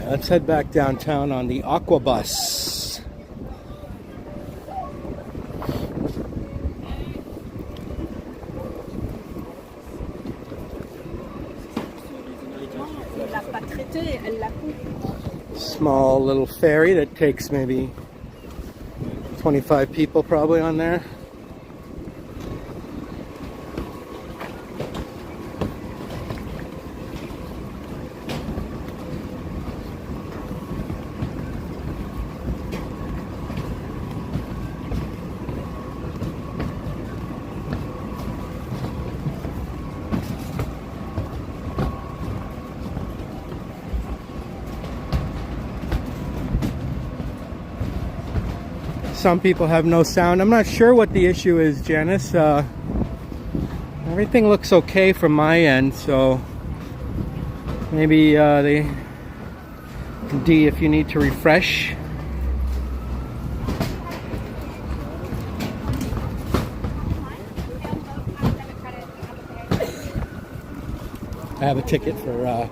Let's head back downtown on the Aqua bus. Small little ferry that takes maybe 25 people probably on there. Some people have no sound. I'm not sure what the issue is, Janice. Everything looks okay from my end, so maybe they D if you need to refresh. I have a ticket for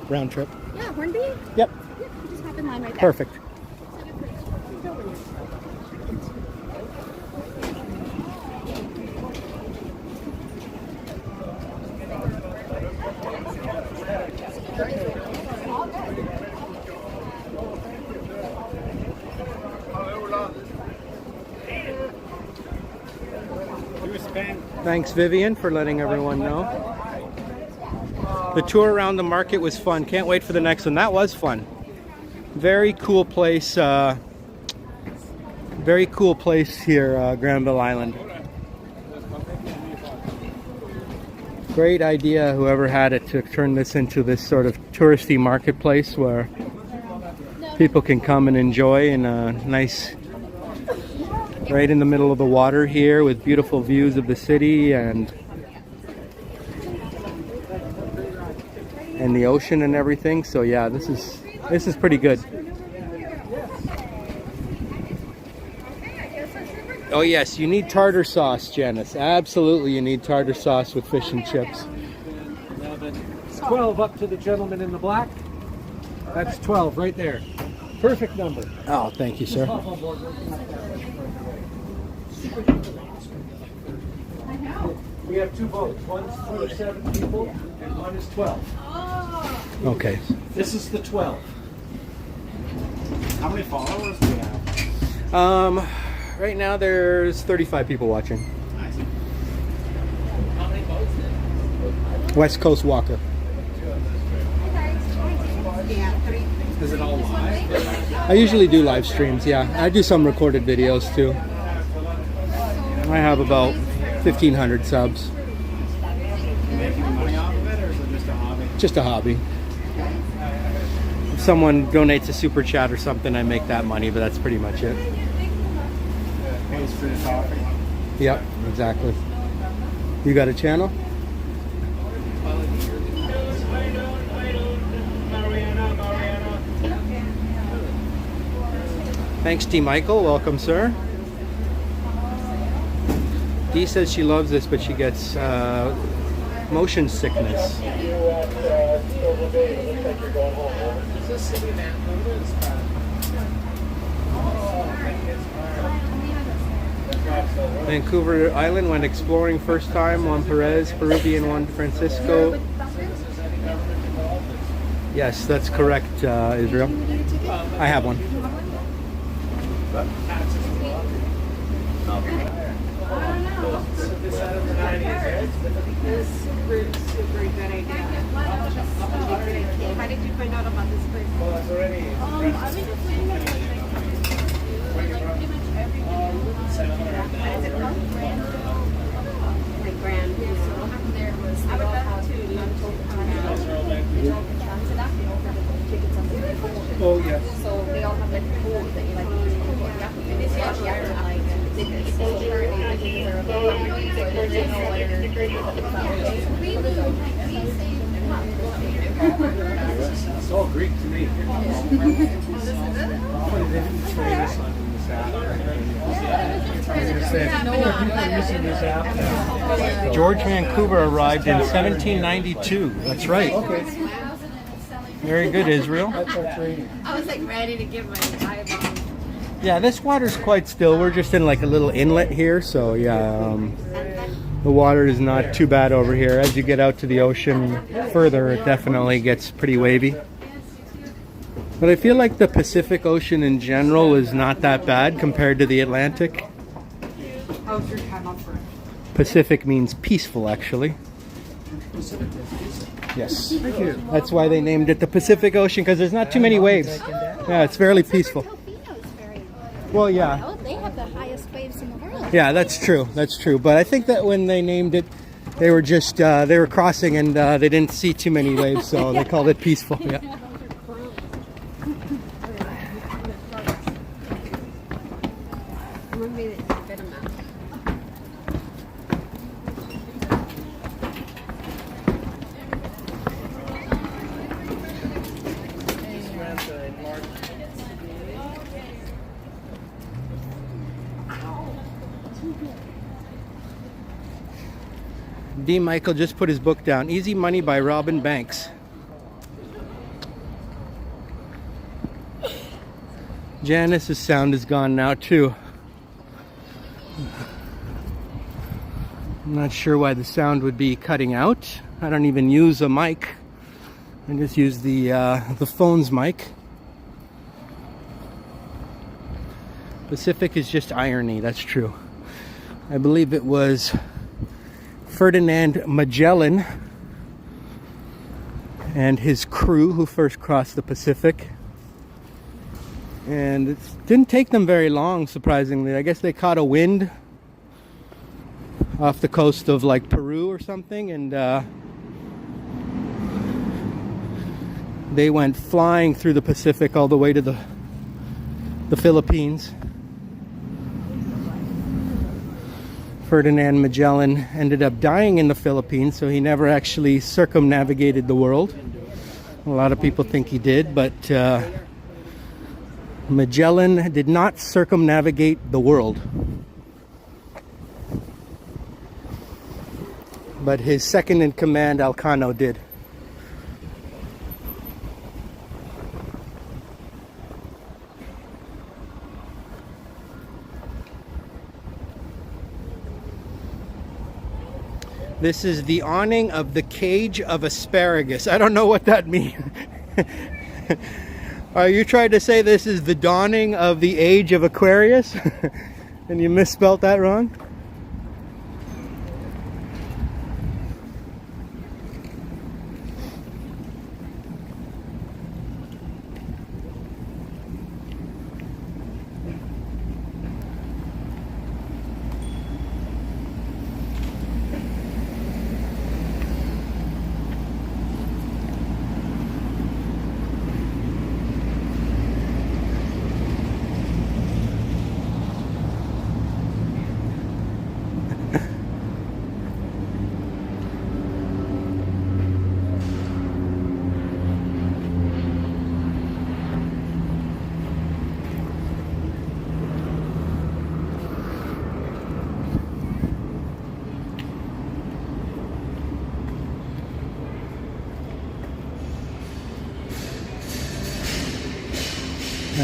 round trip. Yeah, Hornby? Yep. Yep, you just hop in line right there. Perfect. Thanks, Vivian, for letting everyone know. The tour around the market was fun. Can't wait for the next one. That was fun. Very cool place. Very cool place here, Granville Island. Great idea, whoever had it, to turn this into this sort of touristy marketplace where people can come and enjoy in a nice, right in the middle of the water here with beautiful views of the city and the ocean and everything. So yeah, this is pretty good. Oh yes, you need tartar sauce, Janice. Absolutely, you need tartar sauce with fish and chips. 12 up to the gentleman in the black. That's 12 right there. Perfect number. Oh, thank you, sir. We have two boats. One's for 7 people and one is 12. Okay. This is the 12. How many followers do you have? Right now there's 35 people watching. Nice. West Coast Walker. looking at 3. Is it all live? I usually do live streams, yeah. I do some recorded videos too. I have about 1,500 subs. Making money off of it, or is it just a hobby? Just a hobby. If someone donates a super chat or something, I make that money, but that's pretty much it. Pays for the coffee. Yep, exactly. You got a channel? Thanks, D. Michael. Welcome, sir. Dee says she loves this, but she gets motion sickness. Vancouver Island went exploring first time. Juan Perez, Peruvian Juan Francisco. Yes, that's correct, Israel. I have one. Super good idea. How did you find out about this place? Well, it's already. I've been just looking at like pretty much everything. What is it called? Like Granville. So what happened there was I would love to. Oh, yeah. So they all have like codes that you like use. And it's actually after like tickets. So currently the tickets are about so there's no It's all Greek to me. George Vancouver arrived in 1792. That's right. Very good, Israel. I was like ready to give my eyeball. Yeah, this water's quite still. We're just in like a little inlet here, so yeah, the water is not too bad over here. As you get out to the ocean further, it definitely gets pretty wavy. But I feel like the Pacific Ocean in general is not that bad compared to the Atlantic. How's your time off for? Pacific means peaceful, actually. Yes. Thank you. That's why they named it the Pacific Ocean, because there's not too many waves. Yeah, it's fairly peaceful. Well, yeah. Oh, they have the highest waves in the world. Yeah, that's true. That's true. But I think that when they named it, they were just they were crossing and they didn't see too many waves, so they called it peaceful. Yeah. D. Michael just put his book down. Easy Money by Robin Banks. Janice's sound is gone now too. I'm not sure why the sound would be cutting out. I don't even use a mic. I just use the phone's mic. Pacific is just irony, that's true. I believe it was Ferdinand Magellan and his crew who first crossed the Pacific. And it didn't take them very long, surprisingly. I guess they caught a wind off the coast of like Peru or something, and they went flying through the Pacific all the way to the Philippines. Ferdinand Magellan ended up dying in the Philippines, so he never actually circumnavigated the world. A lot of people think he did, but Magellan did not circumnavigate the world. But his second in command, Elcano, did. This is the awning of the cage of asparagus. I don't know what that means. Are you trying to say this is the dawning of the age of Aquarius? And you misspelt that wrong?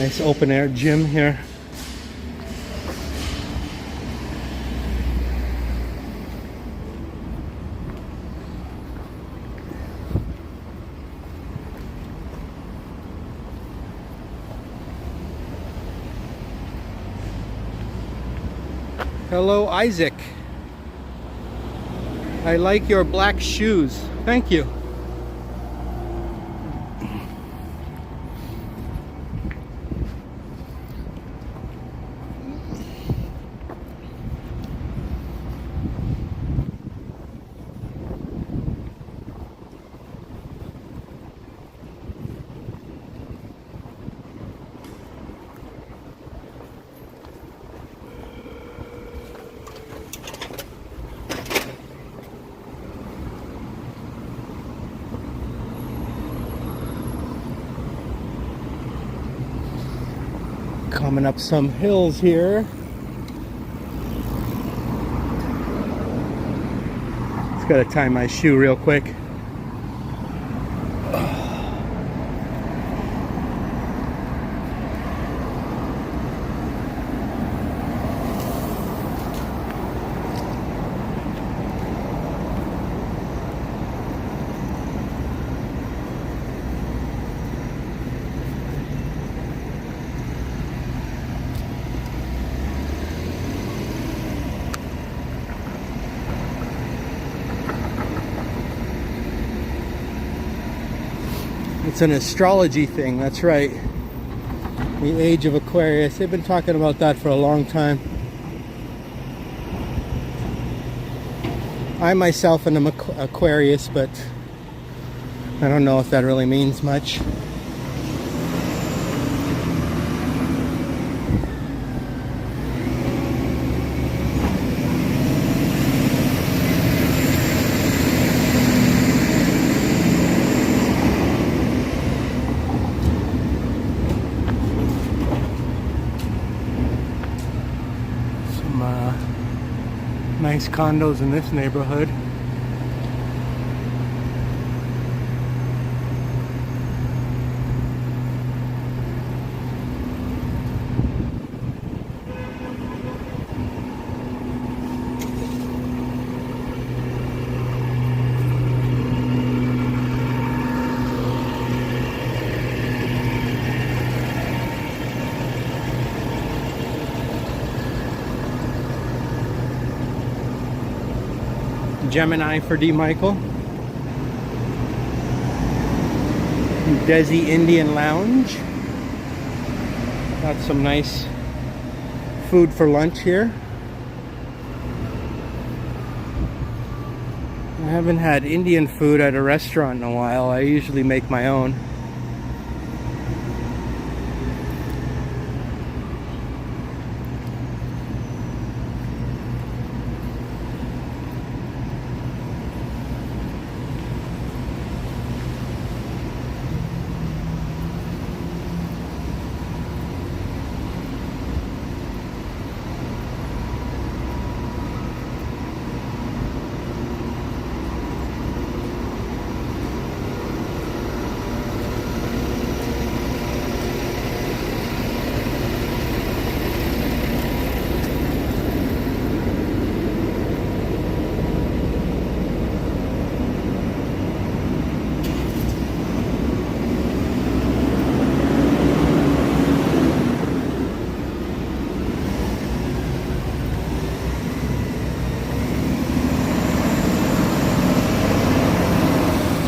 Nice open air gym here. Hello, Isaac. I like your black shoes. Thank you. Coming up some hills here. Just gotta tie my shoe real quick. It's an astrology thing, that's right. The age of Aquarius. They've been talking about that for a long time. I myself am an Aquarius, but I don't know if that really means much. Nice condos in this neighborhood. Gemini for D. Michael. Desi Indian Lounge. Got some nice food for lunch here. I haven't had Indian food at a restaurant in a while. I usually make my own.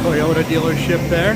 Toyota dealership there.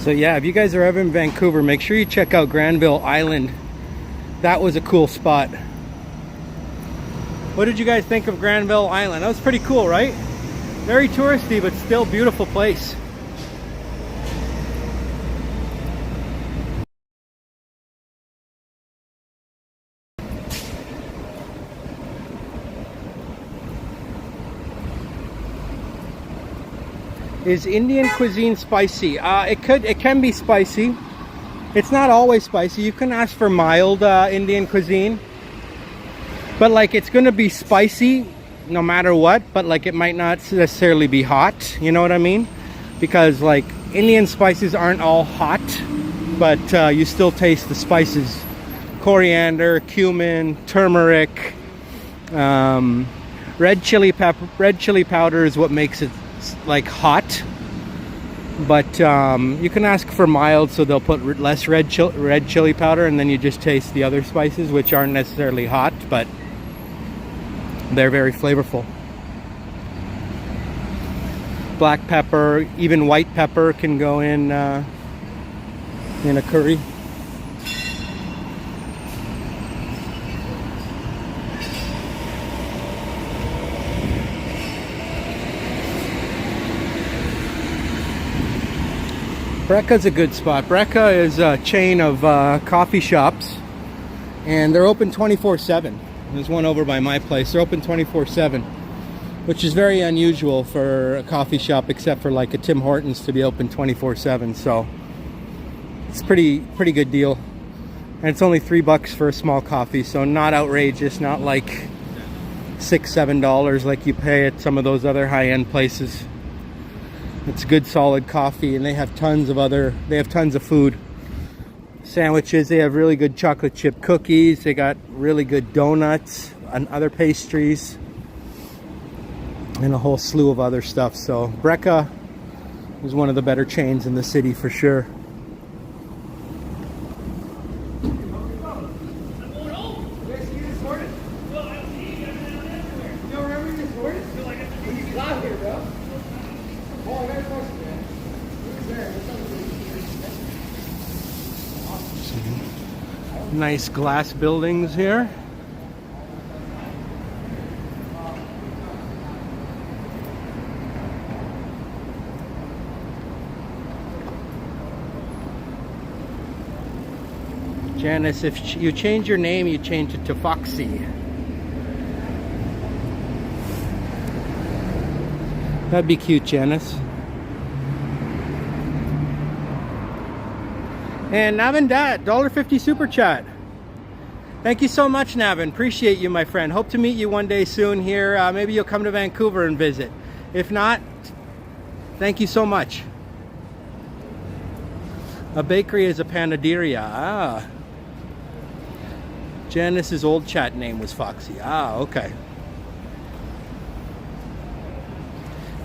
So yeah, if you guys are ever in Vancouver, make sure you check out Granville Island. That was a cool spot. What did you guys think of Granville Island? That was pretty cool, right? Very touristy, but still beautiful place. Is Indian cuisine spicy? It can be spicy. It's not always spicy. You can ask for mild Indian cuisine, but like it's gonna be spicy no matter what. But like it might not necessarily be hot. You know what I mean? Because like Indian spices aren't all hot, but you still taste the spices: coriander, cumin, turmeric, red chili pepper. Red chili powder is what makes it like hot, but you can ask for mild, so they'll put less red chili powder, and then you just taste the other spices, which aren't necessarily hot, but they're very flavorful. Black pepper, even white pepper can go in a curry. Brecca's a good spot. Brecca is a chain of coffee shops, and they're open 24/7. There's one over by my place. They're open 24/7, which is very unusual for a coffee shop, except for like a Tim Hortons to be open 24/7. So it's pretty good deal, and it's only $3 for a small coffee, so not outrageous, not like $6-7 like you pay at some of those other high-end places. It's good solid coffee, and they have tons of food. Sandwiches, they have really good chocolate chip cookies, they got really good donuts and other pastries, and a whole slew of other stuff. So Brecca is one of the better chains in the city for sure. Nice glass buildings here. Janice, if you change your name, you change it to Foxy. That'd be cute, Janice. And Navin Dat, $1.50 super chat. Thank you so much, Navin. Appreciate you, my friend. Hope to meet you one day soon here. Maybe you'll come to Vancouver and visit. If not, thank you so much. A bakery is a panaderia. Ah. Janice's old chat name was Foxy. Ah, okay.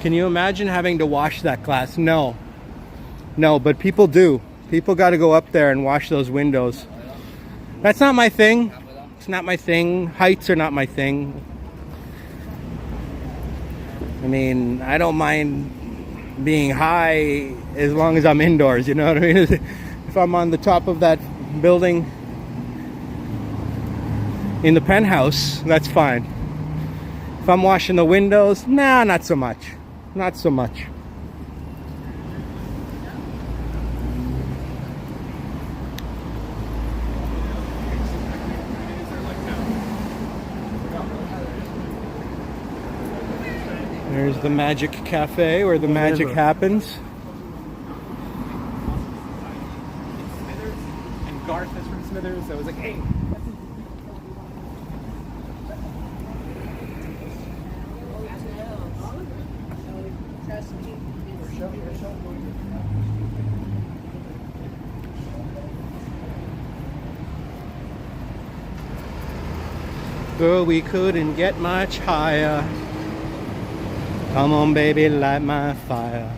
Can you imagine having to wash that glass? No. No, but people do. People got to go up there and wash those windows. That's not my thing. It's not my thing. Heights are not my thing. I mean, I don't mind being high as long as I'm indoors, you know what I mean? If I'm on the top of that building in the penthouse, that's fine. If I'm washing the windows, nah, not so much. Not so much. There's the Magic Cafe where the magic happens. And Garth is from Smithers, so I was like, hey. Girl, we couldn't get much higher. Come on, baby, light my fire.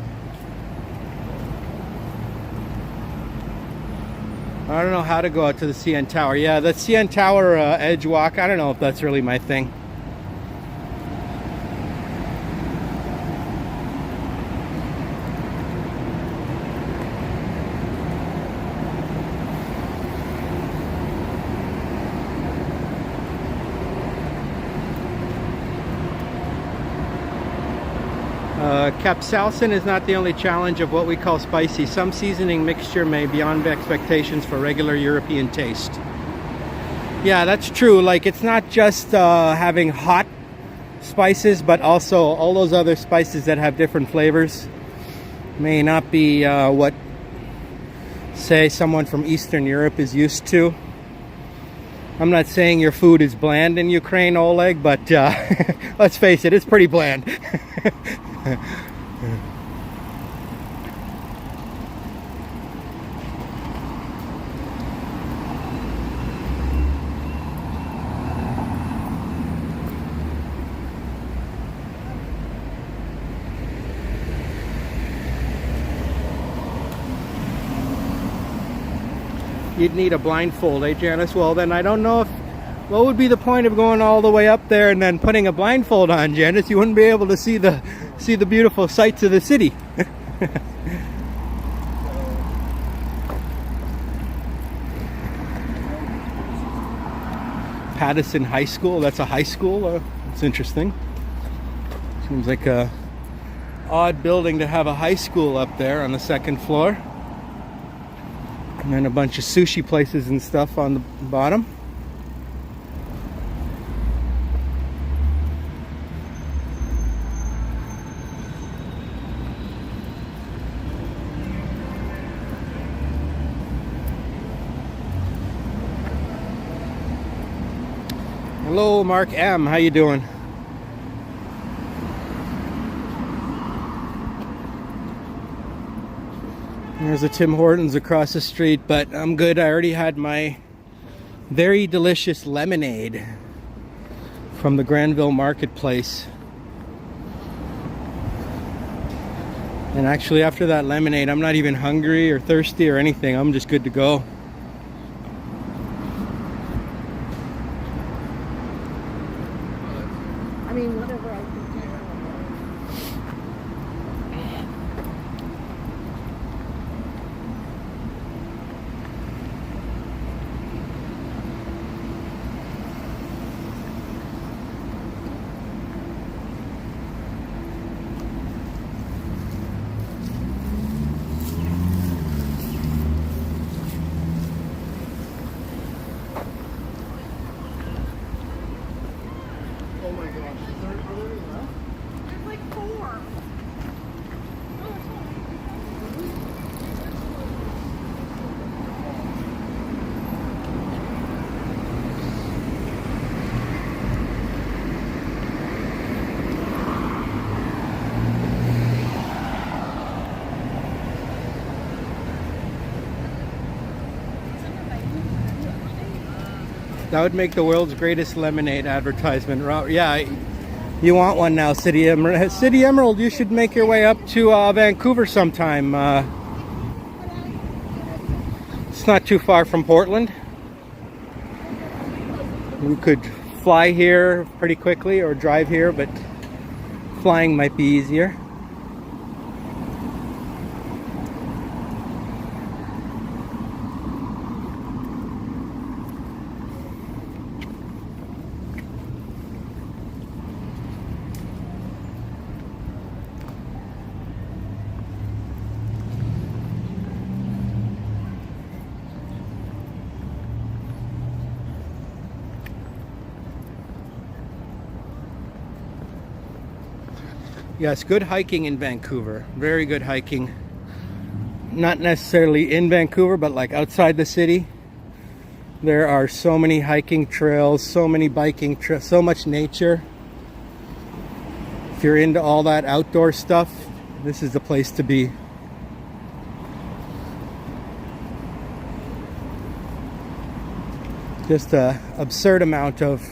I don't know how to go out to the CN Tower. Yeah, the CN Tower edge walk, I don't know if that's really my thing. Capsaicin is not the only challenge of what we call spicy. Some seasoning mixture may be beyond expectations for regular European taste. Yeah, that's true. Like, it's not just having hot spices, but also all those other spices that have different flavors may not be what, say, someone from Eastern Europe is used to. I'm not saying your food is bland in Ukraine, Oleg, but let's face it, it's pretty bland. You'd need a blindfold, eh, Janice? Well, then I don't know if... What would be the point of going all the way up there and then putting a blindfold on, Janice? You wouldn't be able to see the beautiful sights of the city. Pattison High School. That's a high school. It's interesting. Seems like a odd building to have a high school up there on the second floor. And then a bunch of sushi places and stuff on the bottom. Hello, Mark M. How you doing? There's a Tim Hortons across the street, but I'm good. I already had my very delicious lemonade from the Granville Marketplace. And actually, after that lemonade, I'm not even hungry or thirsty or anything. I'm just good to go. I mean, whatever I can There's like 4. That would make the world's greatest lemonade advertisement. Yeah, you want one now, City Emerald. City Emerald, you should make your way up to Vancouver sometime. It's not too far from Portland. You could fly here pretty quickly or drive here, but flying might be easier. Yes, good hiking in Vancouver. Very good hiking. Not necessarily in Vancouver, but like outside the city. There are so many hiking trails, so many biking trails, so much nature. If you're into all that outdoor stuff, this is the place to be. Just an absurd amount of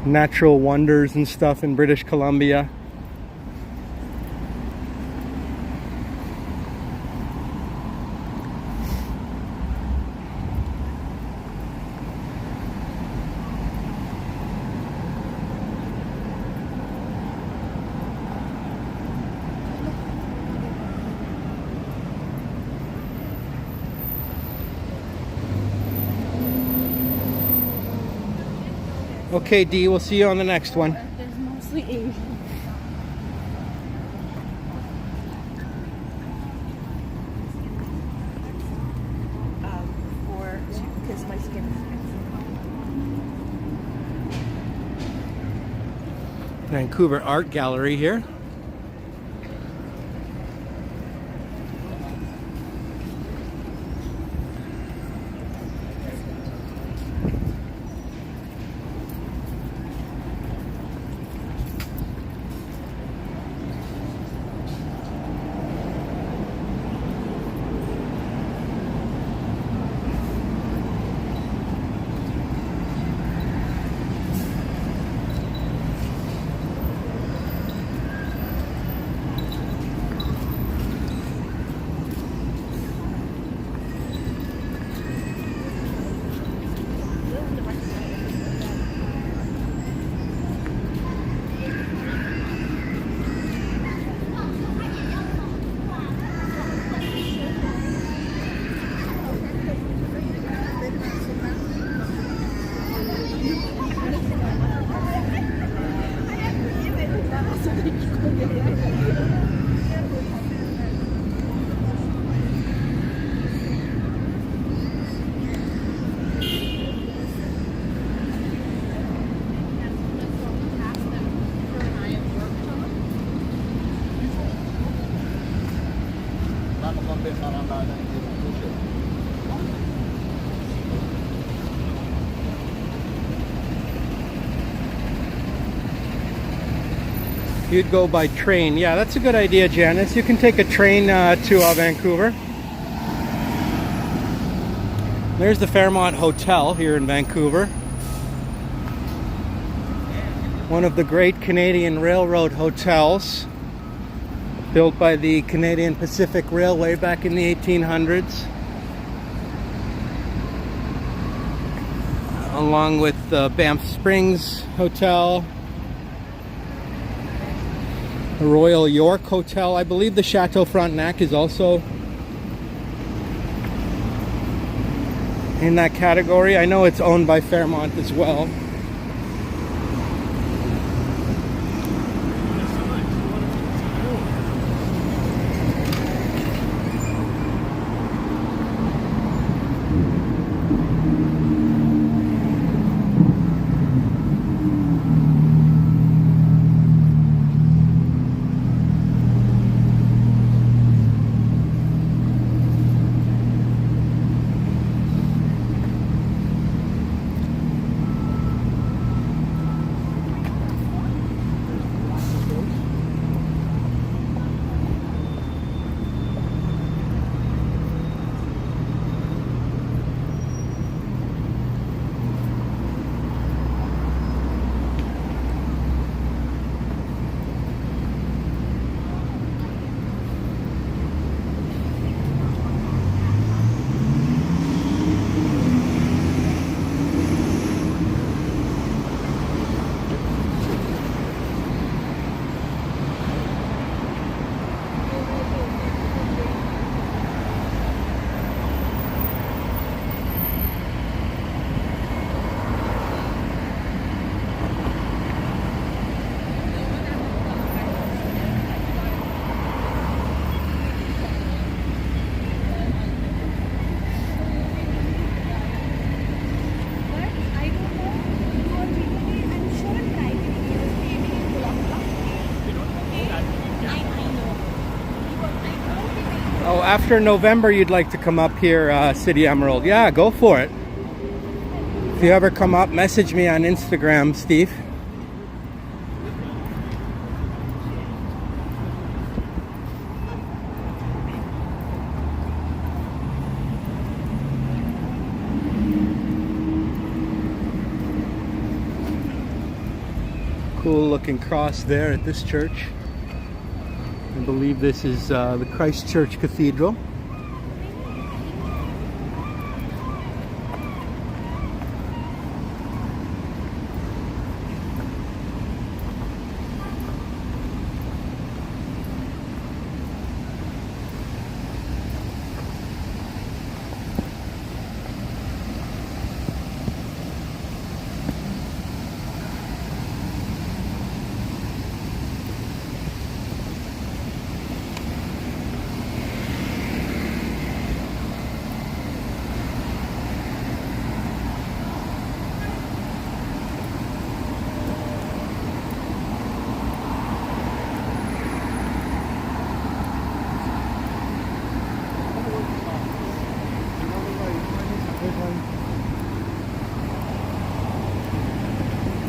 natural wonders and stuff in British Columbia. Okay, Dee, we'll see you on the next one. There's mostly Asian. Vancouver Art Gallery here. You'd go by train. Yeah, that's a good idea, Janice. You can take a train to Vancouver. There's the Fairmont Hotel here in Vancouver. One of the great Canadian Railroad hotels, built by the Canadian Pacific Railway back in the 1800s. Along with the Banff Springs Hotel, the Royal York Hotel. I believe the Chateau Frontenac is also in that category. I know it's owned by Fairmont as well. Oh, after November you'd like to come up here, City Emerald. Yeah, go for it. If you ever come up, message me on Instagram, Steve. Cool looking cross there at this church. I believe this is the Christ Church Cathedral.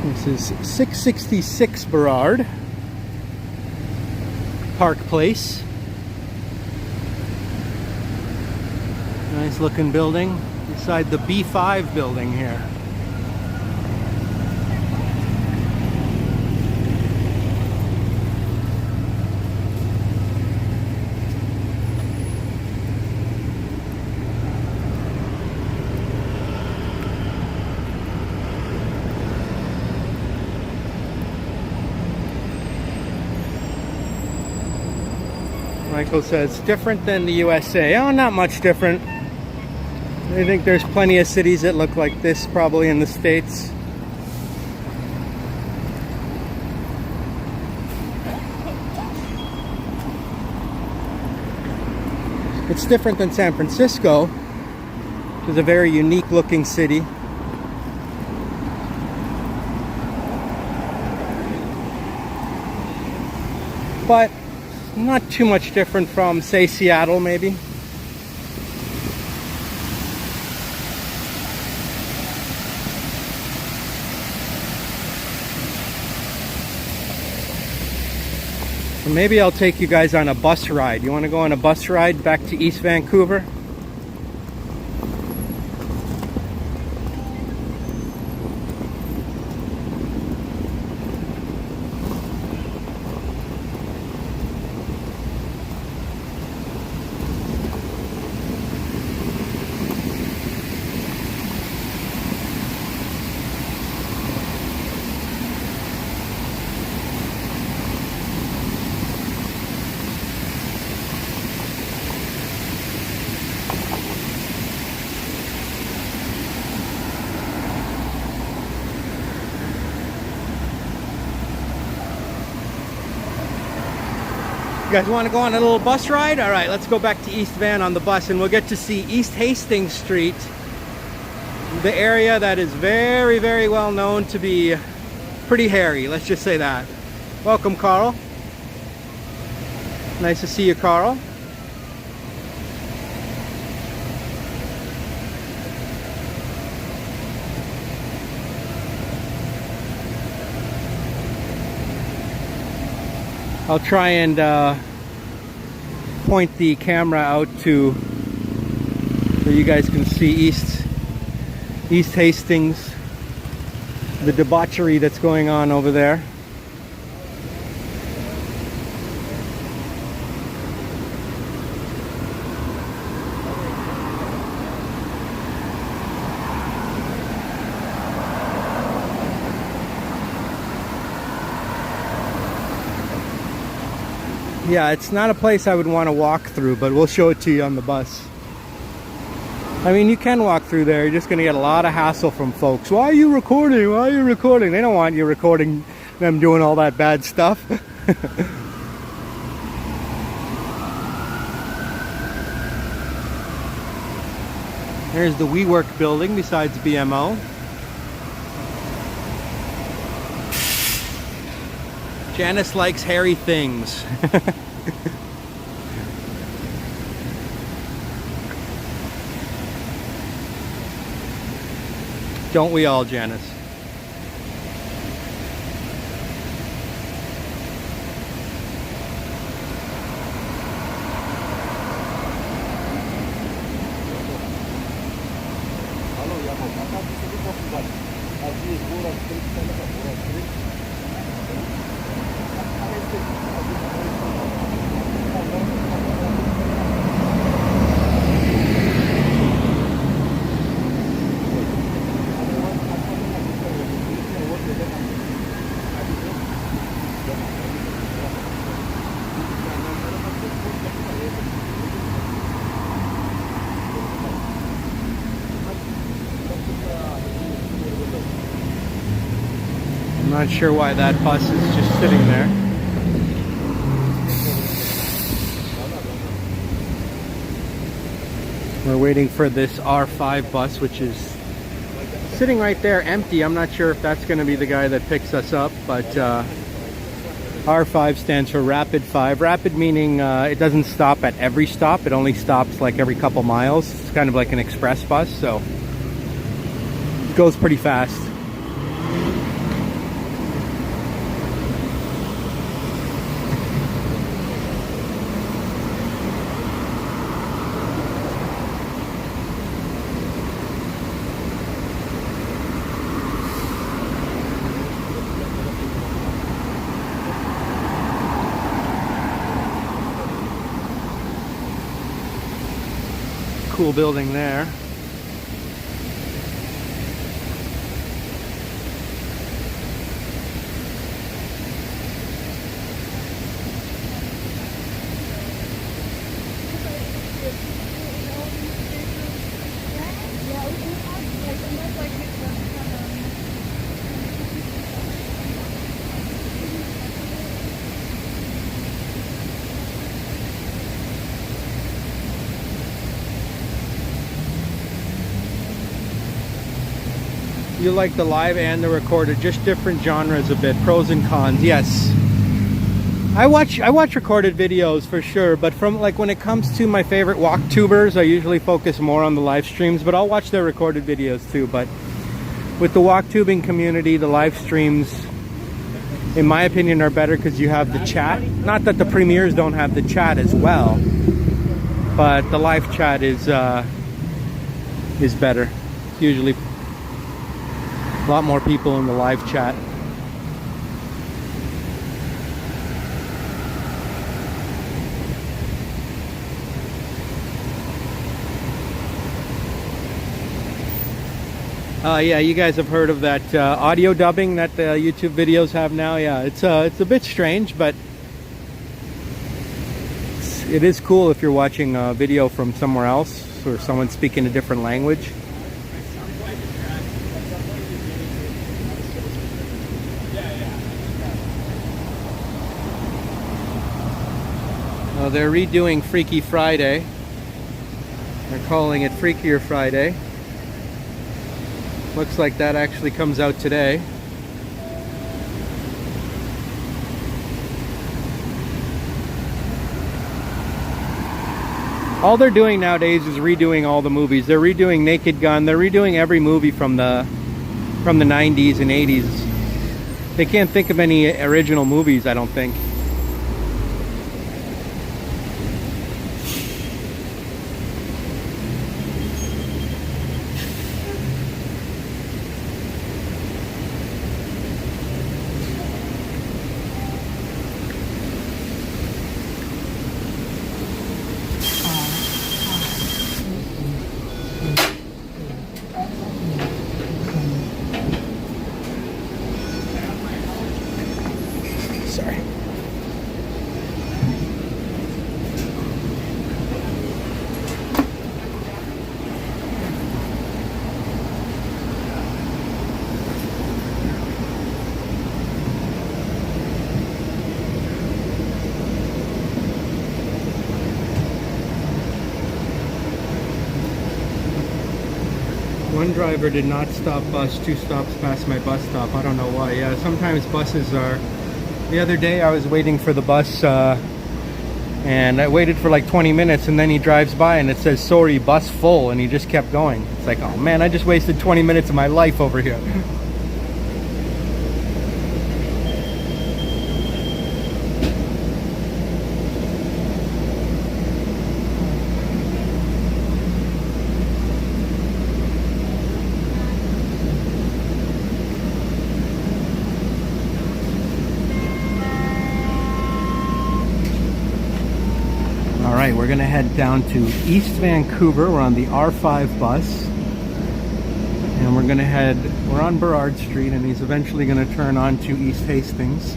This is 666 Burrard Park Place. Nice looking building beside the B5 building here. Michael says, different than the USA. Oh, not much different. I think there's plenty of cities that look like this probably in the States. It's different than San Francisco, which is a very unique looking city. But not too much different from, say, Seattle, maybe. So maybe I'll take you guys on a bus ride. You want to go on a bus ride back to East Vancouver? You guys want to go on a little bus ride? All right, let's go back to East Van on the bus and we'll get to see East Hastings Street, the area that is very, very well known to be pretty hairy. Let's just say that. Welcome, Carl. Nice to see you, Carl. I'll try and point the camera out to so you guys can see East Hastings, the debauchery that's going on over there. Yeah, it's not a place I would want to walk through, but we'll show it to you on the bus. I mean, you can walk through there. You're just going to get a lot of hassle from folks. Why are you recording? Why are you recording? They don't want you recording them doing all that bad stuff. There's the WeWork building besides BMO. Janice likes hairy things. Don't we all, Janice? I'm not sure why that bus is just sitting there. We're waiting for this R5 bus, which is sitting right there empty. I'm not sure if that's going to be the guy that picks us up, but R5 stands for Rapid 5. Rapid meaning it doesn't stop at every stop. It only stops like every couple miles. It's kind of like an express bus, so it goes pretty fast. cool building there. You like the live and the recorded, just different genres a bit, pros and cons. Yes, I watch recorded videos for sure, but from like when it comes to my favorite walktubers, I usually focus more on the live streams, but I'll watch their recorded videos too. But with the walktubing community, the live streams, in my opinion, are better because you have the chat. Not that the premieres don't have the chat as well, but the live chat is better. It's usually a lot more people in the live chat. Yeah, you guys have heard of that audio dubbing that YouTube videos have now. Yeah, it's a bit strange, but it is cool if you're watching a video from somewhere else or someone speaking a different language. They're redoing Freaky Friday. They're calling it Freakier Friday. Looks like that actually comes out today. All they're doing nowadays is redoing all the movies. They're redoing Naked Gun. They're redoing every movie from the 90s and 80s. They can't think of any original movies, I don't think. One driver did not stop bus 2 stops past my bus stop. I don't know why. Yeah, sometimes buses are... The other day I was waiting for the bus and I waited for like 20 minutes and then he drives by and it says, "Sorry, bus full," and he just kept going. It's like, oh man, I just wasted 20 minutes of my life over here. Alright, we're gonna head down to East Vancouver. We're on the R5 bus. And we're on Burrard Street, and he's eventually gonna turn on to East Hastings.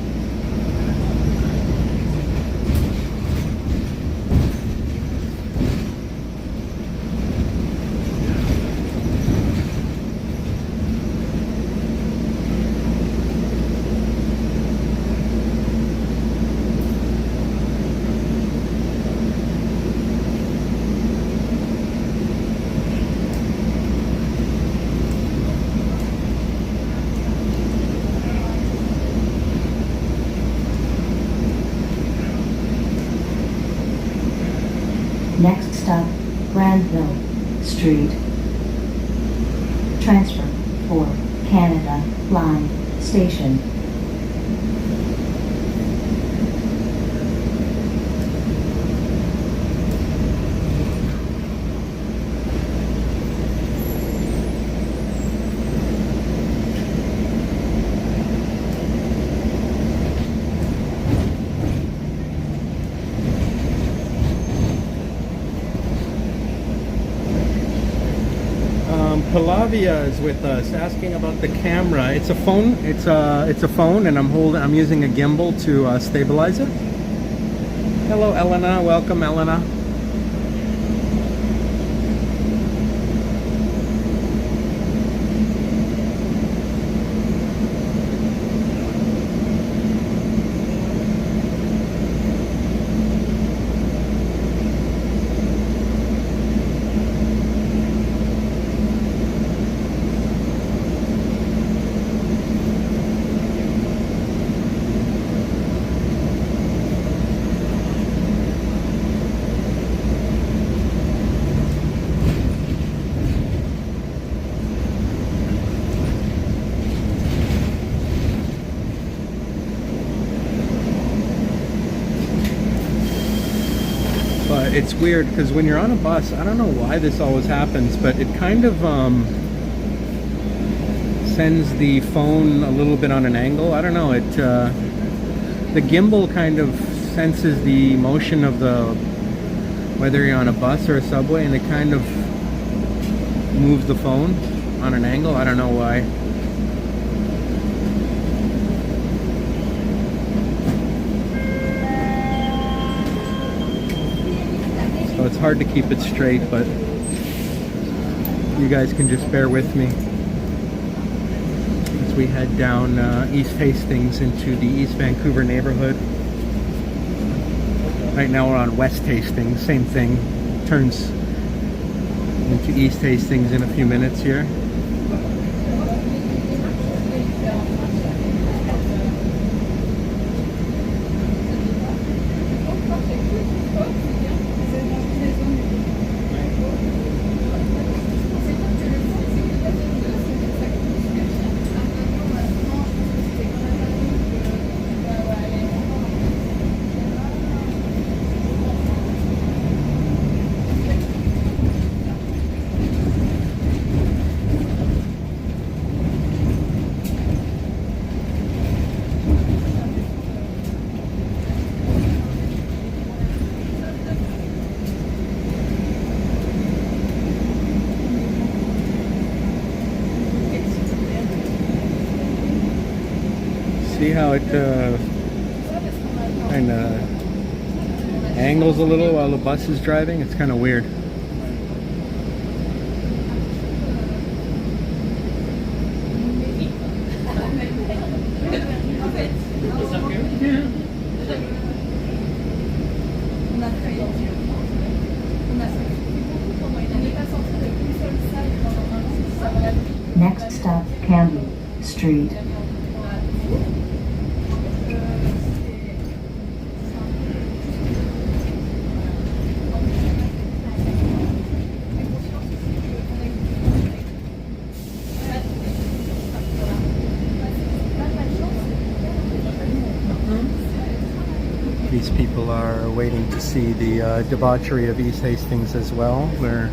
Next stop, Granville Street. Transfer for Canada Line Station. Olivia is with us, asking about the camera. It's a phone. It's a phone, and I'm using a gimbal to stabilize it. Hello, Elena. Welcome, Elena. It's weird because when you're on a bus, I don't know why this always happens, but it kind of sends the phone a little bit on an angle. I don't know, the gimbal kind of senses the motion of whether you're on a bus or a subway, and it kind of moves the phone on an angle. I don't know why. So it's hard to keep it straight, but you guys can just bear with me as we head down East Hastings into the East Vancouver neighborhood. Right now we're on West Hastings, same thing. Turns into East Hastings in a few minutes here. See how it kind of angles a little while the bus is driving? It's kind of weird. Next stop, Campbell Street. These people are waiting to see the debauchery of East Hastings as well, where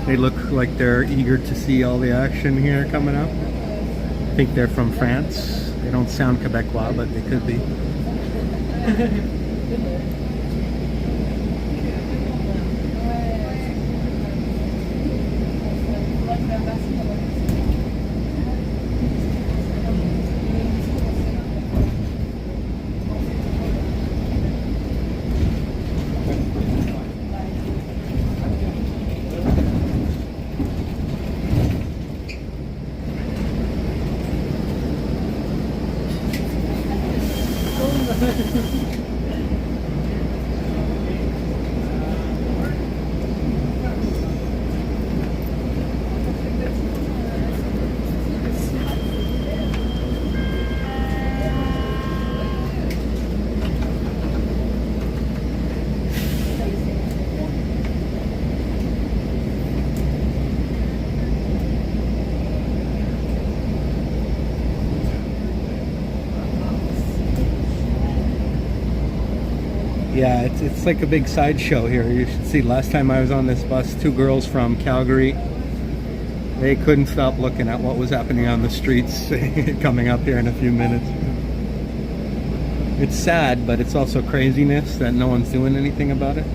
they look like they're eager to see all the action here coming up. I think they're from France. They don't sound Quebecois, but they could be. Yeah, it's like a big sideshow here. You should see, last time I was on this bus, two girls from Calgary, they couldn't stop looking at what was happening on the streets coming up here in a few minutes. It's sad, but it's also craziness that no one's doing anything about it.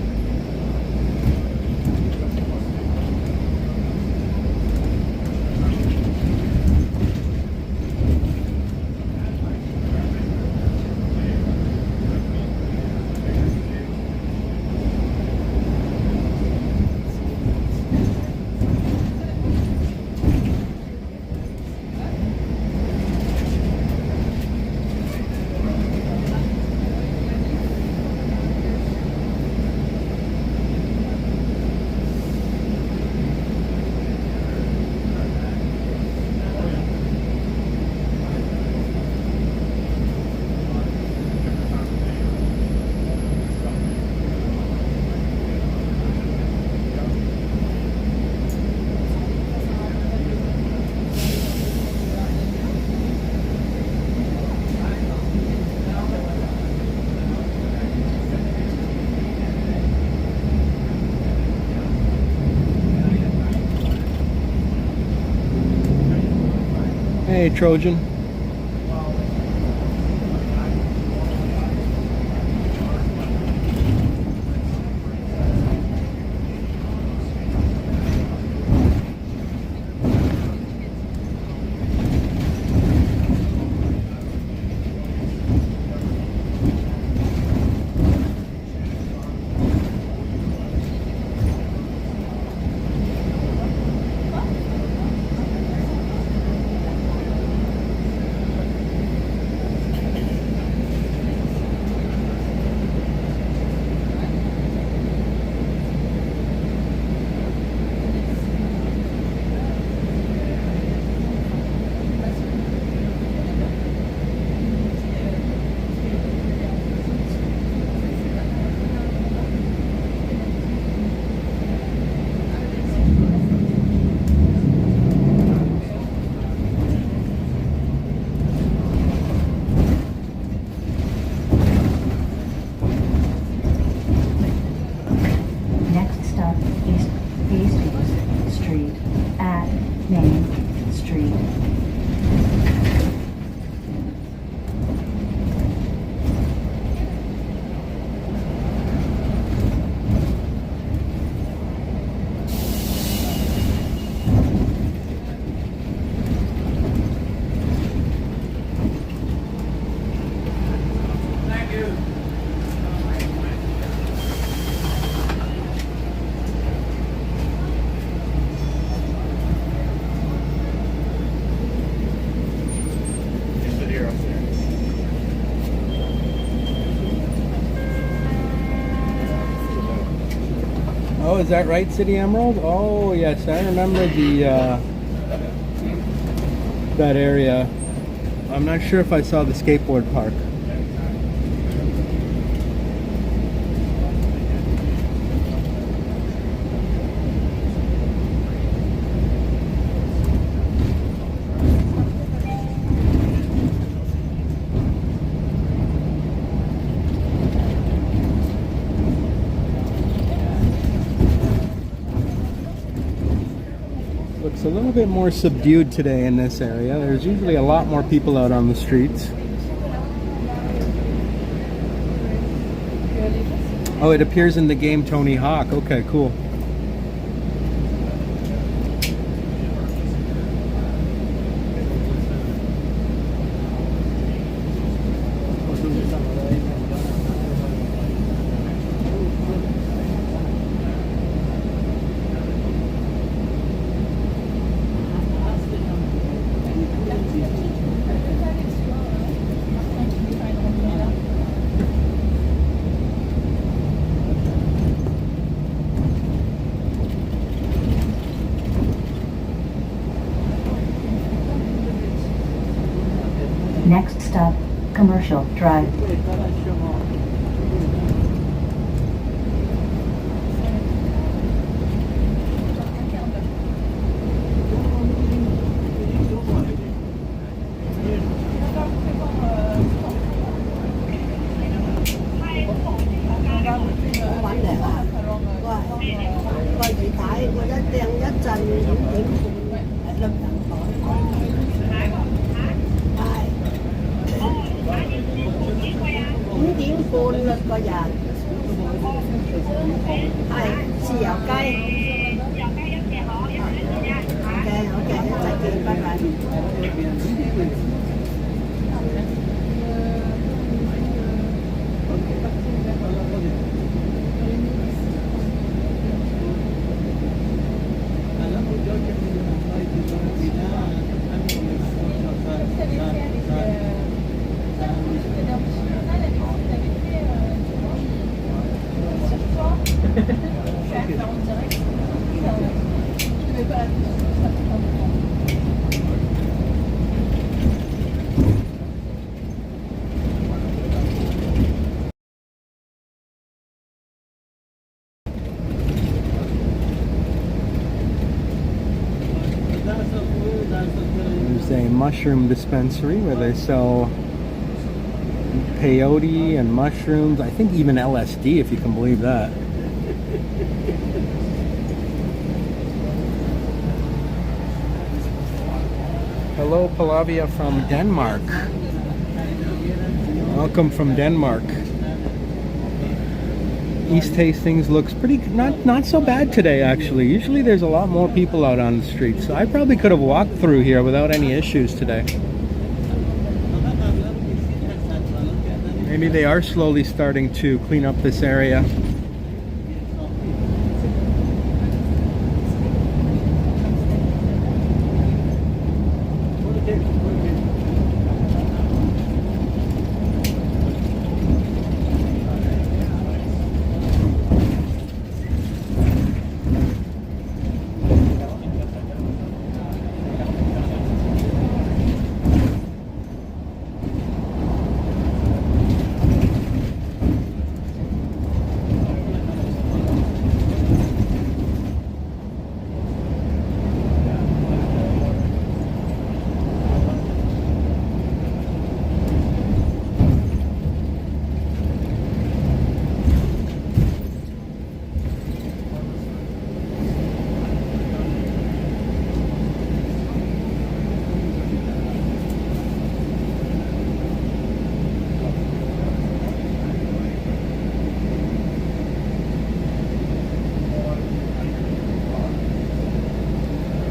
Hey, Trojan. Next stop, East Hastings Street at Main Street. Oh, is that right, City Emerald? Oh, yes, I remember the that area. I'm not sure if I saw the skateboard park. Looks a little bit more subdued today in this area. There's usually a lot more people out on the streets. Oh, it appears in the game Tony Hawk. Okay, cool. Next stop, Commercial Drive. There's a mushroom dispensary where they sell peyote and mushrooms. I think even LSD, if you can believe that. Hello, Palavia from Denmark. Welcome from Denmark. East Hastings looks pretty not so bad today, actually. Usually there's a lot more people out on the streets. So I probably could have walked through here without any issues today. Maybe they are slowly starting to clean up this area.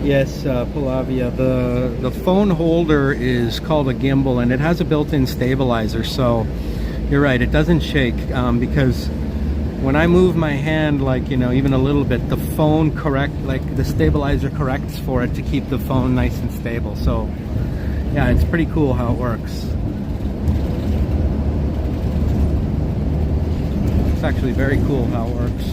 Yes, Palavia, the phone holder is called a gimbal, and it has a built-in stabilizer, so you're right, it doesn't shake, because when I move my hand, like, you know, even a little bit, the phone the stabilizer corrects for it to keep the phone nice and stable. So yeah, it's pretty cool how it works. It's actually very cool how it works,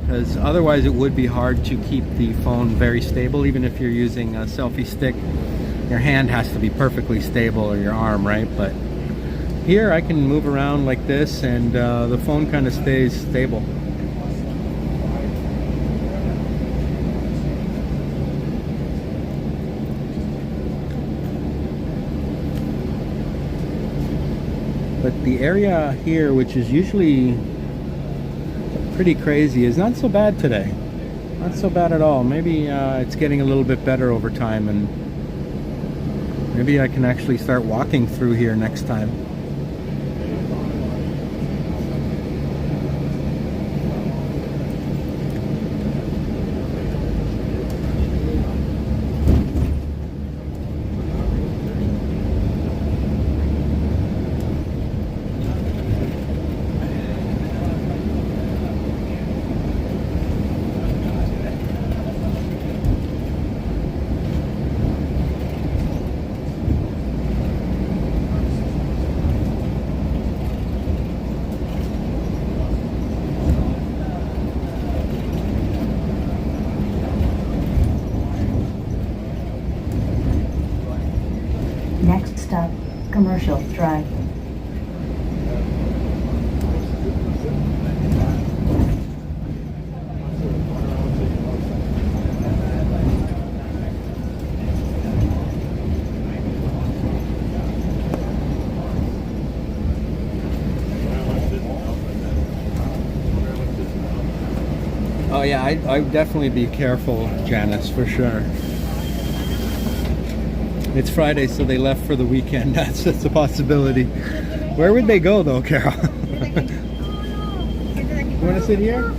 because otherwise it would be hard to keep the phone very stable. Even if you're using a selfie stick, your hand has to be perfectly stable, or your arm, right? But here I can move around like this, and the phone kind of stays stable. But the area here, which is usually pretty crazy, is not so bad today. Not so bad at all. Maybe it's getting a little bit better over time, and maybe I can actually start walking through here next time. Next stop, Commercial Drive. Oh yeah, I'd definitely be careful, Janice, for sure. It's Friday, so they left for the weekend. That's a possibility. Where would they go, though, Carol? You want to sit here?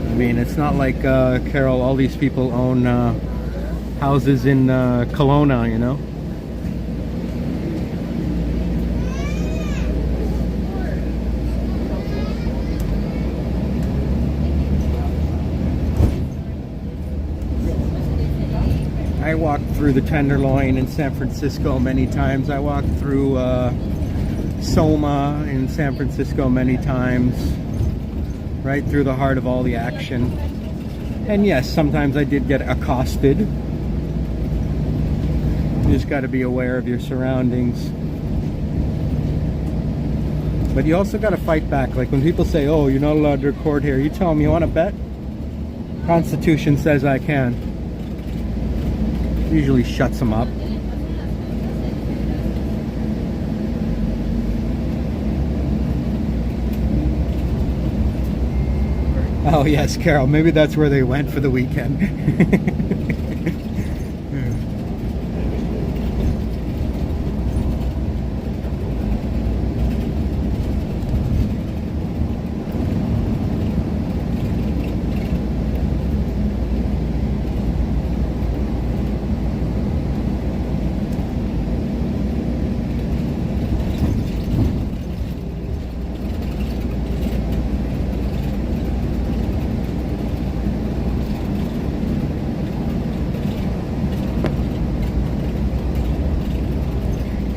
I mean, it's not like, Carol, all these people own houses in Kelowna, you know? I walked through the Tenderloin in San Francisco many times. I walked through Soma in San Francisco many times. Right through the heart of all the action. And yes, sometimes I did get accosted. You just got to be aware of your surroundings. But you also got to fight back. Like when people say, oh, you're not allowed to record here, you tell them, you want to bet? Constitution says I can. Usually shuts them up. Oh yes, Carol. Maybe that's where they went for the weekend.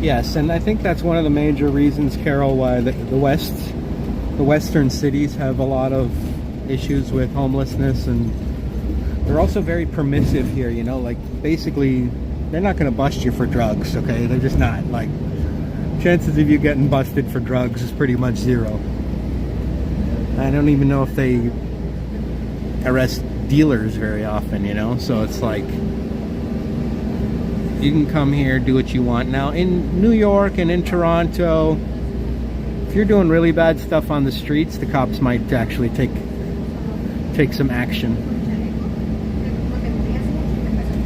Yes, and I think that's one of the major reasons, Carol, why the western cities have a lot of issues with homelessness, and they're also very permissive here, you know, like basically they're not going to bust you for drugs, okay? They're just not. Like, chances of you getting busted for drugs is pretty much zero. I don't even know if they arrest dealers very often, you know, so it's like you can come here, do what you want. Now in New York and in Toronto, if you're doing really bad stuff on the streets, the cops might actually take some action.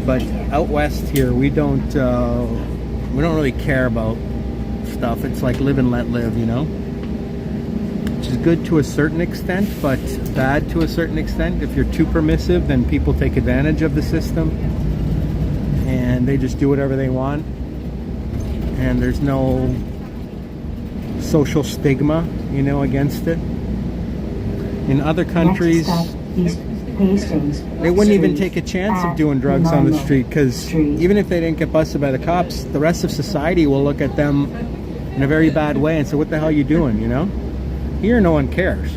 But out west here, we don't really care about stuff. It's like live and let live, you know, which is good to a certain extent, but bad to a certain extent. If you're too permissive, then people take advantage of the system and they just do whatever they want, and there's no social stigma, you know, against it. In other countries, East Hastings, they wouldn't even take a chance of doing drugs on the street, because even if they didn't get busted by the cops, the rest of society will look at them in a very bad way and say, what the hell are you doing, you know? Here no one cares.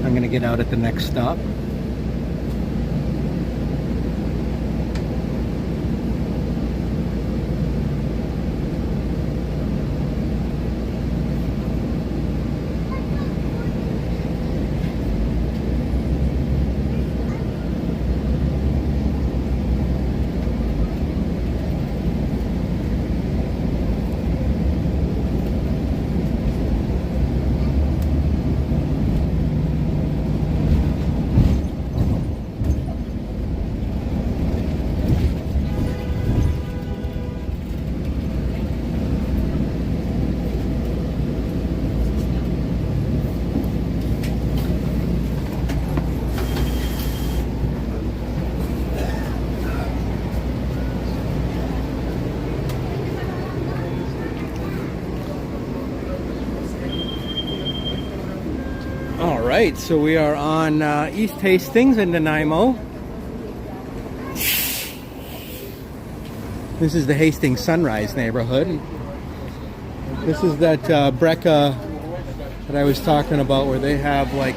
I'm going to get out at the next stop. Alright, so we are on East Hastings in Nanaimo. This is the Hastings Sunrise neighborhood. This is that Brecca that I was talking about, where they have like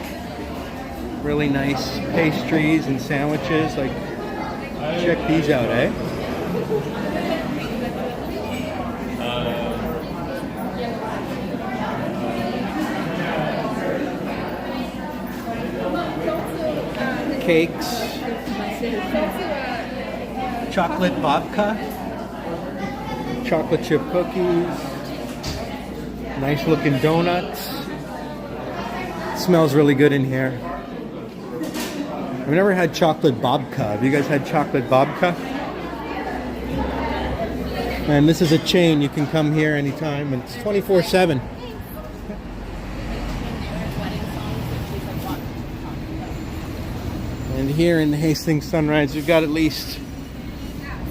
really nice pastries and sandwiches. Like, check these out, eh? Cakes, chocolate babka, chocolate chip cookies, nice looking donuts. It smells really good in here. I've never had chocolate babka. Have you guys had chocolate babka? And this is a chain. You can come here anytime, and it's 24/7. And here in the Hastings Sunrise, we've got at least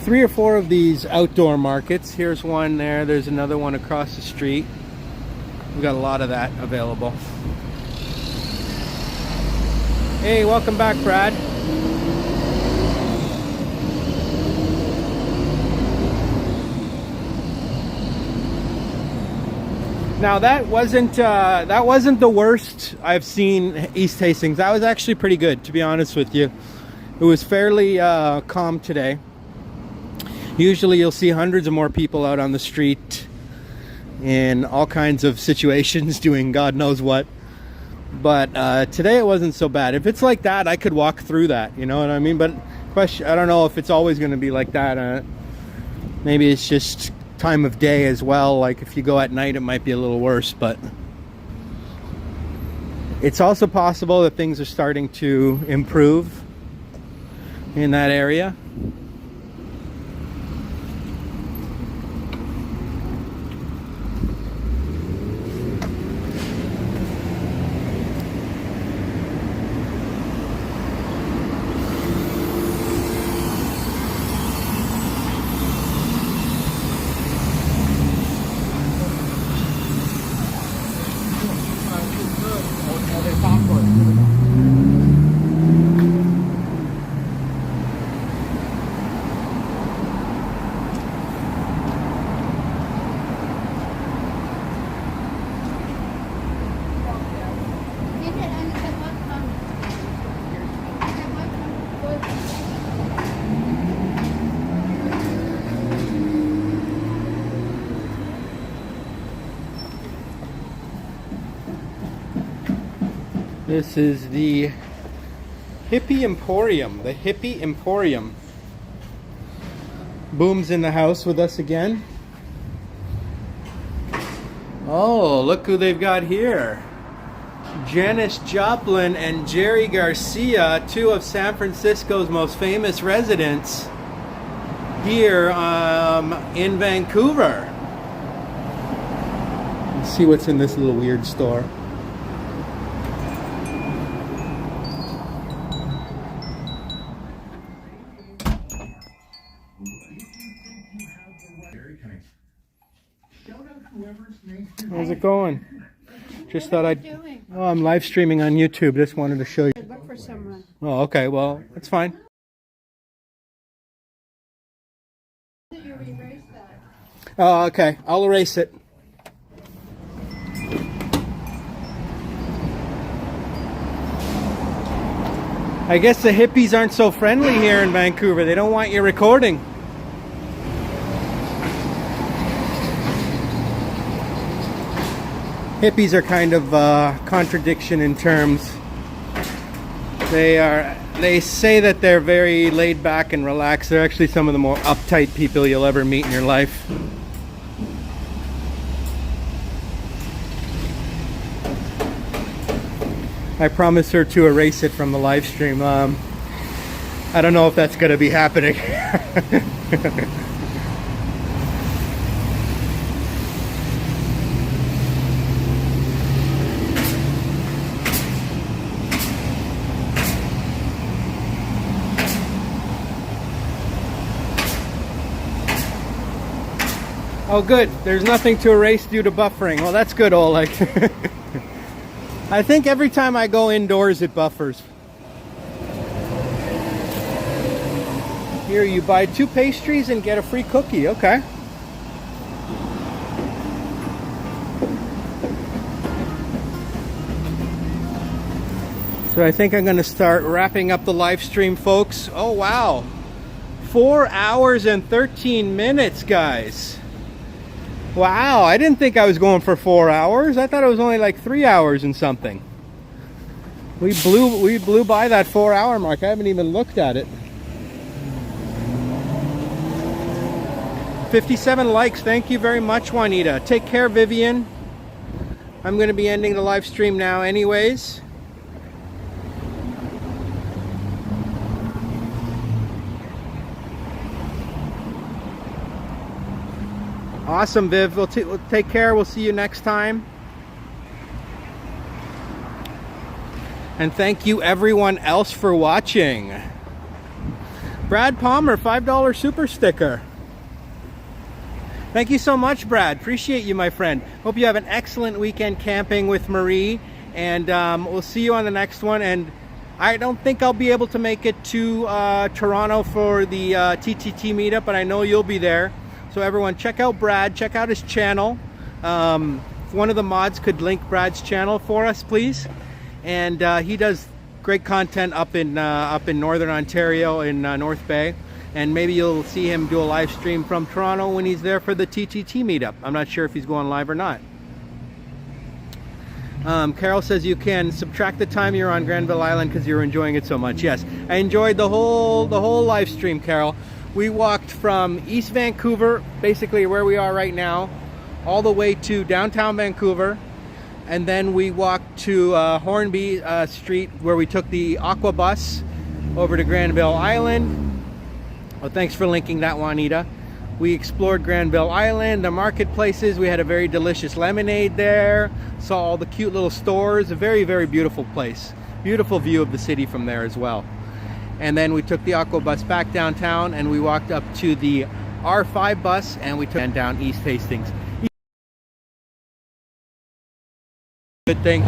3 or 4 of these outdoor markets. Here's one there. There's another one across the street. We've got a lot of that available. Hey, welcome back, Brad. Now that wasn't the worst I've seen East Hastings. That was actually pretty good, to be honest with you. It was fairly calm today. Usually you'll see hundreds of more people out on the street in all kinds of situations doing God knows what. But today it wasn't so bad. If it's like that, I could walk through that, you know what I mean? But question, I don't know if it's always going to be like that. Maybe it's just time of day as well. Like if you go at night, it might be a little worse. But it's also possible that things are starting to improve in that area. This is the Hippie Emporium. The Hippie Emporium. Boom's in the house with us again. Oh, look who they've got here. Janis Joplin and Jerry Garcia, two of San Francisco's most famous residents here in Vancouver. Let's see what's in this little weird store. How's it going? Just thought I'd... Oh, I'm live streaming on YouTube. Just wanted to show you. Look for someone. Oh, okay. Well, that's fine. You erase that. Oh, okay. I'll erase it. I guess the hippies aren't so friendly here in Vancouver. They don't want you recording. Hippies are kind of contradiction in terms. They say that they're very laid back and relaxed. They're actually some of the more uptight people you'll ever meet in your life. I promised her to erase it from the live stream. I don't know if that's going to be happening. Oh good, there's nothing to erase due to buffering. Well, that's good, Oleg. I think every time I go indoors it buffers. Here, you buy 2 pastries and get a free cookie. Okay. So I think I'm going to start wrapping up the live stream, folks. Oh wow, 4 hours and 13 minutes, guys. Wow, I didn't think I was going for 4 hours. I thought it was only like 3 hours and something. We blew by that 4-hour mark. I haven't even looked at it. 57 likes. Thank you very much, Juanita. Take care, Vivian. I'm going to be ending the live stream now anyways. Awesome, Viv. We'll take care. We'll see you next time. And thank you everyone else for watching. Brad Palmer, $5 super sticker. Thank you so much, Brad. Appreciate you, my friend. Hope you have an excellent weekend camping with Marie. And we'll see you on the next one. And I don't think I'll be able to make it to Toronto for the TTT meetup, but I know you'll be there. So everyone, check out Brad, check out his channel. if one of the mods could link Brad's channel for us, please. And he does great content up in Northern Ontario in North Bay. And maybe you'll see him do a live stream from Toronto when he's there for the TTT meetup. I'm not sure if he's going live or not. Carol says you can subtract the time you're on Granville Island because you're enjoying it so much. Yes, I enjoyed the whole live stream, Carol. We walked from East Vancouver, basically where we are right now, all the way to downtown Vancouver, and then we walked to Hornby Street, where we took the Aqua bus over to Granville Island. Well, thanks for linking that, Juanita. We explored Granville Island, the marketplaces. We had a very delicious lemonade there. Saw all the cute little stores. A very, very beautiful place. Beautiful view of the city from there as well. And then we took the Aqua bus back downtown, and we walked up to the R5 bus, and we took down East Hastings. Good thing,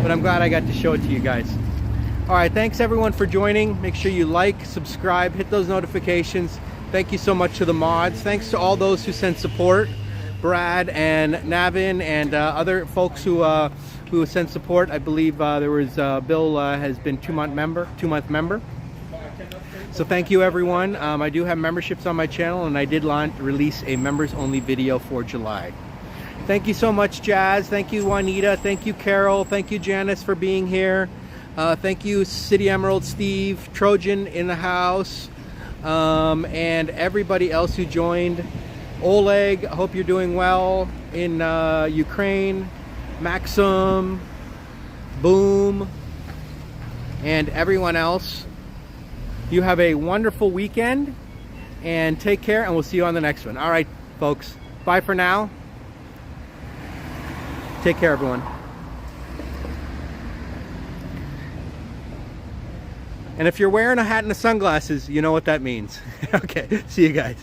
but I'm glad I got to show it to you guys. All right, thanks everyone for joining. Make sure you like, subscribe, hit those notifications. Thank you so much to the mods. Thanks to all those who sent support, Brad and Navin and other folks who sent support. I believe there was Bill has been 2-month member. So thank you everyone. I do have memberships on my channel, and I did release a members only video for July. Thank you so much, Jazz. Thank you, Juanita. Thank you, Carol. Thank you, Janice, for being here. Thank you, City Emerald Steve, Trojan in the house, and everybody else who joined. Oleg, I hope you're doing well in Ukraine. Maxim, Boom, and everyone else. You have a wonderful weekend, and take care, and we'll see you on the next one. All right, folks. Bye for now. Take care, everyone. And if you're wearing a hat and the sunglasses, you know what that means. Okay, see you guys.